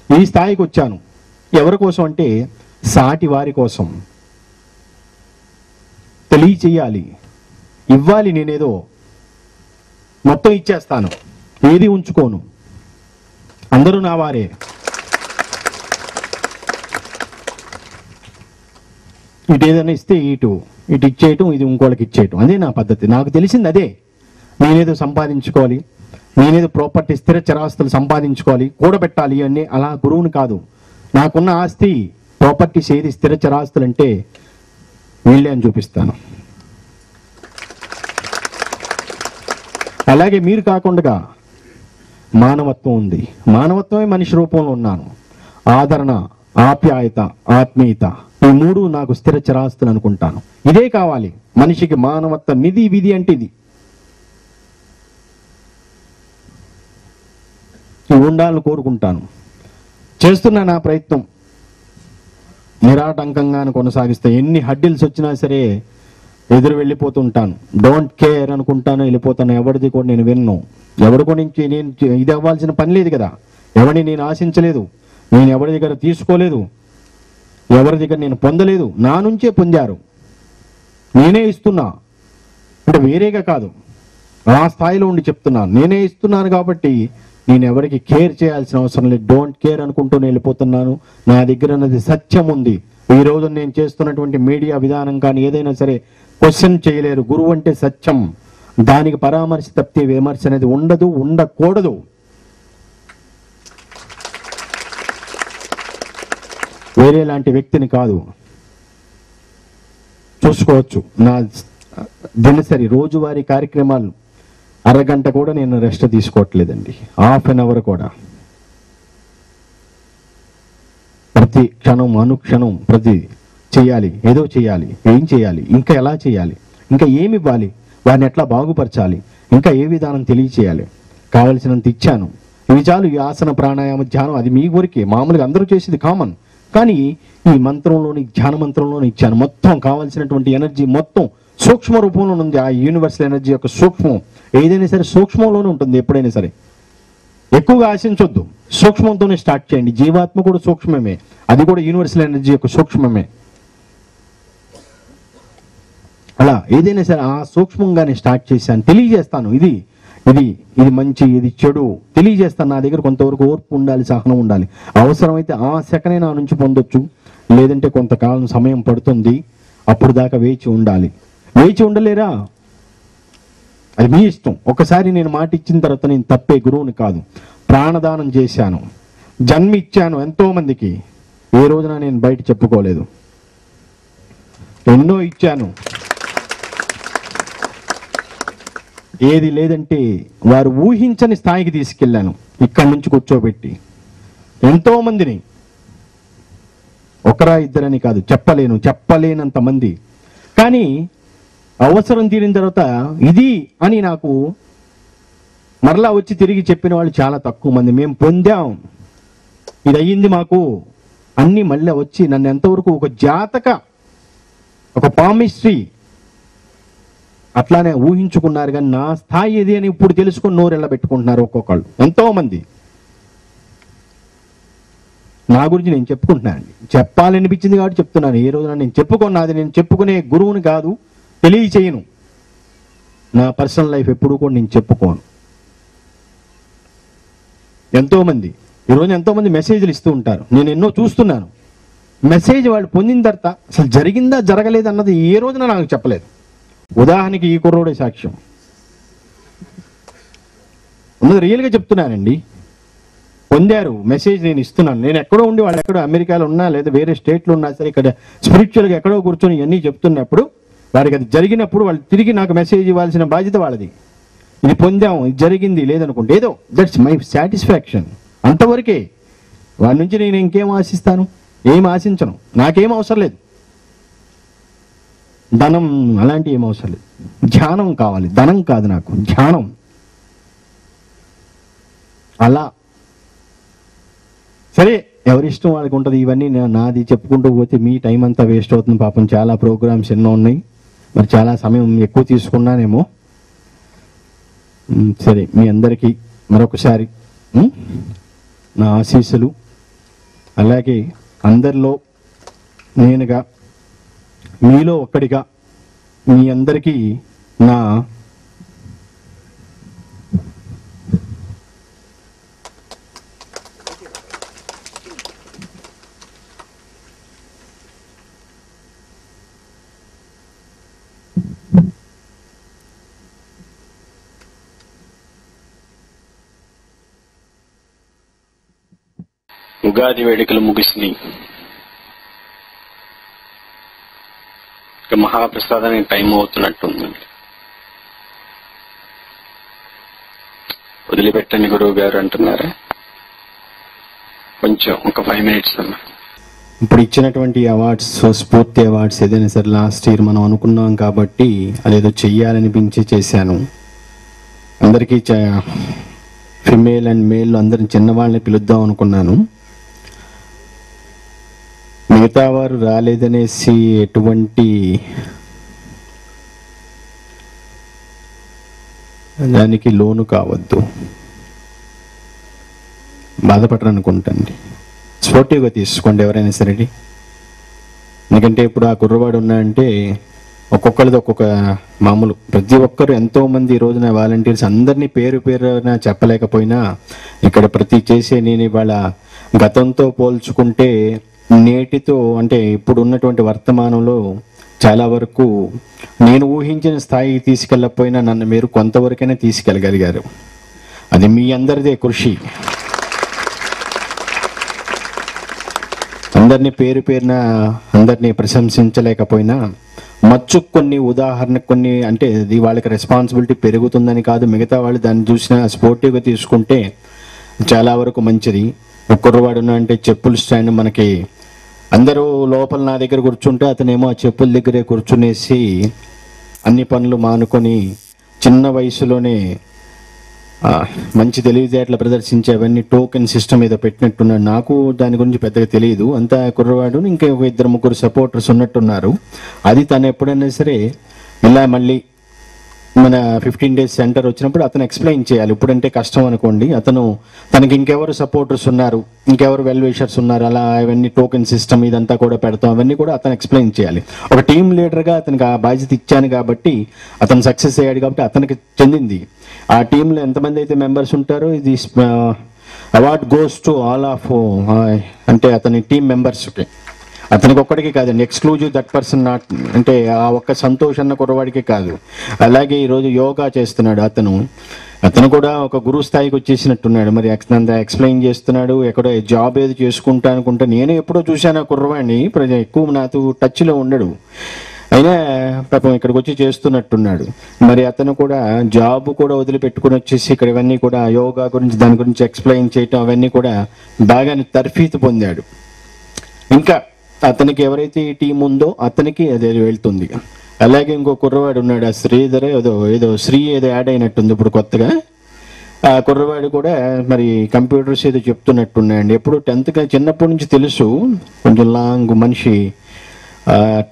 ఈ స్థాయికి వచ్చాను. ఎవరి కోసం అంటే సాటి వారి కోసం. తెలియచేయాలి, ఇవ్వాలి. నేనేదో మొత్తం ఇచ్చేస్తాను, ఏది ఉంచుకోను, అందరూ నా వారే. ఇటు ఏదైనా ఇస్తే ఇటు ఇచ్చేయటం, ఇది ఇంకోళ్ళకి ఇచ్చేయటం, అదే నా పద్ధతి. నాకు తెలిసింది అదే. నేనేదో సంపాదించుకోవాలి, నేనేదో ప్రాపర్టీ స్థిర చరాస్తులు సంపాదించుకోవాలి, కూడబెట్టాలి అన్నీ, అలా గురువుని కాదు. నాకున్న ఆస్తి ప్రాపర్టీస్ ఏది స్థిర చరాస్తులు అంటే వీళ్ళే అని చూపిస్తాను. అలాగే మీరు కాకుండా మానవత్వం ఉంది, మానవత్వమే మనిషి రూపంలో ఉన్నాను. ఆదరణ, ఆప్యాయత, ఆత్మీయత, ఈ 3 నాకు స్థిర చరాస్తులు అనుకుంటాను. ఇదే కావాలి మనిషికి. మానవత్వ నిధి విధి అంటే ఇది. ఉండాలని కోరుకుంటాను, చేస్తున్నా నా ప్రయత్నం. నిరాటంకంగానే కొనసాగిస్తే ఎన్ని హడ్డిల్స్ వచ్చినా సరే ఎదురు వెళ్ళిపోతుంటాను. డోంట్ కేర్ అనుకుంటాను, వెళ్ళిపోతాను. ఎవరిది కూడా నేను విన్ను. ఎవరి గురించి నేను ఇది అవ్వాల్సిన పని లేదు కదా, ఎవరిని నేను ఆశించలేదు, నేను ఎవరి దగ్గర తీసుకోలేదు, ఎవరి దగ్గర నేను పొందలేదు, నా నుంచే పొందారు, నేనే ఇస్తున్నా. అంటే వేరేగా కాదు, ఆ స్థాయిలో ఉండి చెప్తున్నాను, నేనే ఇస్తున్నాను. కాబట్టి నేను ఎవరికి కేర్ చేయాల్సిన అవసరం లేదు. డోంట్ కేర్ అనుకుంటూనే వెళ్ళిపోతున్నాను. నా దగ్గర అన్నది సత్యం ఉంది. ఈ రోజు నేను చేస్తున్నటువంటి మీడియా విధానం కానీ ఏదైనా సరే క్వశ్చన్ చేయలేరు. గురువు అంటే సత్యం, దానికి పరామర్శ తప్పితే విమర్శ అనేది ఉండదు, ఉండకూడదు. వేరే లాంటి వ్యక్తిని కాదు. చూసుకోవచ్చు నా దినసరి రోజువారీ కార్యక్రమాలు, అరగంట కూడా నేను రెస్ట్ తీసుకోవట్లేదండి, హాఫ్ అన్ అవర్ కూడా. ప్రతి క్షణం అనుక్షణం ప్రతి చేయాలి, ఏదో చేయాలి, ఏం చేయాలి, ఇంకా ఎలా చేయాలి, ఇంకా ఏమి ఇవ్వాలి, వారిని ఎట్లా బాగుపరచాలి, ఇంకా ఏ విధానం తెలియచేయాలి, కావలసినంత ఇచ్చాను. ఇవి చాలు. ఈ ఆసన ప్రాణాయామ ధ్యానం అది మీ ఊరికి మామూలుగా అందరూ చేసేది కామన్. కానీ ఈ మంత్రంలోని ధ్యాన మంత్రంలోని ఇచ్చాను. మొత్తం కావాల్సినటువంటి ఎనర్జీ మొత్తం సూక్ష్మ రూపంలో ఉంది. ఆ యూనివర్సల్ ఎనర్జీ యొక్క సూక్ష్మం ఏదైనా సరే సూక్ష్మంలోనే ఉంటుంది. ఎప్పుడైనా సరే ఎక్కువగా ఆశించొద్దు, సూక్ష్మంతోనే స్టార్ట్ చేయండి. జీవాత్మ కూడా సూక్ష్మమే, అది కూడా యూనివర్సల్ ఎనర్జీ యొక్క సూక్ష్మమే. అలా ఏదైనా సరే ఆ సూక్ష్మంగానే స్టార్ట్ చేశాను. తెలియజేస్తాను ఇది ఇది ఇది మంచి, ఇది చెడు తెలియజేస్తాను. నా దగ్గర కొంతవరకు ఓర్పు ఉండాలి, సహనం ఉండాలి. అవసరమైతే ఆ సెకనే నా నుంచి పొందొచ్చు, లేదంటే కొంతకాలం సమయం పడుతుంది. అప్పుడు దాకా వేచి ఉండాలి. వేచి ఉండలేరా, అది మీ ఇష్టం. ఒకసారి నేను మాట ఇచ్చిన తర్వాత నేను తప్పే గురువుని కాదు. ప్రాణదానం చేశాను, జన్మ ఇచ్చాను ఎంతో మందికి. ఏ రోజున నేను బయట చెప్పుకోలేదు. ఎన్నో ఇచ్చాను. ఏది లేదంటే వారు ఊహించని స్థాయికి తీసుకెళ్ళాను. ఇక్కడి నుంచి కూర్చోబెట్టి ఎంతో మందిని, ఒకరా ఇద్దరని కాదు, చెప్పలేనంత మంది. కానీ అవసరం తీరిన తర్వాత ఇది అని నాకు మరలా వచ్చి తిరిగి చెప్పిన వాళ్ళు చాలా తక్కువ మంది. మేము పొందాం, ఇది అయ్యింది మాకు అన్నీ మళ్ళీ వచ్చి నన్ను ఎంతవరకు ఒక జాతక, ఒక పామిస్ట్రీ అట్లానే ఊహించుకున్నారు. కానీ నా స్థాయి ఇది అని ఇప్పుడు తెలుసుకుని నోరెళ్ళ పెట్టుకుంటున్నారు ఒక్కొక్కళ్ళు, ఎంతో మంది. నా గురించి నేను చెప్పుకుంటున్నాను, చెప్పాలనిపించింది కాబట్టి చెప్తున్నాను. ఏ రోజున నేను చెప్పుకున్నది, నేను చెప్పుకునే గురువుని కాదు, తెలియచేయను. నా పర్సనల్ లైఫ్ ఎప్పుడు కూడా నేను చెప్పుకోను. ఎంతోమంది ఈరోజు ఎంతోమంది మెసేజ్లు ఇస్తూ ఉంటారు, నేను ఎన్నో చూస్తున్నాను. మెసేజ్ వాళ్ళు పొందిన తర్వాత అసలు జరిగిందా జరగలేదు అన్నది ఏ రోజున నాకు చెప్పలేదు. ఉదాహరణకి ఈ కుర్రోడే సాక్ష్యం. ఉన్నది రియల్గా చెప్తున్నానండి. పొందారు మెసేజ్, నేను ఇస్తున్నాను. నేను ఎక్కడో ఉండి వాళ్ళు ఎక్కడో అమెరికాలో ఉన్నా లేదా వేరే స్టేట్లో ఉన్నా సరే, ఇక్కడ స్పిరిచువల్గా ఎక్కడో కూర్చొని ఇవన్నీ చెప్తున్నప్పుడు వారికి అది జరిగినప్పుడు వాళ్ళు తిరిగి నాకు మెసేజ్ ఇవ్వాల్సిన బాధ్యత వాళ్ళది. ఇది పొందాము, ఇది జరిగింది లేదనుకుంటే ఏదో దట్స్ మై సాటిస్ఫాక్షన్, అంతవరకే. వాడి నుంచి నేను ఇంకేం ఆశిస్తాను? ఏం ఆశించను. నాకేం అవసరం లేదు. ధనం అలాంటి ఏం అవసరం లేదు. ధ్యానం కావాలి, ధనం కాదు నాకు, ధ్యానం. అలా సరే, ఎవరిష్టం వాళ్ళకి ఉంటుంది. ఇవన్నీ నాది చెప్పుకుంటూ పోతే మీ టైం అంతా వేస్ట్ అవుతుంది. పాపం చాలా ప్రోగ్రామ్స్ ఎన్నో ఉన్నాయి, మరి చాలా సమయం ఎక్కువ తీసుకున్నానేమో. సరే, మీ అందరికీ మరొకసారి నా ఆశీస్సులు. అలాగే అందరిలో నేనుగా, మీలో ఒక్కడిగా మీ అందరికీ నా ఉగాది వేడుకలు ముగిసినాయి. ఇక మహాప్రసాదానికి టైం అవుతున్నట్టుందండి. వదిలిపెట్టండి గురువు గారు అంటున్నారా? కొంచెం ఒక 5 minutes అన్నా. ఇప్పుడు ఇచ్చినటువంటి అవార్డ్స్, స్ఫూర్తి అవార్డ్స్ ఏదైనా సరే లాస్ట్ ఇయర్ మనం అనుకున్నాం కాబట్టి అదేదో చెయ్యాలనిపించి చేశాను. అందరికీ ఫిమేల్ అండ్ మేల్ అందరిని చిన్నవాళ్ళని పిలుద్దాం అనుకున్నాను. మిగతా వారు రాలేదనేసి ఎటువంటి దానికి లోను కావద్దు, బాధపడరనుకుంటండి. స్పోర్టివ్గా తీసుకోండి ఎవరైనా సరే. ఎందుకంటే ఇప్పుడు ఆ కుర్రవాడు ఉన్నాయంటే ఒక్కొక్కరిది ఒక్కొక్క మామూలు. ప్రతి ఒక్కరు ఎంతోమంది ఈ రోజున వాలంటీర్స్ అందరినీ పేరు పేరున చెప్పలేకపోయినా ఇక్కడ ప్రతి చేసే నేను ఇవాళ గతంతో పోల్చుకుంటే నేటితో అంటే ఇప్పుడు ఉన్నటువంటి వర్తమానంలో చాలా వరకు నేను ఊహించిన స్థాయికి తీసుకెళ్ళకపోయినా నన్ను మీరు కొంతవరకైనా తీసుకెళ్ళగలిగారు. అది మీ అందరిదే కృషి. అందరినీ పేరు పేరున అందరినీ ప్రశంసించలేకపోయినా కొన్ని ఉదాహరణకు కొన్ని అంటే ఇది వాళ్ళకి రెస్పాన్సిబిలిటీ పెరుగుతుందని కాదు, మిగతా వాళ్ళు దాన్ని చూసినా స్పోర్టివ్గా తీసుకుంటే చాలా వరకు మంచిది. కుర్రవాడు అంటే చెప్పుల స్టాండ్ మనకి అందరూ లోపల నా దగ్గర కూర్చుంటే అతనేమో ఆ చెప్పుల దగ్గరే కూర్చునేసి అన్ని పనులు మానుకొని చిన్న వయసులోనే మంచి తెలివితేటలు ప్రదర్శించి అవన్నీ టోకెన్ సిస్టమ్ ఏదో పెట్టినట్టున్నాడు. నాకు దాని గురించి పెద్దగా తెలియదు. అంతా కుర్రవాడు, ఇంకా 2-3 సపోర్టర్స్ ఉన్నట్టున్నారు. అది తను ఎప్పుడైనా సరే ఇలా మళ్ళీ మన 15 days సెంటర్ వచ్చినప్పుడు అతను ఎక్స్ప్లెయిన్ చేయాలి. ఇప్పుడంటే కష్టం అనుకోండి, తనకి ఇంకెవరు సపోర్టర్స్ ఉన్నారు, ఇంకెవరు వెల్ విషర్స్ ఉన్నారు, అలా అవన్నీ టోకెన్ సిస్టమ్ ఇదంతా కూడా పెడతాం, అవన్నీ కూడా అతను ఎక్స్ప్లెయిన్ చేయాలి. ఒక టీమ్ లీడర్గా అతనికి ఆ బాధ్యత ఇచ్చాను కాబట్టి అతను సక్సెస్ అయ్యాడు కాబట్టి అతనికి చెందింది. ఆ టీంలో ఎంతమంది అయితే మెంబర్స్ ఉంటారో ఇది award goes to all of అంటే అతని టీం మెంబర్స్కి, అతనికి ఒక్కడికి కాదండి, ఎక్స్క్లూజివ్ దట్ పర్సన్ నాట్, అంటే ఆ ఒక్క సంతోష్ అన్న కుర్రవాడికి కాదు. అలాగే ఈరోజు యోగా చేస్తున్నాడు అతను కూడా ఒక గురువు స్థాయికి వచ్చేసినట్టున్నాడు. మరి ఎక్స్ప్లెయిన్ చేస్తున్నాడు. ఎక్కడో జాబ్ ఏది చేసుకుంటా అనుకుంటా, నేను ఎప్పుడో చూశాను ఆ కుర్రవాడిని, ఎక్కువ నాతో టచ్లో ఉండడు, అయినా పాపం ఇక్కడికి వచ్చి చేస్తున్నట్టున్నాడు. మరి అతను కూడా జాబ్ కూడా వదిలిపెట్టుకుని వచ్చేసి ఇక్కడ ఇవన్నీ కూడా యోగా గురించి దాని గురించి ఎక్స్ప్లెయిన్ చేయటం అవన్నీ కూడా బాగా తర్ఫీదు పొందాడు. ఇంకా అతనికి ఎవరైతే ఈ టీం ఉందో అతనికి అదే వెళ్తుంది. అలాగే ఇంకో కుర్రవాడు ఉన్నాడు, ఆ శ్రీధర్ ఏదో శ్రీ ఏదో యాడ్ అయినట్టుంది ఇప్పుడు కొత్తగా. ఆ కుర్రవాడు కూడా మరి కంప్యూటర్స్ ఏదో చెప్తున్నట్టున్నాయండి. ఎప్పుడు 10th చిన్నప్పటి నుంచి తెలుసు, కొంచెం లాంగ్ మనిషి,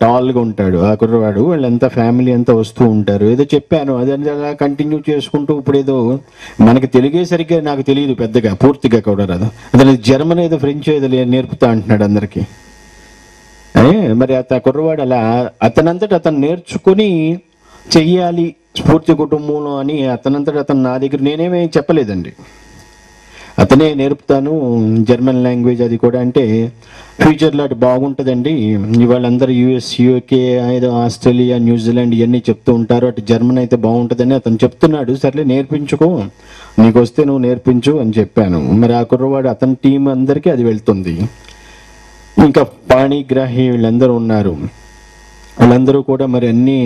టాల్గా ఉంటాడు ఆ కుర్రవాడు. వాళ్ళంతా ఫ్యామిలీ అంతా వస్తూ ఉంటారు. ఏదో చెప్పాను అది అలా కంటిన్యూ చేసుకుంటూ ఇప్పుడు ఏదో మనకి తెలుగే సరిగ్గా నాకు తెలియదు పెద్దగా పూర్తిగా కూడా రాదు. అతను జర్మన్ ఏదో ఫ్రెంచ్ ఏదో నేర్పుతా అంటున్నాడు అందరికీ. మరి కుర్రవాడు అలా అతనంతట అతను నేర్చుకుని చెయ్యాలి స్ఫూర్తి కుటుంబంలో అని అతనంతట అతను నా దగ్గర నేనేమీ చెప్పలేదండి, అతనే నేర్పుతాను జర్మన్ లాంగ్వేజ్ అది కూడా. అంటే ఫ్యూచర్లో అటు బాగుంటుందండి, వాళ్ళందరూ US, UK, ఏదో ఆస్ట్రేలియా, న్యూజిలాండ్ ఇవన్నీ చెప్తూ ఉంటారు, అటు జర్మన్ అయితే బాగుంటుందని అతను చెప్తున్నాడు. సర్లే నేర్పించుకో, నీకు వస్తే నువ్వు నేర్పించు అని చెప్పాను. మరి ఆ కుర్రవాడు అతని టీం అందరికీ అది వెళ్తుంది. ఇంకా పాణిగ్రాహి వీళ్ళందరూ ఉన్నారు, వాళ్ళందరూ కూడా మరి అన్నీ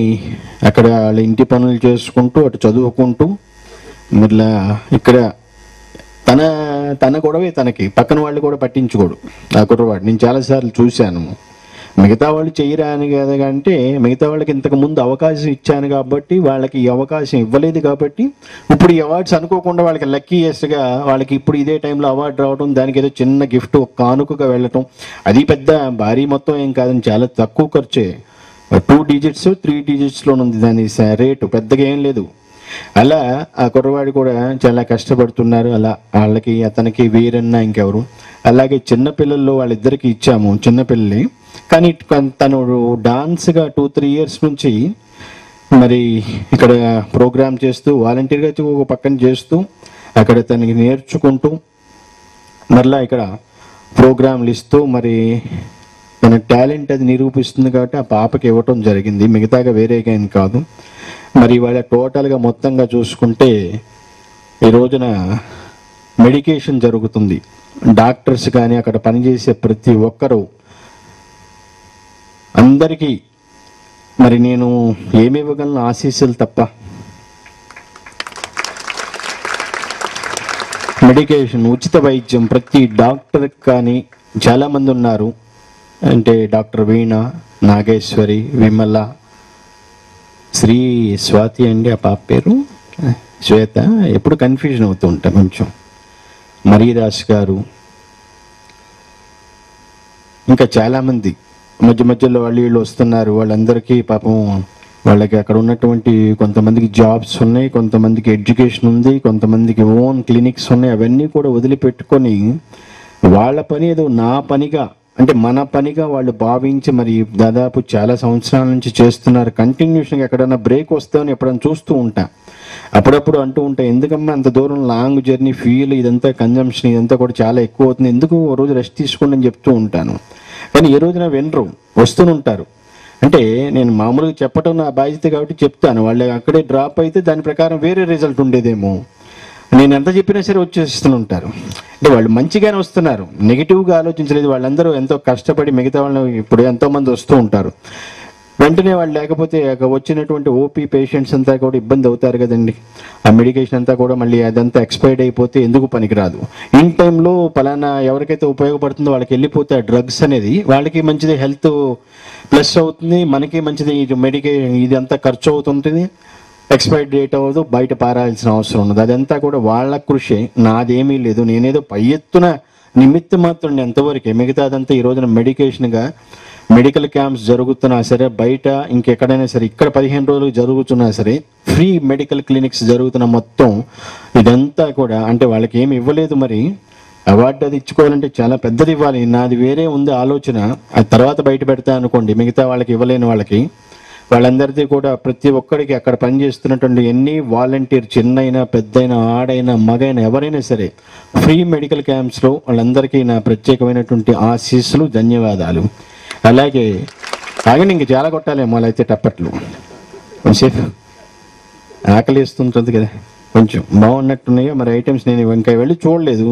అక్కడ వాళ్ళ ఇంటి పనులు చేసుకుంటూ అటు చదువుకుంటూ మళ్ళా ఇక్కడ తన గొడవే తనకి, పక్కన వాళ్ళు కూడా పట్టించుకోడు ఆ కుర్రవాడు. నేను చాలాసార్లు చూశాను. మిగతా వాళ్ళు చెయ్యరా అని కదంటే మిగతా వాళ్ళకి ఇంతకు ముందు అవకాశం ఇచ్చాను కాబట్టి వాళ్ళకి ఈ అవకాశం ఇవ్వలేదు కాబట్టి ఇప్పుడు ఈ అవార్డ్స్ అనుకోకుండా వాళ్ళకి లక్కీయెస్ట్గా వాళ్ళకి ఇప్పుడు ఇదే టైంలో అవార్డు రావడం, దానికి ఏదో చిన్న గిఫ్ట్ కానుకగా వెళ్ళటం, అది పెద్ద భారీ మొత్తం ఏం కాదని చాలా తక్కువ ఖర్చే, 2 digits 3 digitsలో ఉంది దాని రేటు, పెద్దగా ఏం లేదు. అలా ఆ కుర్రవాడు కూడా చాలా కష్టపడుతున్నారు. అలా వాళ్ళకి అతనికి వీరన్న ఇంకెవరు. అలాగే చిన్నపిల్లల్లో వాళ్ళిద్దరికి ఇచ్చాము చిన్నపిల్లల్ని, కానీ తను డాన్స్గా 2-3 years నుంచి మరి ఇక్కడ ప్రోగ్రామ్ చేస్తూ వాలంటీర్గా ఒక పక్కన చేస్తూ అక్కడ తనకి నేర్చుకుంటూ మరలా ఇక్కడ ప్రోగ్రాంలు ఇస్తూ మరి తన టాలెంట్ అది నిరూపిస్తుంది కాబట్టి ఆ పాపకి ఇవ్వటం జరిగింది, మిగతాగా వేరేగా ఏం కాదు. మరి వాళ్ళ టోటల్గా మొత్తంగా చూసుకుంటే ఈ రోజున మెడికేషన్ జరుగుతుంది. డాక్టర్స్ కానీ అక్కడ పనిచేసే ప్రతి ఒక్కరూ అందరికీ మరి నేను ఏమి ఇవ్వగలను, ఆశీస్సులు తప్ప. మెడికేషన్, ఉచిత వైద్యం ప్రతి డాక్టర్కి కానీ చాలామంది ఉన్నారు. అంటే డాక్టర్ వీణ, నాగేశ్వరి, విమల, శ్రీ స్వాతి అండి ఆ పాప పేరు, శ్వేత, ఎప్పుడు కన్ఫ్యూజన్ అవుతూ ఉంటా కొంచెం, మరీదాస్ గారు, ఇంకా చాలామంది మధ్యలో వీళ్ళు వస్తున్నారు. వాళ్ళందరికీ పాపం వాళ్ళకి అక్కడ ఉన్నటువంటి కొంతమందికి జాబ్స్ ఉన్నాయి, కొంతమందికి ఎడ్యుకేషన్ ఉంది, కొంతమందికి ఓన్ క్లినిక్స్ ఉన్నాయి. అవన్నీ కూడా వదిలిపెట్టుకొని వాళ్ళ పని ఏదో నా పనిగా అంటే మన పనిగా వాళ్ళు భావించి మరి దాదాపు చాలా సంవత్సరాల నుంచి చేస్తున్నారు. కంటిన్యూషన్గా ఎక్కడన్నా బ్రేక్ వస్తామని ఎప్పుడైనా చూస్తూ ఉంటా, అప్పుడప్పుడు అంటూ ఉంటా, ఎందుకమ్మా అంత దూరం లాంగ్ జర్నీ, ఫ్యూయల్ ఇదంతా కన్జంప్షన్ ఇదంతా కూడా చాలా ఎక్కువ అవుతుంది, ఎందుకు ఓ రోజు రెస్ట్ తీసుకోండి అని చెప్తూ ఉంటాను. కానీ ఏ రోజున వినరు, వస్తూనుంటారు. అంటే నేను మామూలుగా చెప్పడం నా బాధ్యత కాబట్టి చెప్తాను, వాళ్ళు అక్కడే డ్రాప్ అయితే దాని ప్రకారం వేరే రిజల్ట్ ఉండేదేమో, నేను ఎంత చెప్పినా సరే వచ్చేస్తుంటారు. అంటే వాళ్ళు మంచిగానే వస్తున్నారు, నెగిటివ్గా ఆలోచించలేదు. వాళ్ళందరూ ఎంతో కష్టపడి మిగతా వాళ్ళు ఇప్పుడు ఎంతోమంది వస్తూ ఉంటారు. వెంటనే వాళ్ళు లేకపోతే వచ్చినటువంటి ఓపీ పేషెంట్స్ అంతా కూడా ఇబ్బంది అవుతారు కదండి. ఆ మెడికేషన్ అంతా కూడా మళ్ళీ అదంతా ఎక్స్పైర్డ్ అయిపోతే ఎందుకు పనికిరాదు. ఇన్ టైంలో పలానా ఎవరికైతే ఉపయోగపడుతుందో వాళ్ళకి వెళ్ళిపోతే ఆ డ్రగ్స్ అనేది వాళ్ళకి మంచిది, హెల్త్ ప్లస్ అవుతుంది, మనకి మంచిది. ఇది అంతా ఖర్చు అవుతుంటుంది, ఎక్స్పైర్డ్ డేట్ అవ్వదు, బయట పారాల్సిన అవసరం ఉన్నది. అదంతా కూడా వాళ్ళ కృషి, నాదేమీ లేదు. నేనేదో పై ఎత్తున నిమిత్త మాత్రం ఎంతవరకే, మిగతాదంతా ఈ రోజున మెడికేషన్గా మెడికల్ క్యాంప్స్ జరుగుతున్నా సరే, బయట ఇంకెక్కడైనా సరే, ఇక్కడ 15 రోజులు జరుగుతున్నా సరే, ఫ్రీ మెడికల్ క్లినిక్స్ జరుగుతున్న మొత్తం ఇదంతా కూడా అంటే వాళ్ళకి ఏమి ఇవ్వలేదు. మరి అవార్డు అది ఇచ్చుకోవాలంటే చాలా పెద్దది ఇవ్వాలి. నాది వేరే ఉంది ఆలోచన, అది తర్వాత బయట పెడతా అనుకోండి. మిగతా వాళ్ళకి ఇవ్వలేని వాళ్ళందరిది కూడా ప్రతి ఒక్కరికి అక్కడ పనిచేస్తున్నటువంటి ఎన్ని వాలంటీర్, చిన్నైనా పెద్దైనా ఆడైనా మగైనా ఎవరైనా సరే, ఫ్రీ మెడికల్ క్యాంప్స్లో వాళ్ళందరికీ నా ప్రత్యేకమైనటువంటి ఆశీస్సులు, ధన్యవాదాలు. అలాగే ఆగండి, ఇంక చాలా కొట్టాలేమో అలా అయితే టప్పట్లు. కొంచెంసేపు ఆకలి వేస్తుంటుంది కదా, కొంచెం బాగున్నట్టున్నాయో మరి ఐటమ్స్. నేను ఇంకా వెళ్ళి చూడలేదు.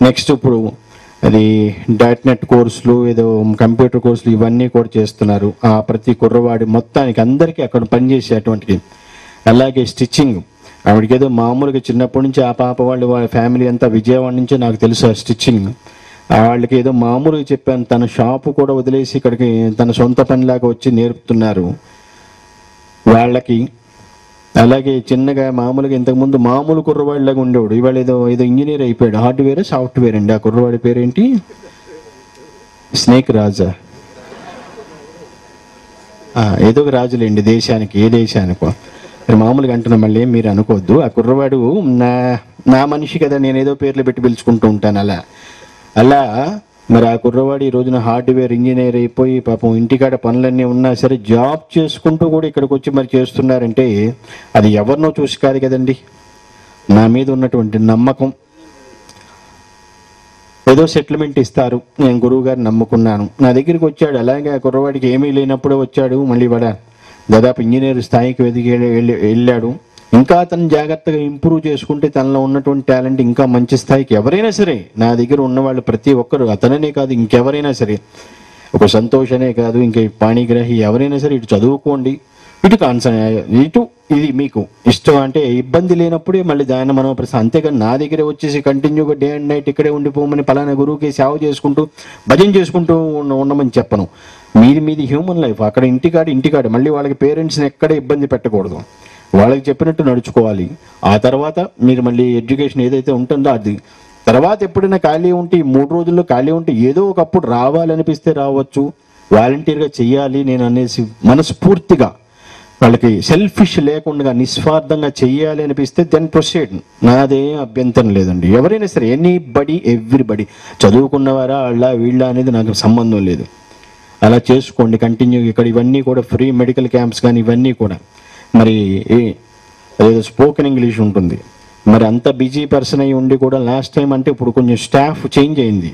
నెక్స్ట్ ఇప్పుడు అది .NET కోర్సులు, ఏదో కంప్యూటర్ కోర్సులు, ఇవన్నీ కూడా చేస్తున్నారు. ఆ ప్రతి కుర్రవాడి మొత్తానికి అందరికీ అక్కడ పనిచేసేటువంటిది. అలాగే స్టిచ్చింగ్, ఆవిడకి ఏదో మామూలుగా చిన్నప్పటి నుంచి ఆ పాప వాళ్ళ ఫ్యామిలీ అంతా విజయవాడ నుంచే నాకు తెలుసు. ఆ స్టిచ్చింగ్ వాళ్ళకి ఏదో మామూలుగా చెప్పాను, తన షాపు కూడా వదిలేసి ఇక్కడికి తన సొంత పనిలాగా వచ్చి నేర్పుతున్నారు వాళ్ళకి. అలాగే చిన్నగా మామూలుగా ఇంతకుముందు మామూలు కుర్రవాడిలాగా ఉండేవాడు, ఇవాళ ఏదో ఇంజనీర్ అయిపోయాడు. హార్డ్వేర్ సాఫ్ట్వేర్ అండి. ఆ కుర్రవాడి పేరేంటి? స్నేక్ రాజా, ఏదో ఒక రాజులేండి దేశానికి, ఏ దేశానికో. మామూలుగా అంటున్నా, మళ్ళీ మీరు అనుకోవద్దు. ఆ కుర్రవాడు నా మనిషి కదా, నేను ఏదో పేర్లు పెట్టి పిలుచుకుంటూ ఉంటాను అలా మరి ఆ కుర్రవాడు ఈ రోజున హార్డ్వేర్ ఇంజనీర్ అయిపోయి పాపం ఇంటికాడ పనులన్నీ ఉన్నా సరే జాబ్ చేసుకుంటూ కూడా ఇక్కడికి వచ్చి మరి చేస్తున్నారంటే అది ఎవరినో చూసి కాదు కదండి, నా మీద ఉన్నటువంటి నమ్మకం. ఏదో సెటిల్మెంట్ ఇస్తారు, నేను గురువు గారిని నమ్ముకున్నాను, నా దగ్గరికి వచ్చాడు. అలాగే ఆ కుర్రవాడికి ఏమీ లేనప్పుడే వచ్చాడు, మళ్ళీ దాదాపు ఇంజనీర్ స్థాయికి వెళ్ళాడు. ఇంకా తను జాగ్రత్తగా ఇంప్రూవ్ చేసుకుంటే తనలో ఉన్నటువంటి టాలెంట్ ఇంకా మంచి స్థాయికి ఎవరైనా సరే, నా దగ్గర ఉన్నవాళ్ళు ప్రతి ఒక్కరు, అతననే కాదు ఇంకెవరైనా సరే, ఒక సంతోషనే కాదు ఇంకా పాణిగ్రాహి ఎవరైనా సరే, ఇటు చదువుకోండి, ఇటు ఇది మీకు ఇష్టం అంటే ఇబ్బంది లేనప్పుడే మళ్ళీ దాన్ని మనం అంతేగాని నా దగ్గరే వచ్చేసి కంటిన్యూగా డే అండ్ నైట్ ఇక్కడే ఉండిపోమని పలానా గురువుకి సేవ చేసుకుంటూ భజన చేసుకుంటూ ఉండమని చెప్పను. మీది హ్యూమన్ లైఫ్. అక్కడ ఇంటికాడ మళ్ళీ వాళ్ళకి పేరెంట్స్ని ఎక్కడ ఇబ్బంది పెట్టకూడదు, వాళ్ళకి చెప్పినట్టు నడుచుకోవాలి. ఆ తర్వాత మీరు మళ్ళీ ఎడ్యుకేషన్ ఏదైతే ఉంటుందో అది తర్వాత ఎప్పుడైనా ఖాళీ ఉంటే, ఈ 3 రోజుల్లో ఖాళీ ఉంటే ఏదో ఒకప్పుడు రావాలనిపిస్తే రావచ్చు, వాలంటీర్గా చెయ్యాలి నేను అనేసి మనస్ఫూర్తిగా వాళ్ళకి సెల్ఫిష్ లేకుండా నిస్వార్థంగా చెయ్యాలి అనిపిస్తే దెన్ ప్రొసీడ్, నాదే అభ్యంతరం లేదండి. ఎవరైనా సరే, ఎవ్రీబడి, చదువుకున్నవారా వీళ్ళ అనేది నాకు సంబంధం లేదు. అలా చేసుకోండి కంటిన్యూ. ఇక్కడ ఇవన్నీ కూడా ఫ్రీ మెడికల్ క్యాంప్స్ కానీ ఇవన్నీ కూడా మరి అదేదో స్పోకెన్ ఇంగ్లీష్ ఉంటుంది. మరి అంత బిజీ పర్సన్ అయ్యి ఉండి కూడా లాస్ట్ టైం అంటే ఇప్పుడు కొంచెం స్టాఫ్ చేంజ్ అయింది.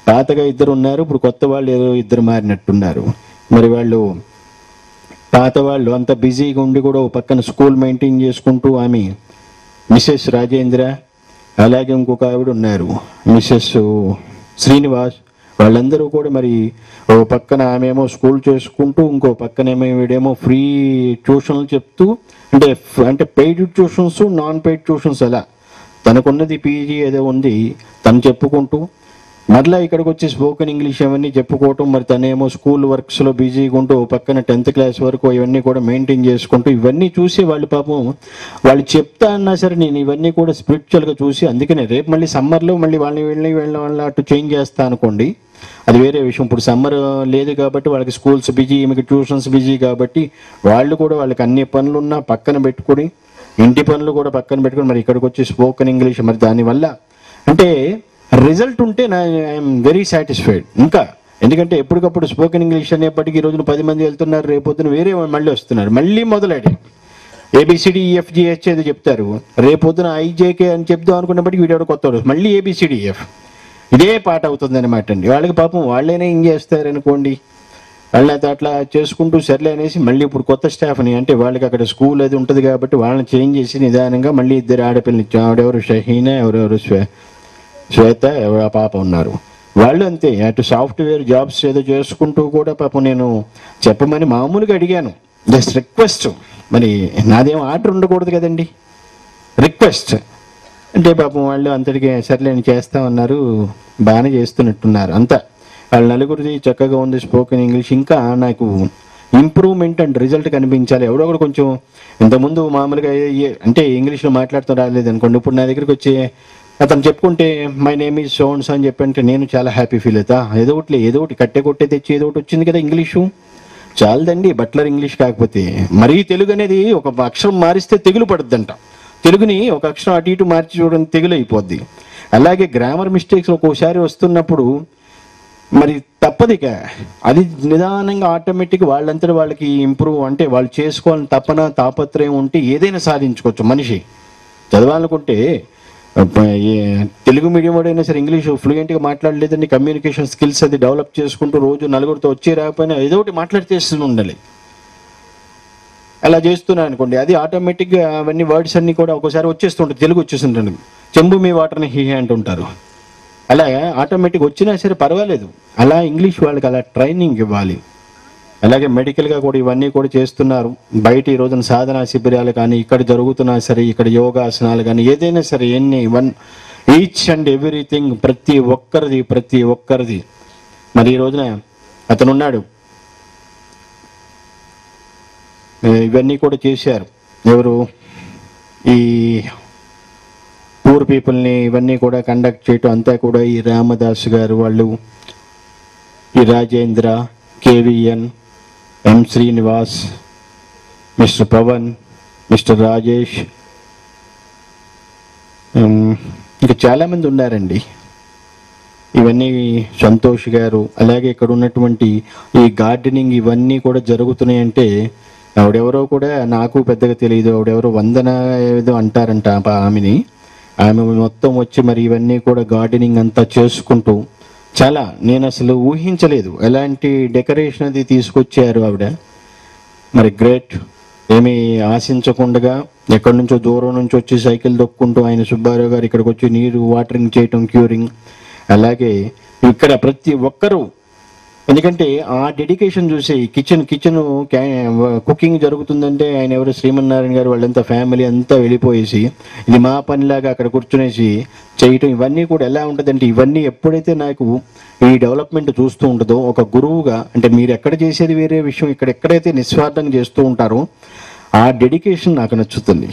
పాతగా 2 ఉన్నారు, ఇప్పుడు కొత్త వాళ్ళు ఏదో 2 మారినట్టున్నారు. మరి పాత వాళ్ళు అంత బిజీగా ఉండి కూడా ఒక పక్కన స్కూల్ మెయింటైన్ చేసుకుంటూ ఆమె మిసెస్ రాజేంద్ర, అలాగే ఇంకొక ఆవిడ ఉన్నారు మిసెస్ శ్రీనివాస్, వాళ్ళందరూ కూడా మరి ఓ పక్కన ఆమెమో స్కూల్ చేసుకుంటూ ఇంకో పక్కనేమో వీడేమో ఫ్రీ ట్యూషన్లు చెప్తూ, అంటే paid tuitions, non paid tuitions, అలా తనకున్నది పీజీ ఏదో ఉంది తను చెప్పుకుంటూ మరలా ఇక్కడికి వచ్చి స్పోకెన్ ఇంగ్లీష్ అవన్నీ చెప్పుకోవటం. మరి తనేమో స్కూల్ వర్క్స్లో బిజీగా ఉంటూ పక్కన 10th క్లాస్ వరకు ఇవన్నీ కూడా మెయింటైన్ చేసుకుంటూ, ఇవన్నీ చూసి వాళ్ళు పాపం వాళ్ళు చెప్తా అన్నా సరే నేను ఇవన్నీ కూడా స్పిరిచువల్గా చూసి, అందుకనే రేపు మళ్ళీ సమ్మర్లో మళ్ళీ వాళ్ళని అటు చేంజ్ చేస్తా అనుకోండి, అది వేరే విషయం. ఇప్పుడు సమ్మర్ లేదు కాబట్టి వాళ్ళకి స్కూల్స్ బిజీ, మీకు ట్యూషన్స్ బిజీ కాబట్టి వాళ్ళు కూడా వాళ్ళకి అన్ని పనులున్నా పక్కన పెట్టుకొని, ఇంటి పనులు కూడా పక్కన పెట్టుకొని మరి ఇక్కడికి వచ్చి స్పోకెన్ ఇంగ్లీష్, మరి దానివల్ల అంటే రిజల్ట్ ఉంటే ఐఎమ్ వెరీ సాటిస్ఫైడ్. ఇంకా ఎందుకంటే ఎప్పటికప్పుడు స్పోకెన్ ఇంగ్లీష్ అనేప్పటికీ ఈ రోజున 10 మంది వెళ్తున్నారు, రేపొద్దున వేరే మళ్ళీ వస్తున్నారు, మళ్ళీ మొదలెడి ABCDEFGH ఏదో చెప్తారు, రేపొద్దున IJK అని చెప్దాం అనుకున్నప్పటికీ వీడెవడో కొత్త మళ్ళీ ABCDEF ఇదే పాట అవుతుంది అనమాట అండి. వాళ్ళకి పాపం వాళ్ళేనే ఏం చేస్తారు అనుకోండి, వాళ్ళని అట్లా చేసుకుంటూ సర్లే అనేసి మళ్ళీ ఇప్పుడు కొత్త స్టాఫ్ని, అంటే వాళ్ళకి అక్కడ స్కూల్ అది ఉంటుంది కాబట్టి వాళ్ళని చేంజ్ చేసి నిదానంగా మళ్ళీ 2 ఆడపిల్లలు ఇచ్చాం. ఆవిడెవరు షహీనా, ఎవరెవరు శ్వేత, ఎవరు ఆ పాప ఉన్నారు, వాళ్ళు అంతే, అటు సాఫ్ట్వేర్ జాబ్స్ ఏదో చేసుకుంటూ కూడా పాపం నేను చెప్పమని మామూలుగా అడిగాను, జస్ట్ రిక్వెస్ట్. మరి నాదేం ఆర్డర్ ఉండకూడదు కదండి, రిక్వెస్ట్ అంటే పాపం వాళ్ళు అంతటికి సర్లే నేను చేస్తామన్నారు. బాగానే చేస్తున్నట్టున్నారు అంతా. వాళ్ళ నలుగురిది చక్కగా ఉంది స్పోకెన్ ఇంగ్లీష్. ఇంకా నాకు ఇంప్రూవ్మెంట్ అండ్ రిజల్ట్ కనిపించాలి. ఎవడొకడు కొంచెం ఇంతకుముందు మామూలుగా అంటే ఇంగ్లీష్లో మాట్లాడుతూ రాలేదు అనుకోండి, ఇప్పుడు నా దగ్గరికి వచ్చి అతను చెప్పుకుంటే మై నేమ్ ఈజ్ సోన్స్ అని చెప్పంటే నేను చాలా హ్యాపీ ఫీల్ అవుతా. ఏదో ఒకటి కట్టే కొట్టే తెచ్చి ఏదో ఒకటి వచ్చింది కదా ఇంగ్లీషు, చాలదండి బట్లర్ ఇంగ్లీష్. కాకపోతే మరీ తెలుగు అనేది ఒక అక్షరం మారిస్తే తెగులు పడుద్దంట. తెలుగుని ఒక అక్షరం అటు ఇటు మార్చి చూడడం తెగులు అయిపోద్ది. అలాగే గ్రామర్ మిస్టేక్స్ ఒక్కోసారి వస్తున్నప్పుడు మరి తప్పదిక, అది నిదానంగా ఆటోమేటిక్ వాళ్ళంతా వాళ్ళకి ఇంప్రూవ్, అంటే వాళ్ళు చేసుకోవాలని తపన తాపత్రయం ఉంటే ఏదైనా సాధించుకోవచ్చు. మనిషి చదవాలనుకుంటే తెలుగు మీడియం వాడైనా సరే ఇంగ్లీష్ ఫ్లూయెంట్గా మాట్లాడలేదండి, కమ్యూనికేషన్ స్కిల్స్ అది డెవలప్ చేసుకుంటూ రోజు నలుగురితో వచ్చి రాకపోయినా ఏదో ఒకటి మాట్లాడితేస్తూ ఉండాలి. అలా చేస్తున్నాను అనుకోండి, అది ఆటోమేటిక్గా అవన్నీ వర్డ్స్ అన్నీ కూడా ఒకసారి వచ్చేస్తుంటాయి, తెలుగు వచ్చేస్తుంటాను. చెంబు మీ వాటర్ని హీ అంటుంటారు. అలా ఆటోమేటిక్ వచ్చినా సరే పర్వాలేదు. అలా ఇంగ్లీష్ వాళ్ళకి అలా ట్రైనింగ్ ఇవ్వాలి. అలాగే మెడికల్గా కూడా ఇవన్నీ కూడా చేస్తున్నారు. బయట ఈ రోజున సాధనా శిబిరాలు కానీ ఇక్కడ జరుగుతున్నా సరే, ఇక్కడ యోగాసనాలు కానీ ఏదైనా సరే ఎన్ని ఈచ్ అండ్ ఎవ్రీథింగ్ ప్రతి ఒక్కరిది. మరి ఈ రోజున అతను ఉన్నాడు, ఇవన్నీ కూడా చేశారు. ఎవరు? ఈ పూర్ పీపుల్ని ఇవన్నీ కూడా కండక్ట్ చేయటం అంతా కూడా ఈ రామదాస్ గారు వాళ్ళు, ఈ రాజేంద్ర, కేవిఎన్, ఎం శ్రీనివాస్, మిస్టర్ పవన్, మిస్టర్ రాజేష్, ఇంకా చాలామంది ఉన్నారండి. ఇవన్నీ సంతోష్ గారు. అలాగే ఇక్కడ ఉన్నటువంటి ఈ గార్డెనింగ్ ఇవన్నీ కూడా జరుగుతున్నాయంటే ఆవిడెవరో కూడా నాకు పెద్దగా తెలియదు. ఆవిడెవరో వందన ఏదో అంటారంట ఆమె మొత్తం వచ్చి మరి ఇవన్నీ కూడా గార్డెనింగ్ అంతా చేసుకుంటూ చాలా, నేను అసలు ఊహించలేదు ఎలాంటి డెకరేషన్ అది తీసుకొచ్చారు ఆవిడ. మరి గ్రేట్. ఏమీ ఆశించకుండా ఎక్కడి నుంచో దూరం నుంచి వచ్చి సైకిల్ దొక్కుంటూ ఆయన సుబ్బారావు గారు ఇక్కడికి వచ్చి నీరు వాటరింగ్ చేయటం, క్యూరింగ్. అలాగే ఇక్కడ ప్రతి ఒక్కరూ, ఎందుకంటే ఆ డెడికేషన్ చూసి కిచెన్ కుకింగ్ జరుగుతుందంటే ఆయన ఎవరు శ్రీమన్నారాయణ గారు వాళ్ళంతా ఫ్యామిలీ అంతా వెళ్ళిపోయేసి ఇది మా పనిలాగా అక్కడ కూర్చునేసి చేయటం. ఇవన్నీ కూడా ఎలా ఉంటుందంటే, ఇవన్నీ ఎప్పుడైతే నాకు ఈ డెవలప్మెంట్ చూస్తూ ఉంటుందో ఒక గురువుగా, అంటే మీరు ఎక్కడ చేసేది వేరే విషయం, ఇక్కడ ఎక్కడైతే నిస్వార్థంగా చేస్తూ ఉంటారో ఆ డెడికేషన్ నాకు నచ్చుతుంది.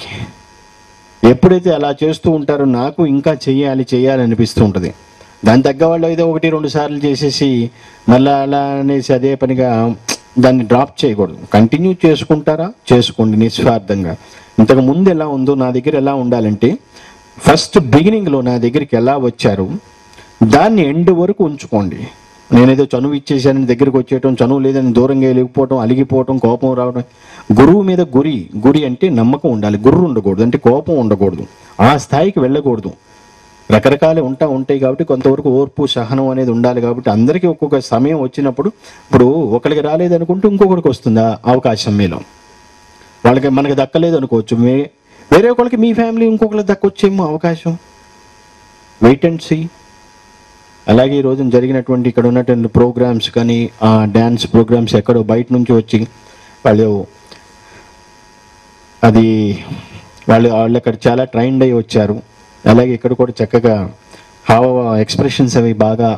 ఎప్పుడైతే అలా చేస్తూ ఉంటారో నాకు ఇంకా చేయాలనిపిస్తూ ఉంటుంది. దాని తగ్గ వాళ్ళు ఏదో 1-2 సార్లు చేసేసి మళ్ళీ అలా అనేసి అదే పనిగా దాన్ని డ్రాప్ చేయకూడదు. కంటిన్యూ చేసుకుంటారా, చేసుకోండి నిస్వార్థంగా. ఇంతకు ముందు ఎలా ఉందో నా దగ్గర ఎలా ఉండాలంటే, ఫస్ట్ బిగినింగ్లో నా దగ్గరికి ఎలా వచ్చారు దాన్ని ఎండ్ వరకు ఉంచుకోండి. నేనేదో చనువు ఇచ్చేసానని దగ్గరికి వచ్చేయటం, చనువు లేదని దూరంగా వెళ్ళిపోవటం, అలిగిపోవటం, కోపం రావడం. గురువు మీద గురి అంటే నమ్మకం ఉండాలి. గుర్రు ఉండకూడదు, అంటే కోపం ఉండకూడదు, ఆ స్థాయికి వెళ్ళకూడదు. రకరకాలు ఉంటాయి కాబట్టి కొంతవరకు ఓర్పు సహనం అనేది ఉండాలి. కాబట్టి అందరికీ ఒక్కొక్క సమయం వచ్చినప్పుడు, ఇప్పుడు ఒకరికి రాలేదనుకుంటే ఇంకొకరికి వస్తుందా అవకాశం. మీలో వాళ్ళకి మనకి దక్కలేదు అనుకోవచ్చు, వేరే ఒకరికి మీ ఫ్యామిలీ ఇంకొకరికి దక్కొచ్చేమో అవకాశం. Wait and see. అలాగే ఈ రోజున జరిగినటువంటి ఇక్కడ ఉన్నటువంటి ప్రోగ్రామ్స్ కానీ, ఆ డ్యాన్స్ ప్రోగ్రామ్స్ ఎక్కడో బయట నుంచి వచ్చి వాళ్ళు అక్కడ చాలా ట్రైన్డ్ అయ్యి వచ్చారు. అలాగే ఇక్కడ కూడా చక్కగా ఎక్స్ప్రెషన్స్ అవి బాగా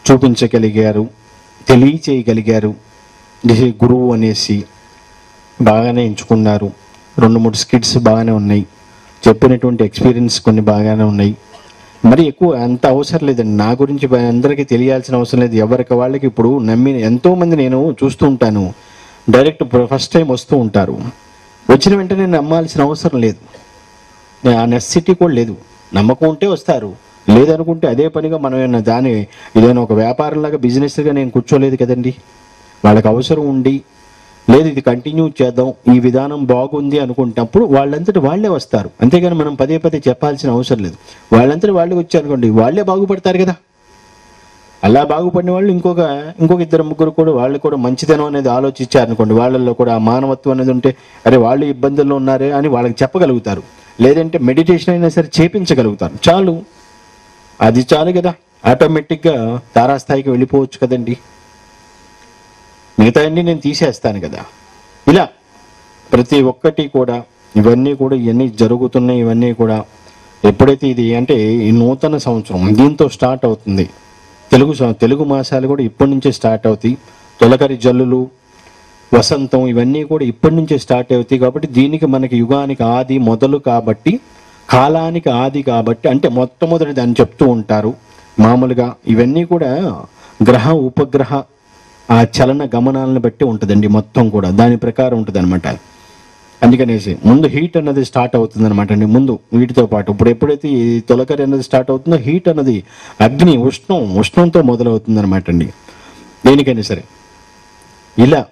చూపించగలిగారు, తెలియచేయగలిగారు. గురువు అనేసి బాగానే ఎంచుకున్నారు. 2-3 స్కిట్స్ బాగానే ఉన్నాయి. చెప్పినటువంటి ఎక్స్పీరియన్స్ కొన్ని బాగానే ఉన్నాయి. మరి ఎక్కువ అంత అవసరం లేదండి. నా గురించి అందరికీ తెలియాల్సిన అవసరం లేదు. ఎవరికి వాళ్ళకి ఇప్పుడు ఎంతోమంది నేను చూస్తూ ఉంటాను, డైరెక్ట్ ఫస్ట్ టైం వస్తూ ఉంటారు. వచ్చిన వెంటనే నమ్మాల్సిన అవసరం లేదు, ఆ నెసెసిటీ కూడా లేదు. నమ్మకం ఉంటే వస్తారు, లేదనుకుంటే అదే పనిగా మనం ఇదేనా ఒక వ్యాపారంలాగా బిజినెస్గా నేను కూర్చోలేదు కదండి. వాళ్ళకి అవసరం ఉండి లేదు ఇది కంటిన్యూ చేద్దాం, ఈ విధానం బాగుంది అనుకుంటున్నప్పుడు వాళ్ళంతటి వాళ్ళే వస్తారు. అంతేగాని మనం పదే చెప్పాల్సిన అవసరం లేదు. వాళ్ళంతటి వాళ్ళే వచ్చారనుకోండి, వాళ్ళే బాగుపడతారు కదా. అలా బాగుపడిన వాళ్ళు ఇంకొక 2-3 కూడా వాళ్ళు కూడా మంచితనం అనేది ఆలోచించారనుకోండి, వాళ్ళల్లో కూడా ఆ మానవత్వం అనేది ఉంటే అరే వాళ్ళు ఇబ్బందుల్లో ఉన్నారే అని వాళ్ళకి చెప్పగలుగుతారు. లేదంటే మెడిటేషన్ అయినా సరే చేపించగలుగుతారు. చాలు, అది చాలు కదా. ఆటోమేటిక్గా తారాస్థాయికి వెళ్ళిపోవచ్చు కదండి. మిగతా అన్నీ నేను తీసేస్తాను కదా. ఇలా ప్రతి ఒక్కటి కూడా ఇవన్నీ జరుగుతున్నాయి. ఇవన్నీ కూడా ఎప్పుడైతే ఇది అంటే ఈ నూతన సంవత్సరం దీంతో స్టార్ట్ అవుతుంది. తెలుగు మాసాలు కూడా ఇప్పటి నుంచే స్టార్ట్ అవుతాయి. తొలకరి జల్లులు, వసంతం ఇవన్నీ కూడా ఇప్పటి నుంచే స్టార్ట్ అవుతాయి. కాబట్టి దీనికి మనకి యుగానికి ఆది మొదలు కాబట్టి, కాలానికి ఆది కాబట్టి, అంటే మొట్టమొదటిది అని చెప్తూ ఉంటారు మామూలుగా. ఇవన్నీ కూడా గ్రహ ఉపగ్రహ ఆ చలన గమనాలను బట్టి ఉంటుందండి. మొత్తం కూడా దాని ప్రకారం ఉంటుంది అనమాట. అందుకనేసి ముందు హీట్ అన్నది స్టార్ట్ అవుతుంది అనమాట అండి. ముందు వీటితో పాటు ఇప్పుడు ఎప్పుడైతే ఈ తొలకరి అన్నది స్టార్ట్ అవుతుందో హీట్ అన్నది అగ్ని ఉష్ణంతో మొదలవుతుంది అనమాట అండి. దేనికైనా సరే ఇలా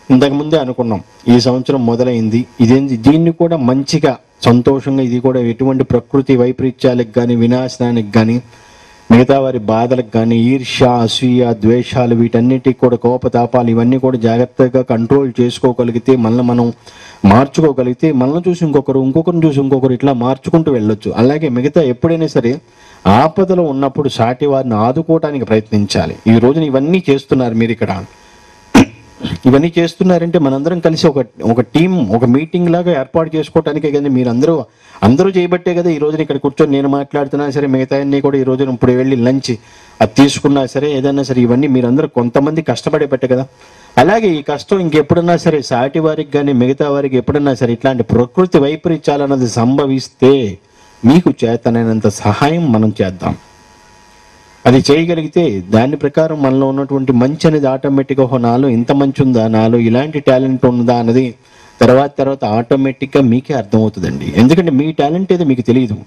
ఇంతకుముందే అనుకున్నాం ఈ సంవత్సరం మొదలైంది. దీన్ని కూడా మంచిగా సంతోషంగా, ఇది కూడా ఎటువంటి ప్రకృతి వైపరీత్యాలకు కానీ, వినాశనానికి కానీ, మిగతా వారి బాధలకు కానీ, ఈర్ష్య, అసూయ, ద్వేషాలు, వీటన్నిటికి కూడా కోపతాపాలు ఇవన్నీ కూడా జాగ్రత్తగా కంట్రోల్ చేసుకోగలిగితే, మనం మార్చుకోగలిగితే, మనల్ని చూసి ఇంకొకరిని చూసి ఇంకొకరు ఇట్లా మార్చుకుంటూ వెళ్ళొచ్చు. అలాగే మిగతా ఎప్పుడైనా సరే ఆపదలో ఉన్నప్పుడు సాటి వారిని ఆదుకోవడానికి ప్రయత్నించాలి. ఈ రోజున ఇవన్నీ చేస్తున్నారు మీరు ఇక్కడ. ఇవన్నీ చేస్తున్నారంటే మనందరం కలిసి ఒక టీం, ఒక మీటింగ్ లాగా ఏర్పాటు చేసుకోవటానికే కదా. మీరు అందరూ చేయబట్టే కదా ఈ రోజున ఇక్కడ కూర్చొని నేను మాట్లాడుతున్నా సరే, మిగతా అన్నీ కూడా ఈ రోజున ఇప్పుడు వెళ్ళి లంచ్ అది తీసుకున్నా సరే, ఏదన్నా సరే ఇవన్నీ మీరందరూ కొంతమంది కష్టపడే బట్టే కదా. అలాగే ఈ కష్టం ఇంకెప్పుడన్నా సరే సాటి వారికి కానీ, మిగతా వారికి ఎప్పుడన్నా సరే ఇట్లాంటి ప్రకృతి వైపరీత్యాలన్నది సంభవిస్తే మీకు చేతనైనంత సహాయం మనం చేద్దాం. అది చేయగలిగితే దాని ప్రకారం మనలో ఉన్నటువంటి మంచి అనేది ఆటోమేటిక్గా నాలో ఇంత మంచి ఉందా, నాలో ఇలాంటి టాలెంట్ ఉందా అన్నది తర్వాత ఆటోమేటిక్గా మీకే అర్థమవుతుందండి. ఎందుకంటే మీ టాలెంట్ ఏదో మీకు తెలియదు.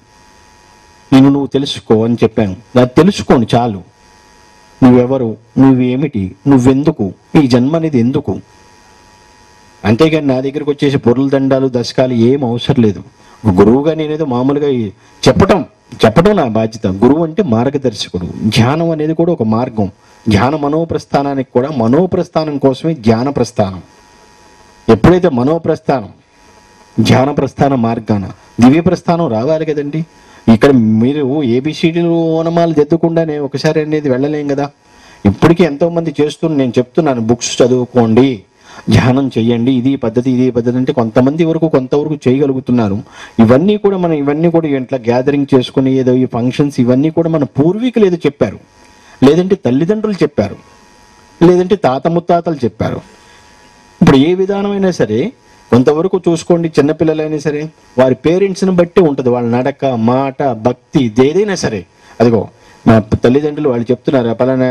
నువ్వు తెలుసుకో అని చెప్పాను. అది తెలుసుకోండి చాలు. నువ్వెవరు, నువ్వేమిటి, నువ్వెందుకు, ఈ జన్మ అనేది ఎందుకు. అంతేగాని నా దగ్గరకు వచ్చేసి పొరుల దండాలు, దశకాలు ఏం అవసరం లేదు. గురువుగా నేనేదో మామూలుగా చెప్పడం నా బాధ్యత. గురువు అంటే మార్గదర్శకుడు. ధ్యానం అనేది కూడా ఒక మార్గం. ధ్యాన మనోప్రస్థానానికి కూడా మనోప్రస్థానం కోసమే ధ్యాన ప్రస్థానం. ఎప్పుడైతే మనోప్రస్థానం, ధ్యాన ప్రస్థాన మార్గాన దివ్య ప్రస్థానం రావాలి కదండి. ఇక్కడ మీరు ఏబిసిడీలు ఓనమాలు దిద్దకుండానే ఒకసారి అనేది వెళ్ళలేం కదా. ఇప్పటికీ ఎంతోమంది నేను చెప్తున్నాను, బుక్స్ చదువుకోండి, ధ్యానం చెయ్యండి, ఇది పద్ధతి అంటే కొంతవరకు చేయగలుగుతున్నారు. ఇవన్నీ కూడా ఇట్లా గ్యాదరింగ్ చేసుకుని ఏదో ఈ ఫంక్షన్స్ ఇవన్నీ కూడా మన పూర్వీకులు ఏదో చెప్పారు, లేదంటే తల్లిదండ్రులు చెప్పారు, లేదంటే తాత ముత్తాతలు చెప్పారు. ఇప్పుడు ఏ విధానమైనా సరే కొంతవరకు చూసుకోండి. చిన్నపిల్లలైనా సరే వారి పేరెంట్స్ని బట్టి ఉంటుంది వాళ్ళ నడక, మాట, భక్తి ఏదైనా సరే. అదిగో మా తల్లిదండ్రులు వాళ్ళు చెప్తున్నారు, పలానా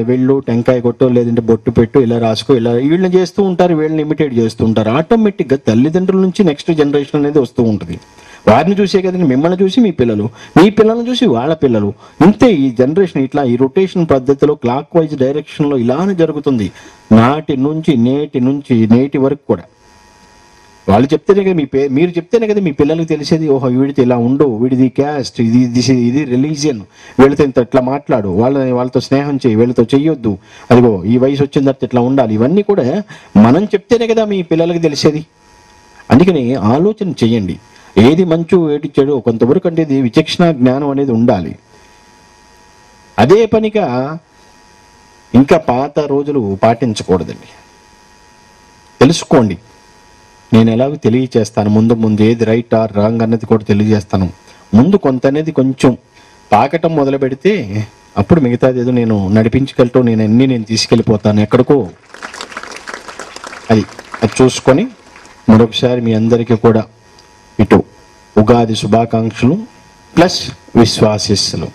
వెళ్ళు, టెంకాయ కొట్టు, లేదంటే బొట్టు పెట్టు, ఇలా రాసుకో, ఇలా వీళ్ళని చేస్తూ ఉంటారు, వీళ్ళని ఇమిటేట్ చేస్తూ ఉంటారు. ఆటోమేటిక్గా తల్లిదండ్రుల నుంచి నెక్స్ట్ జనరేషన్ అనేది వస్తూ ఉంటుంది. వారిని చూసే కదండి మిమ్మల్ని చూసి మీ పిల్లలు, మీ పిల్లల్ని చూసి వాళ్ళ పిల్లలు. ఇంతే ఈ జనరేషన్ ఇట్లా ఈ రొటేషన్ పద్ధతిలో క్లాక్ వైజ్ డైరెక్షన్లో ఇలానే జరుగుతుంది. నేటి వరకు కూడా వాళ్ళు చెప్తేనే కదా మీరు చెప్తేనే కదా మీ పిల్లలకు తెలిసేది. ఓహో వీడితో ఇలా ఉండు, వీడిది క్యాస్ట్, ఇది రిలీజియన్, వీళ్ళతో ఇంత ఇట్లా మాట్లాడు, వాళ్ళతో స్నేహం చేయి, వీళ్ళతో చెయ్యొద్దు, అదిగో ఈ వయసు వచ్చిన తర్వాత ఇట్లా ఉండాలి. ఇవన్నీ కూడా మనం చెప్తేనే కదా మీ పిల్లలకు తెలిసేది. అందుకని ఆలోచన చెయ్యండి, ఏది మంచు ఏది చెడు కొంతవరకు అంటే విచక్షణ జ్ఞానం అనేది ఉండాలి. అదే పనిగా ఇంకా పాత రోజులు పాటించకూడదండి. తెలుసుకోండి, నేను ఎలాగో తెలియచేస్తాను. ముందు ఏది రైట్ ఆర్ రాంగ్ అన్నది కూడా తెలియజేస్తాను. ముందు కొంత అనేది కొంచెం తాకటం మొదలు పెడితే అప్పుడు మిగతాది ఏదో నేను నడిపించగలటం, నేను తీసుకెళ్ళిపోతాను ఎక్కడికో. అది చూసుకొని మరొకసారి మీ అందరికీ కూడా ఇటు ఉగాది శుభాకాంక్షలు ప్లస్ విశ్వాసిస్సులు.